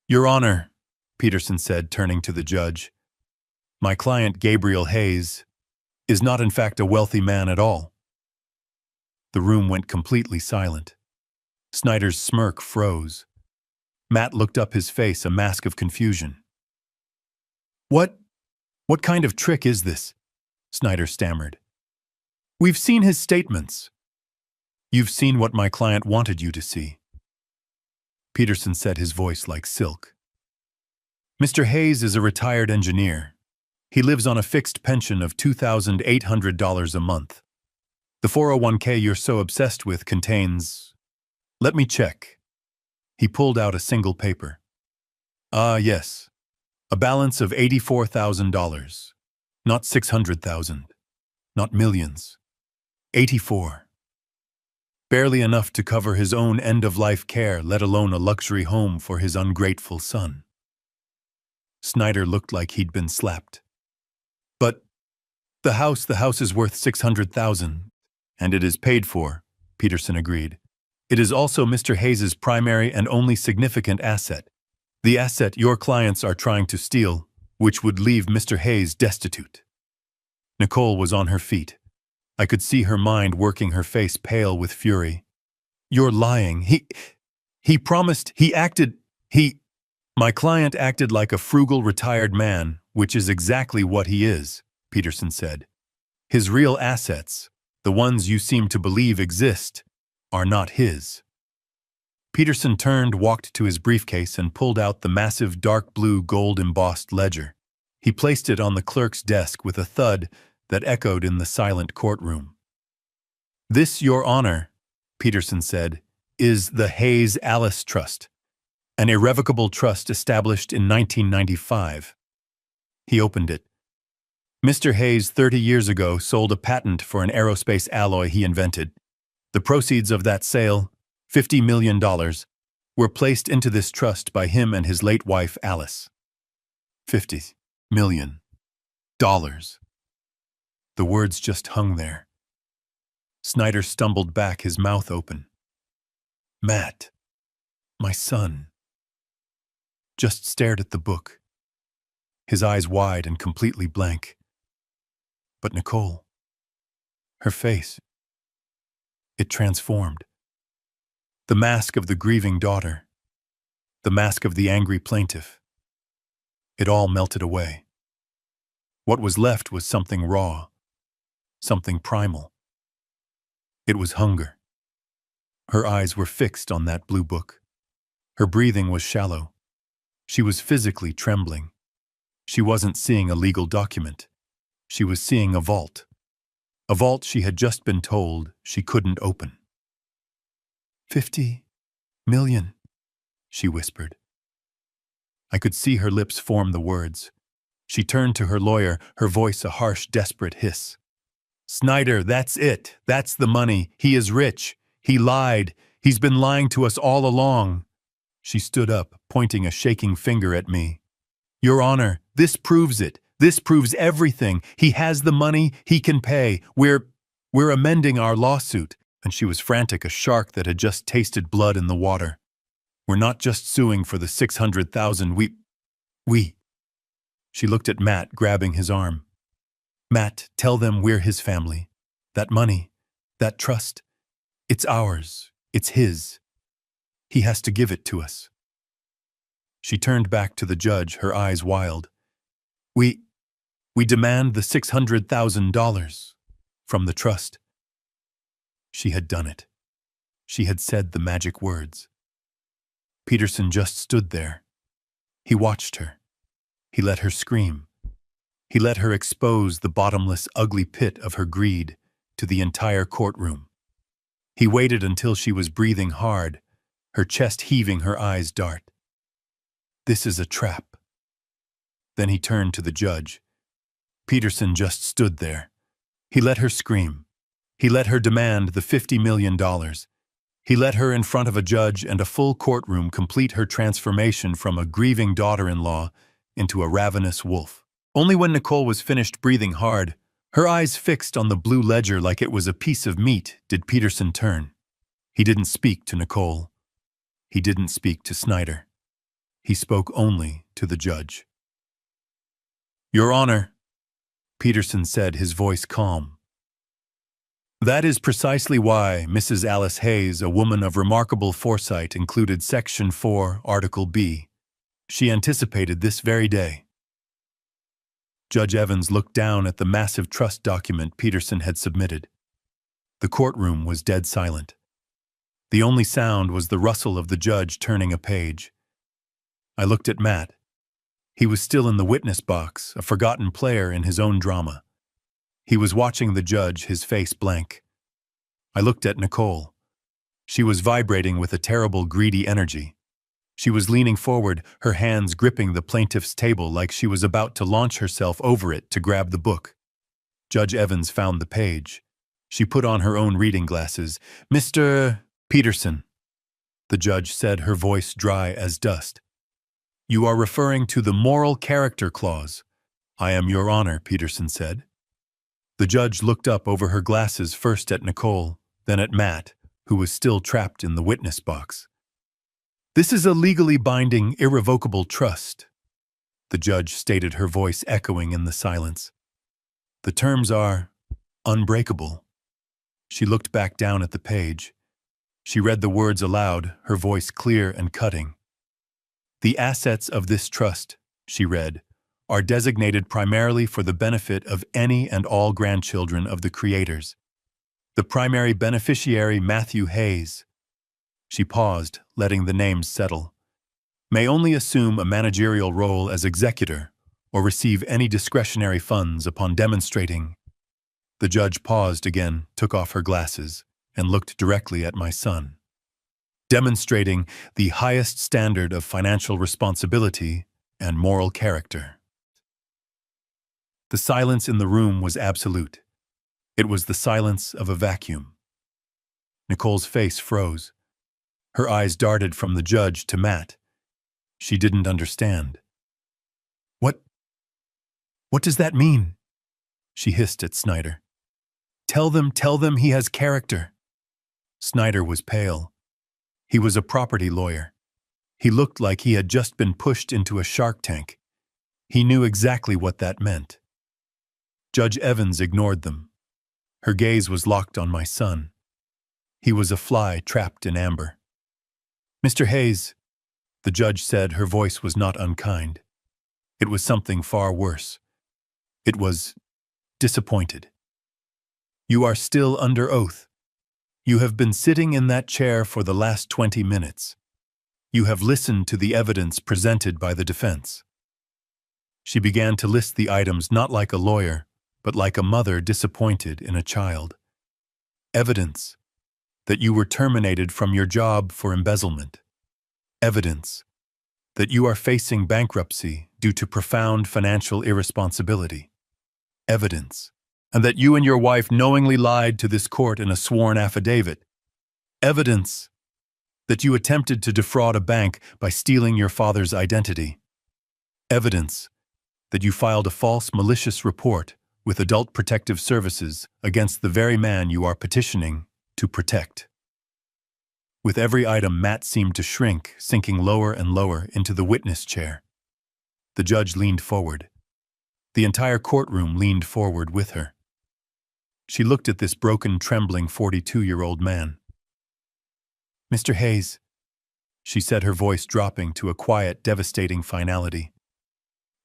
Your Honor, Peterson said, turning to the judge, my client, Gabriel Hayes, is not in fact a wealthy man at all. The room went completely silent. Snyder's smirk froze. Matt looked up, his face a mask of confusion. What kind of trick is this? Snyder stammered. We've seen his statements. You've seen what my client wanted you to see. Peterson said, his voice like silk. Mr. Hayes is a retired engineer. He lives on a fixed pension of $2,800 a month. The 401k you're so obsessed with contains... Let me check. He pulled out a single paper. Yes. A balance of $84,000. Not $600,000. Not millions. 84. Barely enough to cover his own end-of-life care, let alone a luxury home for his ungrateful son. Snyder looked like he'd been slapped. But the house is worth $600,000, and it is paid for, Peterson agreed. It is also Mr. Hayes's primary and only significant asset, the asset your clients are trying to steal, which would leave Mr. Hayes destitute. Nicole was on her feet. I could see her mind working, her face pale with fury. You're lying. He promised, My client acted like a frugal retired man, which is exactly what he is, Peterson said. His real assets, the ones you seem to believe exist, are not his. Peterson turned, walked to his briefcase, and pulled out the massive dark blue gold-embossed ledger. He placed it on the clerk's desk with a thud that echoed in the silent courtroom. This, Your Honor, Peterson said, is the Hayes Alice Trust, an irrevocable trust established in 1995. He opened it. Mr. Hayes 30 years ago sold a patent for an aerospace alloy he invented. The proceeds of that sale, $50 million, were placed into this trust by him and his late wife, Alice. $50 million. The words just hung there. Snyder stumbled back, his mouth open. Matt, my son, just stared at the book, his eyes wide and completely blank. But Nicole, her face, it transformed. The mask of the grieving daughter, the mask of the angry plaintiff, it all melted away. What was left was something raw, something primal. It was hunger. Her eyes were fixed on that blue book. Her breathing was shallow. She was physically trembling. She wasn't seeing a legal document. She was seeing a vault she had just been told she couldn't open. 50 million, she whispered. I could see her lips form the words. She turned to her lawyer, her voice a harsh, desperate hiss. Snyder, that's it. That's the money. He is rich. He lied. He's been lying to us all along. She stood up, pointing a shaking finger at me. Your Honor, this proves it. This proves everything. He has the money. He can pay. We're amending our lawsuit. And she was frantic, a shark that had just tasted blood in the water. We're not just suing for the $600,000. We. She looked at Matt, grabbing his arm. Matt, tell them we're his family. That money, that trust, it's ours. It's his. He has to give it to us. She turned back to the judge, her eyes wild. We demand the $600,000 from the trust. She had done it. She had said the magic words. Peterson just stood there. He watched her. He let her scream. He let her expose the bottomless, ugly pit of her greed to the entire courtroom. He waited until she was breathing hard, her chest heaving, her eyes dark. This is a trap. Then he turned to the judge. Peterson just stood there. He let her scream. He let her demand the $50 million. He let her, in front of a judge and a full courtroom, complete her transformation from a grieving daughter-in-law into a ravenous wolf. Only when Nicole was finished breathing hard, her eyes fixed on the blue ledger like it was a piece of meat, did Peterson turn. He didn't speak to Nicole. He didn't speak to Snyder. He spoke only to the judge. Your Honor, Peterson said, his voice calm. That is precisely why Mrs. Alice Hayes, a woman of remarkable foresight, included Section 4, Article B. She anticipated this very day. Judge Evans looked down at the massive trust document Peterson had submitted. The courtroom was dead silent. The only sound was the rustle of the judge turning a page. I looked at Matt. He was still in the witness box, a forgotten player in his own drama. He was watching the judge, his face blank. I looked at Nicole. She was vibrating with a terrible, greedy energy. She was leaning forward, her hands gripping the plaintiff's table like she was about to launch herself over it to grab the book. Judge Evans found the page. She put on her own reading glasses. Mr. Peterson, the judge said, her voice dry as dust. You are referring to the moral character clause. I am, Your Honor, Peterson said. The judge looked up over her glasses, first at Nicole, then at Matt, who was still trapped in the witness box. This is a legally binding, irrevocable trust, the judge stated, her voice echoing in the silence. The terms are unbreakable. She looked back down at the page. She read the words aloud, her voice clear and cutting. The assets of this trust, she read, are designated primarily for the benefit of any and all grandchildren of the creators. The primary beneficiary, Matthew Hayes, she paused, letting the names settle, may only assume a managerial role as executor or receive any discretionary funds upon demonstrating. The judge paused again, took off her glasses, and looked directly at my son. Demonstrating the highest standard of financial responsibility and moral character. The silence in the room was absolute. It was the silence of a vacuum. Nicole's face froze. Her eyes darted from the judge to Matt. She didn't understand. What does that mean? She hissed at Snyder. Tell them he has character." Snyder was pale. He was a property lawyer. He looked like he had just been pushed into a shark tank. He knew exactly what that meant. Judge Evans ignored them. Her gaze was locked on my son. He was a fly trapped in amber. "Mr. Hayes," the judge said. Her voice was not unkind. It was something far worse. It was disappointed. "You are still under oath. You have been sitting in that chair for the last 20 minutes. You have listened to the evidence presented by the defense." She began to list the items not like a lawyer, but like a mother disappointed in a child. Evidence that you were terminated from your job for embezzlement. Evidence that you are facing bankruptcy due to profound financial irresponsibility. Evidence, and that you and your wife knowingly lied to this court in a sworn affidavit. Evidence that you attempted to defraud a bank by stealing your father's identity. Evidence that you filed a false malicious report with Adult Protective Services against the very man you are petitioning to protect. With every item, Matt seemed to shrink, sinking lower and lower into the witness chair. The judge leaned forward. The entire courtroom leaned forward with her. She looked at this broken, trembling 42-year-old man. "Mr. Hayes," she said, her voice dropping to a quiet, devastating finality.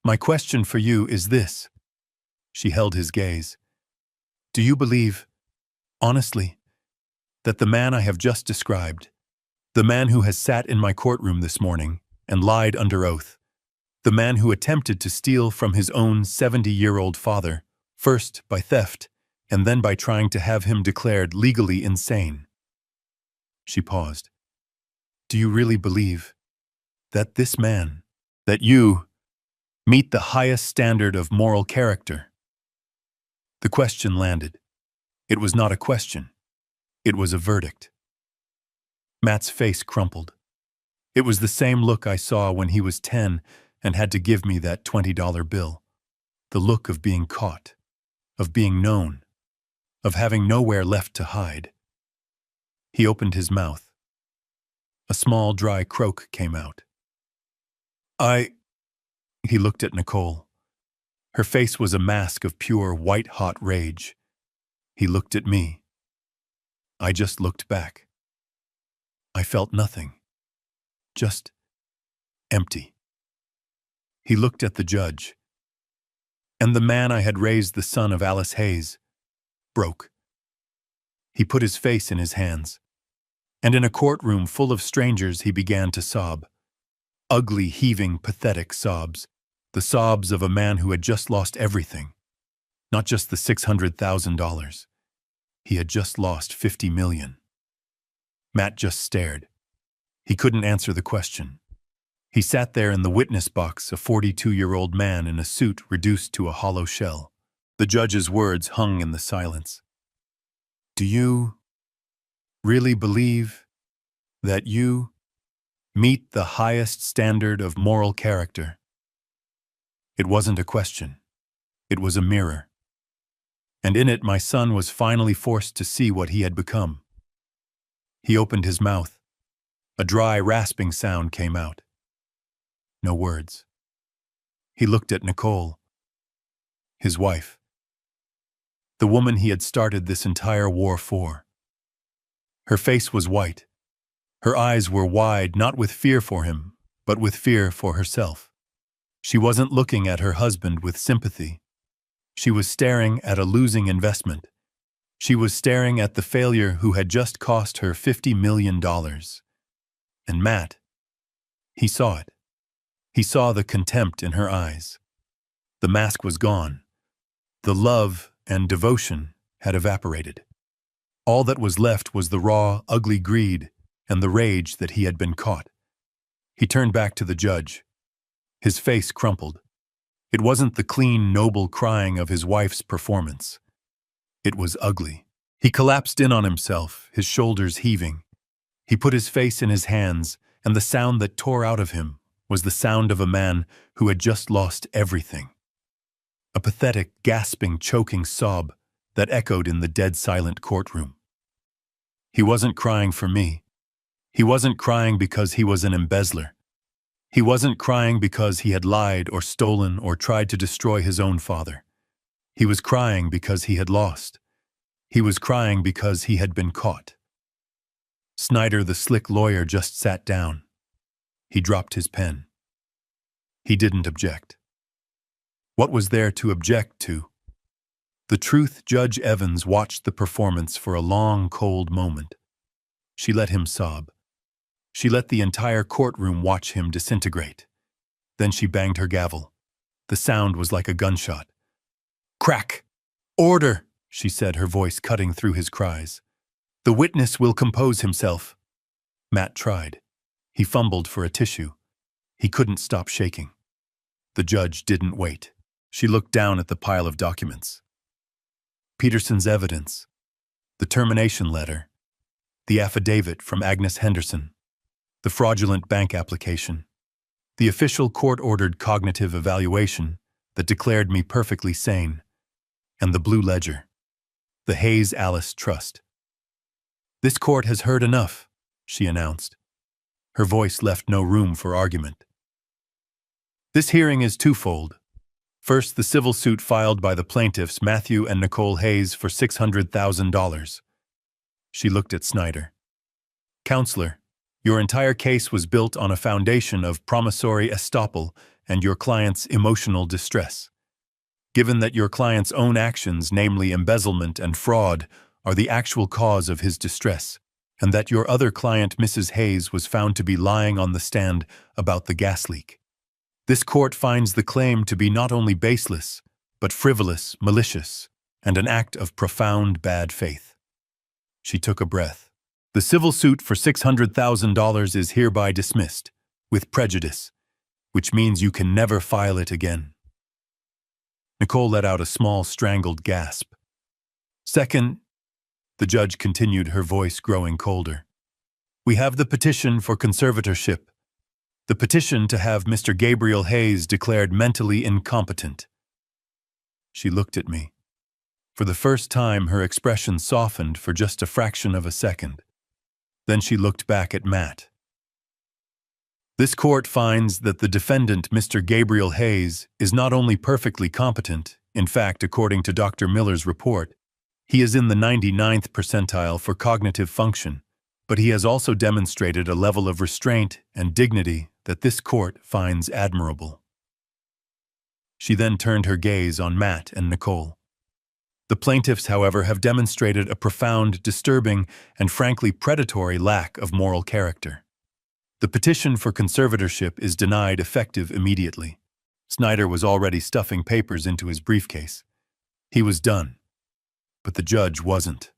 "My question for you is this." She held his gaze. "Do you believe, honestly, that the man I have just described, the man who has sat in my courtroom this morning and lied under oath, the man who attempted to steal from his own 70-year-old father, first by theft and then by trying to have him declared legally insane?" She paused. "Do you really believe that this man, that you, meet the highest standard of moral character?" The question landed. It was not a question. It was a verdict. Matt's face crumpled. It was the same look I saw when he was 10 and had to give me that $20 bill. The look of being caught, of being known, of having nowhere left to hide. He opened his mouth. A small, dry croak came out. He looked at Nicole. Her face was a mask of pure, white-hot rage. He looked at me. I just looked back. I felt nothing. Just empty. He looked at the judge. And the man I had raised, the son of Alice Hayes, broke. He put his face in his hands. And in a courtroom full of strangers, he began to sob. Ugly, heaving, pathetic sobs. The sobs of a man who had just lost everything. Not just the $600,000. He had just lost $50 million. Matt just stared. He couldn't answer the question. He sat there in the witness box, a 42-year-old man in a suit reduced to a hollow shell. The judge's words hung in the silence. "Do you really believe that you meet the highest standard of moral character?" It wasn't a question. It was a mirror. And in it, my son was finally forced to see what he had become. He opened his mouth. A dry, rasping sound came out. No words. He looked at Nicole, his wife, the woman he had started this entire war for. Her face was white. Her eyes were wide, not with fear for him, but with fear for herself. She wasn't looking at her husband with sympathy. She was staring at a losing investment. She was staring at the failure who had just cost her $50 million. And Matt, he saw it. He saw the contempt in her eyes. The mask was gone. The love and devotion had evaporated. All that was left was the raw, ugly greed and the rage that he had been caught. He turned back to the judge. His face crumpled. It wasn't the clean, noble crying of his wife's performance. It was ugly. He collapsed in on himself, his shoulders heaving. He put his face in his hands, and the sound that tore out of him was the sound of a man who had just lost everything. A pathetic, gasping, choking sob that echoed in the dead-silent courtroom. He wasn't crying for me. He wasn't crying because he was an embezzler. He wasn't crying because he had lied or stolen or tried to destroy his own father. He was crying because he had lost. He was crying because he had been caught. Snyder, the slick lawyer, just sat down. He dropped his pen. He didn't object. What was there to object to? The truth, Judge Evans watched the performance for a long, cold moment. She let him sob. She let the entire courtroom watch him disintegrate. Then she banged her gavel. The sound was like a gunshot. Crack! Order! She said, her voice cutting through his cries. The witness will compose himself. Matt tried. He fumbled for a tissue. He couldn't stop shaking. The judge didn't wait. She looked down at the pile of documents. Peterson's evidence, the termination letter, the affidavit from Agnes Henderson, the fraudulent bank application, the official court-ordered cognitive evaluation that declared me perfectly sane, and the blue ledger, the Hayes Alice Trust. This court has heard enough, she announced. Her voice left no room for argument. This hearing is twofold. First, the civil suit filed by the plaintiffs Matthew and Nicole Hayes for $600,000. She looked at Snyder. Counselor, your entire case was built on a foundation of promissory estoppel and your client's emotional distress. Given that your client's own actions, namely embezzlement and fraud, are the actual cause of his distress, and that your other client, Mrs. Hayes, was found to be lying on the stand about the gas leak. This court finds the claim to be not only baseless, but frivolous, malicious, and an act of profound bad faith. She took a breath. The civil suit for $600,000 is hereby dismissed, with prejudice, which means you can never file it again. Nicole let out a small, strangled gasp. Second, the judge continued, her voice growing colder. We have the petition for conservatorship. The petition to have Mr. Gabriel Hayes declared mentally incompetent. She looked at me. For the first time, her expression softened for just a fraction of a second. Then she looked back at Matt. This court finds that the defendant, Mr. Gabriel Hayes, is not only perfectly competent, in fact, according to Dr. Miller's report, he is in the 99th percentile for cognitive function, but he has also demonstrated a level of restraint and dignity that this court finds admirable. She then turned her gaze on Matt and Nicole. The plaintiffs, however, have demonstrated a profound, disturbing, and frankly predatory lack of moral character. The petition for conservatorship is denied effective immediately. Snyder was already stuffing papers into his briefcase. He was done, but the judge wasn't.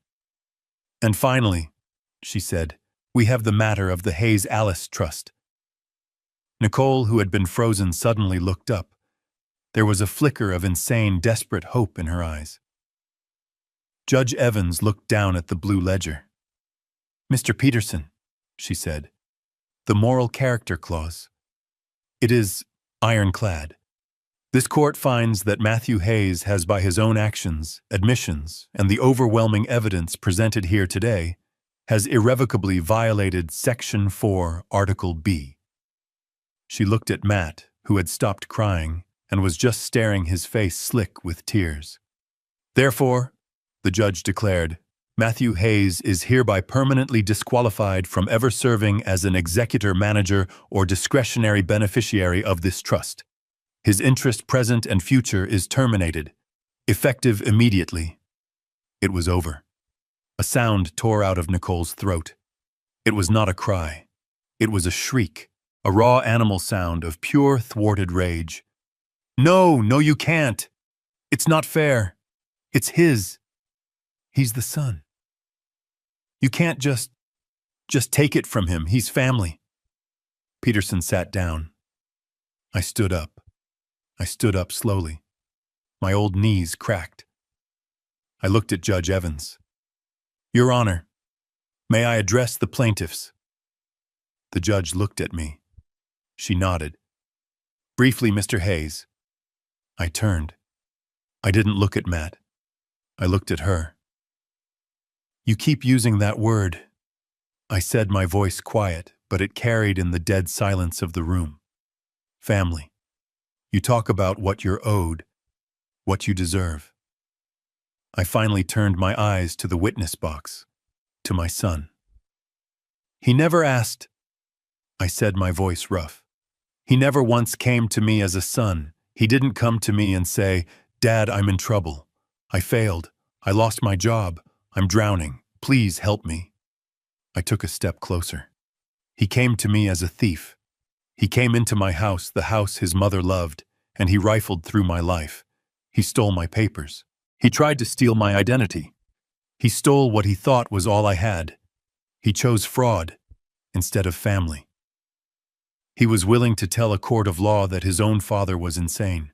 And finally, she said, we have the matter of the Hayes Alice Trust. Nicole, who had been frozen, suddenly looked up. There was a flicker of insane, desperate hope in her eyes. Judge Evans looked down at the blue ledger. Mr. Peterson, she said, the moral character clause. It is ironclad. This court finds that Matthew Hayes has, by his own actions, admissions, and the overwhelming evidence presented here today, has irrevocably violated Section 4, Article B. She looked at Matt, who had stopped crying and was just staring, his face slick with tears. Therefore, the judge declared, Matthew Hayes is hereby permanently disqualified from ever serving as an executor, manager, or discretionary beneficiary of this trust. His interest, present and future, is terminated, effective immediately. It was over. A sound tore out of Nicole's throat. It was not a cry. It was a shriek, a raw animal sound of pure, thwarted rage. No, no, you can't. It's not fair. It's his. He's the son. You can't just take it from him. He's family. Peterson sat down. I stood up. I stood up slowly. My old knees cracked. I looked at Judge Evans. Your Honor, may I address the plaintiffs? The judge looked at me. She nodded. Briefly, Mr. Hayes. I turned. I didn't look at Matt. I looked at her. You keep using that word, I said, my voice quiet, but it carried in the dead silence of the room. Family. You talk about what you're owed, what you deserve. I finally turned my eyes to the witness box, to my son. He never asked, I said, my voice rough. He never once came to me as a son. He didn't come to me and say, Dad, I'm in trouble. I failed. I lost my job. I'm drowning. Please help me. I took a step closer. He came to me as a thief. He came into my house, the house his mother loved, and he rifled through my life. He stole my papers. He tried to steal my identity. He stole what he thought was all I had. He chose fraud instead of family. He was willing to tell a court of law that his own father was insane.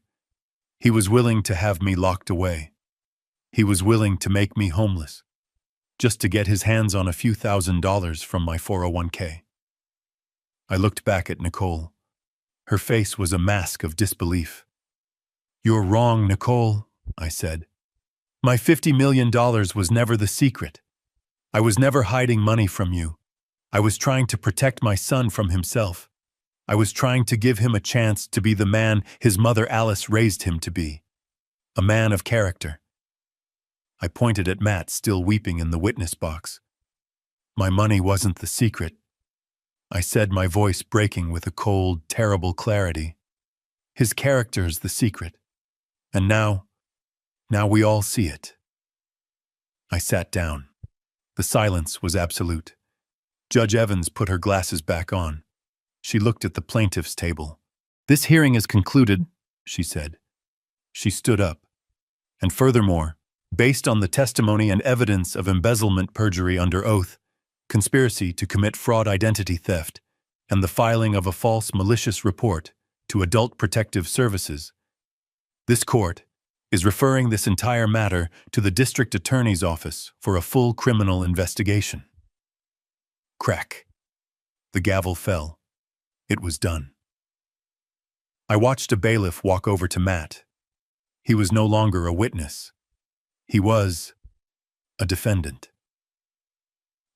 He was willing to have me locked away. He was willing to make me homeless, just to get his hands on a few $1,000s from my 401k. I looked back at Nicole. Her face was a mask of disbelief. You're wrong, Nicole, I said. My $50 million was never the secret. I was never hiding money from you. I was trying to protect my son from himself. I was trying to give him a chance to be the man his mother Alice raised him to be. A man of character. I pointed at Matt, still weeping in the witness box. My money wasn't the secret, I said, my voice breaking with a cold, terrible clarity. His character's the secret. And now we all see it. I sat down. The silence was absolute. Judge Evans put her glasses back on. She looked at the plaintiff's table. This hearing is concluded, she said. She stood up. And furthermore, based on the testimony and evidence of embezzlement, perjury under oath, conspiracy to commit fraud, identity theft, and the filing of a false malicious report to Adult Protective Services, this court is referring this entire matter to the District Attorney's Office for a full criminal investigation. Crack. The gavel fell. It was done. I watched a bailiff walk over to Matt. He was no longer a witness. He was a defendant.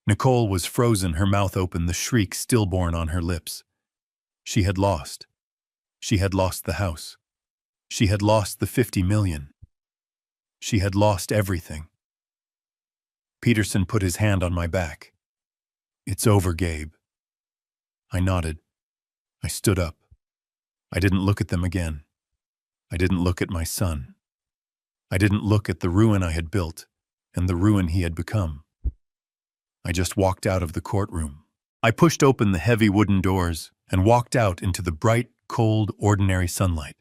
Nicole was frozen, her mouth open, the shriek stillborn on her lips. She had lost. She had lost the house. She had lost the $50 million. She had lost everything. Peterson put his hand on my back. It's over, Gabe. I nodded. I stood up. I didn't look at them again. I didn't look at my son. I didn't look at the ruin I had built and the ruin he had become. I just walked out of the courtroom. I pushed open the heavy wooden doors and walked out into the bright, cold, ordinary sunlight.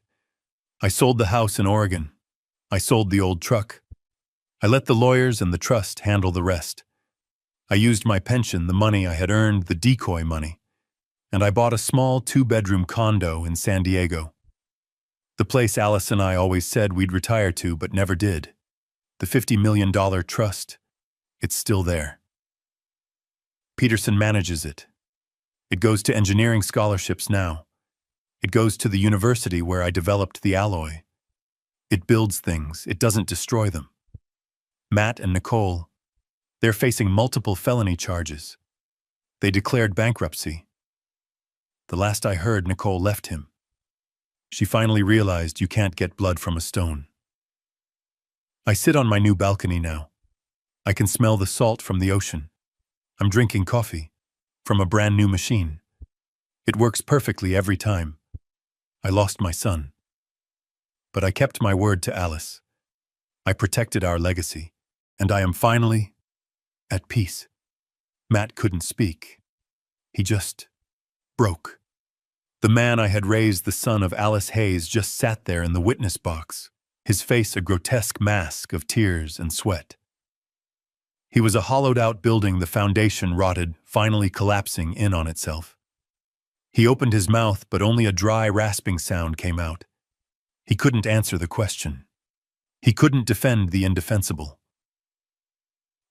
I sold the house in Oregon. I sold the old truck. I let the lawyers and the trust handle the rest. I used my pension, the money I had earned, the decoy money, and I bought a small 2-bedroom condo in San Diego. The place Alice and I always said we'd retire to but never did. The $50 million trust. It's still there. Peterson manages it. It goes to engineering scholarships now. It goes to the university where I developed the alloy. It builds things. It doesn't destroy them. Matt and Nicole, they're facing multiple felony charges. They declared bankruptcy. The last I heard, Nicole left him. She finally realized you can't get blood from a stone. I sit on my new balcony now. I can smell the salt from the ocean. I'm drinking coffee from a brand new machine. It works perfectly every time. I lost my son. But I kept my word to Alice. I protected our legacy, and I am finally at peace. Matt couldn't speak. He just broke. The man I had raised, the son of Alice Hayes, just sat there in the witness box, his face a grotesque mask of tears and sweat. He was a hollowed-out building, the foundation rotted, finally collapsing in on itself. He opened his mouth, but only a dry, rasping sound came out. He couldn't answer the question. He couldn't defend the indefensible.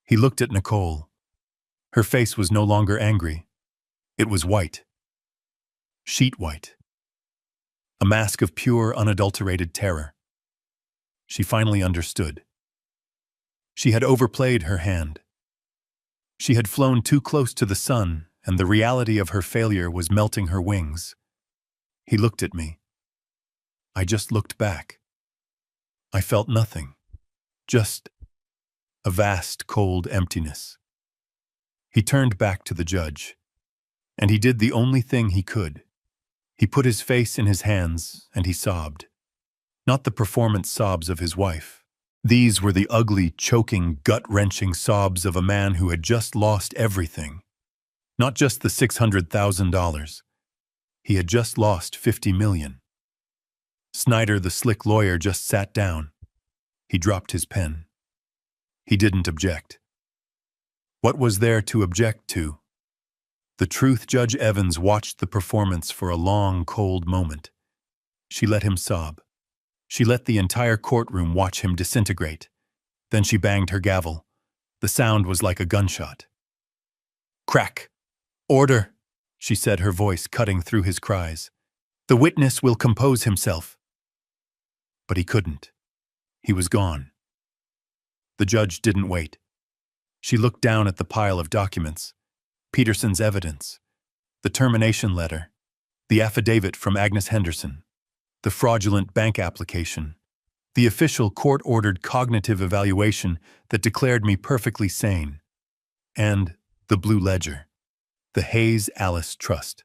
He looked at Nicole. Her face was no longer angry. It was white. Sheet white. A mask of pure, unadulterated terror. She finally understood. She had overplayed her hand. She had flown too close to the sun, and the reality of her failure was melting her wings. He looked at me. I just looked back. I felt nothing. Just a vast, cold emptiness. He turned back to the judge, and he did the only thing he could. He put his face in his hands, and he sobbed. Not the performance sobs of his wife. These were the ugly, choking, gut-wrenching sobs of a man who had just lost everything. Not just the $600,000. He had just lost $50 million. Snyder, the slick lawyer, just sat down. He dropped his pen. He didn't object. What was there to object to? The truth, Judge Evans watched the performance for a long, cold moment. She let him sob. She let the entire courtroom watch him disintegrate. Then she banged her gavel. The sound was like a gunshot. Crack! Order! She said, her voice cutting through his cries. The witness will compose himself. But he couldn't. He was gone. The judge didn't wait. She looked down at the pile of documents. Peterson's evidence, the termination letter, the affidavit from Agnes Henderson, the fraudulent bank application, the official court-ordered cognitive evaluation that declared me perfectly sane, and the Blue Ledger, the Hayes Alice Trust.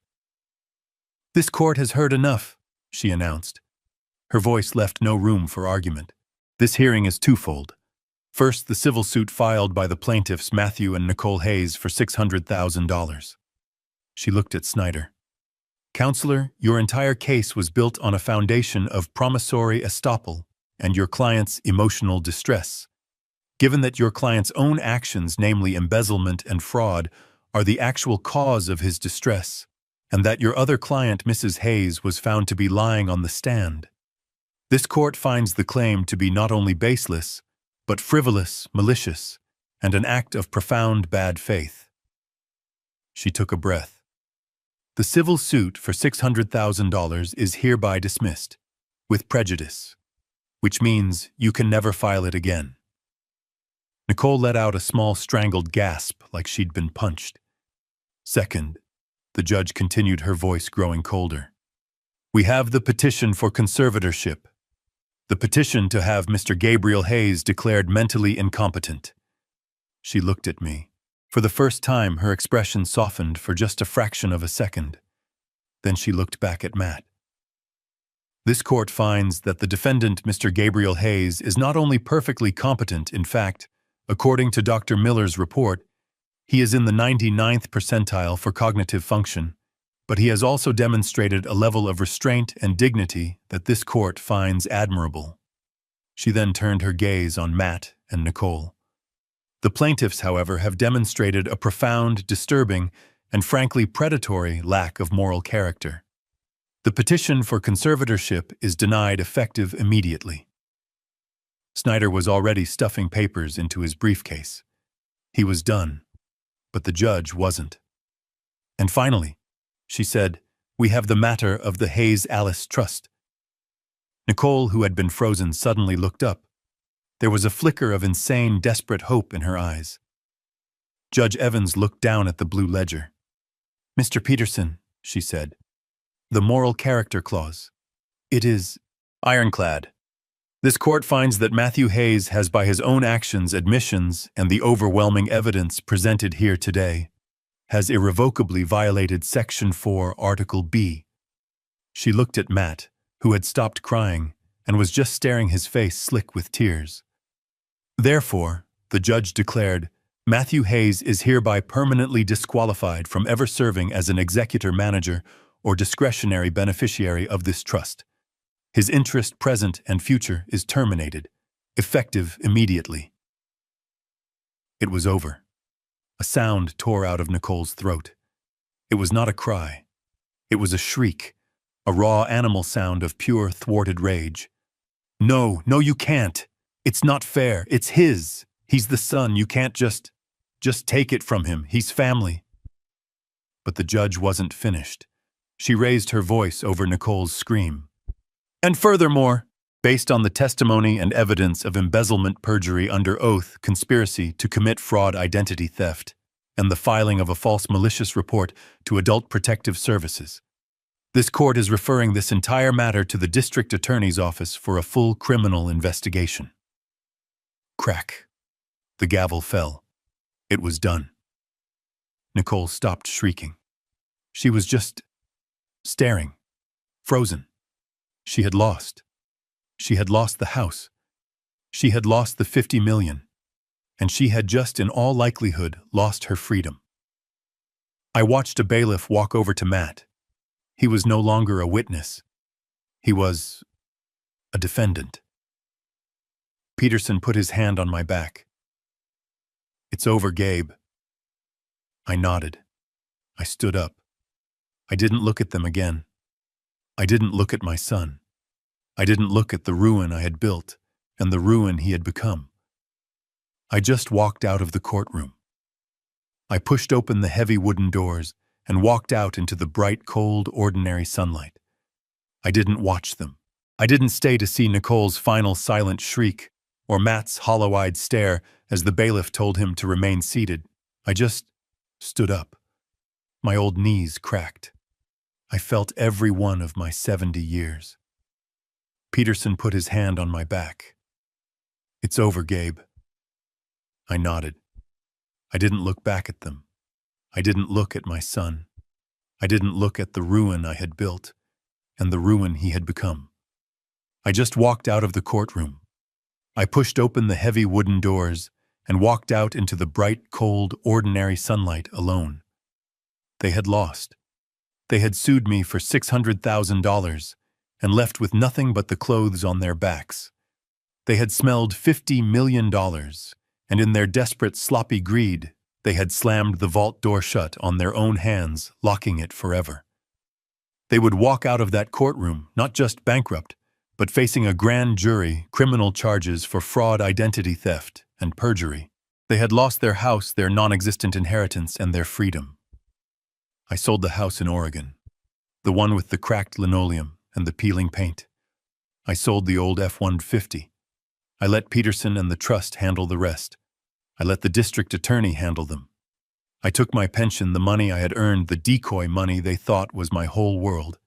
This court has heard enough, she announced. Her voice left no room for argument. This hearing is twofold. First, the civil suit filed by the plaintiffs Matthew and Nicole Hayes for $600,000. She looked at Snyder. Counselor, your entire case was built on a foundation of promissory estoppel and your client's emotional distress. Given that your client's own actions, namely embezzlement and fraud, are the actual cause of his distress, and that your other client, Mrs. Hayes, was found to be lying on the stand, this court finds the claim to be not only baseless, but frivolous, malicious, and an act of profound bad faith. She took a breath. The civil suit for $600,000 is hereby dismissed, with prejudice, which means you can never file it again. Nicole let out a small strangled gasp like she'd been punched. Second, the judge continued, her voice growing colder. We have the petition for conservatorship. The petition to have Mr. Gabriel Hayes declared mentally incompetent. She looked at me. For the first time, her expression softened for just a fraction of a second. Then she looked back at Matt. This court finds that the defendant, Mr. Gabriel Hayes, is not only perfectly competent, in fact, according to Dr. Miller's report, he is in the 99th percentile for cognitive function, but he has also demonstrated a level of restraint and dignity that this court finds admirable. She then turned her gaze on Matt and Nicole. The plaintiffs, however, have demonstrated a profound, disturbing, and frankly predatory lack of moral character. The petition for conservatorship is denied effective immediately. Snyder was already stuffing papers into his briefcase. He was done, but the judge wasn't. And finally, she said, we have the matter of the Hayes Alice Trust. Nicole, who had been frozen, suddenly looked up. There was a flicker of insane, desperate hope in her eyes. Judge Evans looked down at the Blue Ledger. Mr. Peterson, she said, the moral character clause. It is ironclad. This court finds that Matthew Hayes has, by his own actions, admissions, and the overwhelming evidence presented here today, has irrevocably violated Section 4, Article B. She looked at Matt, who had stopped crying and was just staring, his face slick with tears. Therefore, the judge declared, Matthew Hayes is hereby permanently disqualified from ever serving as an executor, manager, or discretionary beneficiary of this trust. His interest, present and future, is terminated, effective immediately. It was over. A sound tore out of Nicole's throat. It was not a cry. It was a shriek, a raw animal sound of pure, thwarted rage. No, you can't. It's not fair. It's his. He's the son. You can't just take it from him. He's family. But the judge wasn't finished. She raised her voice over Nicole's scream. And furthermore, based on the testimony and evidence of embezzlement, perjury under oath, conspiracy to commit fraud, identity theft, and the filing of a false malicious report to Adult Protective Services. This court is referring this entire matter to the District Attorney's Office for a full criminal investigation. Crack. The gavel fell. It was done. Nicole stopped shrieking. She was just staring, frozen. She had lost. She had lost the house. She had lost the $50 million. And she had just, in all likelihood, lost her freedom. I watched a bailiff walk over to Matt. He was no longer a witness. He was a defendant. Peterson put his hand on my back. "It's over, Gabe." I nodded. I stood up. I didn't look at them again. I didn't look at my son. I didn't look at the ruin I had built and the ruin he had become. I just walked out of the courtroom. I pushed open the heavy wooden doors and walked out into the bright, cold, ordinary sunlight. I didn't watch them. I didn't stay to see Nicole's final silent shriek or Matt's hollow-eyed stare as the bailiff told him to remain seated. I just stood up. My old knees cracked. I felt every one of my 70 years. Peterson put his hand on my back. "It's over, Gabe." I nodded. I didn't look back at them. I didn't look at my son. I didn't look at the ruin I had built and the ruin he had become. I just walked out of the courtroom. I pushed open the heavy wooden doors and walked out into the bright, cold, ordinary sunlight alone. They had lost. They had sued me for $600,000 and left with nothing but the clothes on their backs. They had smelled $50 million, and in their desperate, sloppy greed, they had slammed the vault door shut on their own hands, locking it forever. They would walk out of that courtroom not just bankrupt, but facing a grand jury, criminal charges for fraud, identity theft, and perjury. They had lost their house, their non-existent inheritance, and their freedom. I sold the house in Oregon, the one with the cracked linoleum and the peeling paint. I sold the old F-150. I let Peterson and the trust handle the rest. I let the district attorney handle them. I took my pension, the money I had earned, the decoy money they thought was my whole world,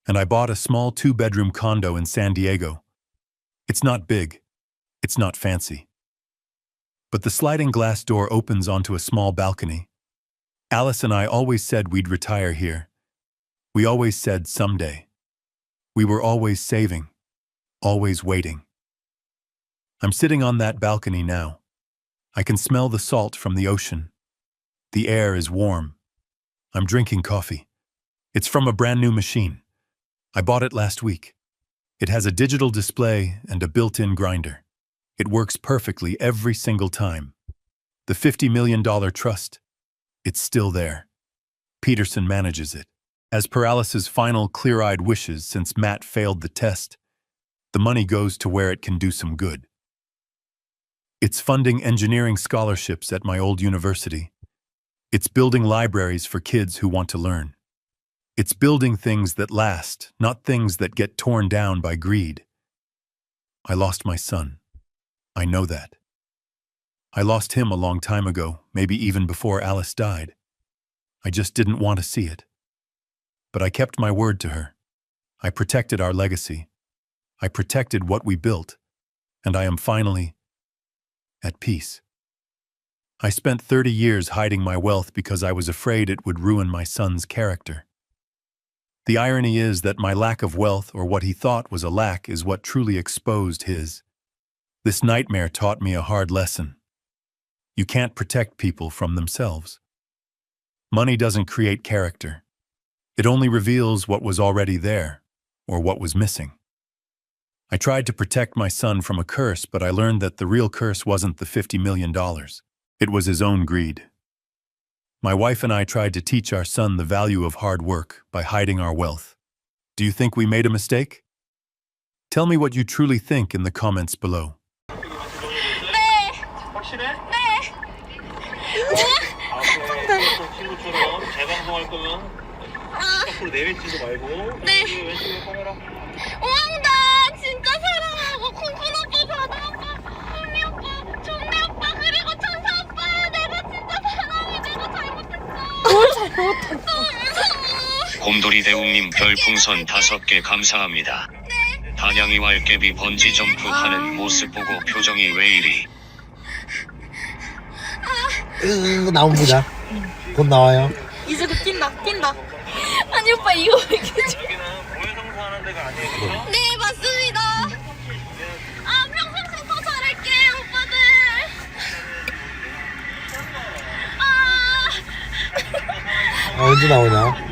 and I bought a small 2-bedroom condo in San Diego. It's not big. It's not fancy. But the sliding glass door opens onto a small balcony. Alice and I always said we'd retire here. We always said someday. We were always saving, always waiting. I'm sitting on that balcony now. I can smell the salt from the ocean. The air is warm. I'm drinking coffee. It's from a brand new machine. I bought it last week. It has a digital display and a built-in grinder. It works perfectly every single time. The $50 million trust, it's still there. Peterson manages it. As per Alice's final clear-eyed wishes since Matt failed the test, the money goes to where it can do some good. It's funding engineering scholarships at my old university. It's building libraries for kids who want to learn. It's building things that last, not things that get torn down by greed. I lost my son. I know that. I lost him a long time ago, maybe even before Alice died. I just didn't want to see it. But I kept my word to her. I protected our legacy. I protected what we built. And I am finally at peace. I spent 30 years hiding my wealth because I was afraid it would ruin my son's character. The irony is that my lack of wealth, or what he thought was a lack, is what truly exposed his. This nightmare taught me a hard lesson. You can't protect people from themselves. Money doesn't create character. It only reveals what was already there, or what was missing. I tried to protect my son from a curse, but I learned that the real curse wasn't the $50 million. It was his own greed. My wife and I tried to teach our son the value of hard work by hiding our wealth. Do you think we made a mistake? Tell me what you truly think in the comments below. 네. 확실해? 네. 앞에 친구처럼 재방송할 거면 앞으로 내뱉지도 말고 네. 왼쪽에 카메라. 우왕, 나 진짜 사랑. 곰돌이 대웅님 별풍선 5개 감사합니다. 단양이 왈개비 번지 점프하는 모습 보고 표정이 왜 이리. 나옵니다. 곧 나와요. 이제 곧 뛴다. 아니 오빠 이거 왜 이렇게 좀... 여기는 고해성사 하는 데가 아니에요, 그렇죠? 네 맞습니다. 아 평생 더 잘할게 오빠들. 언제 나오냐?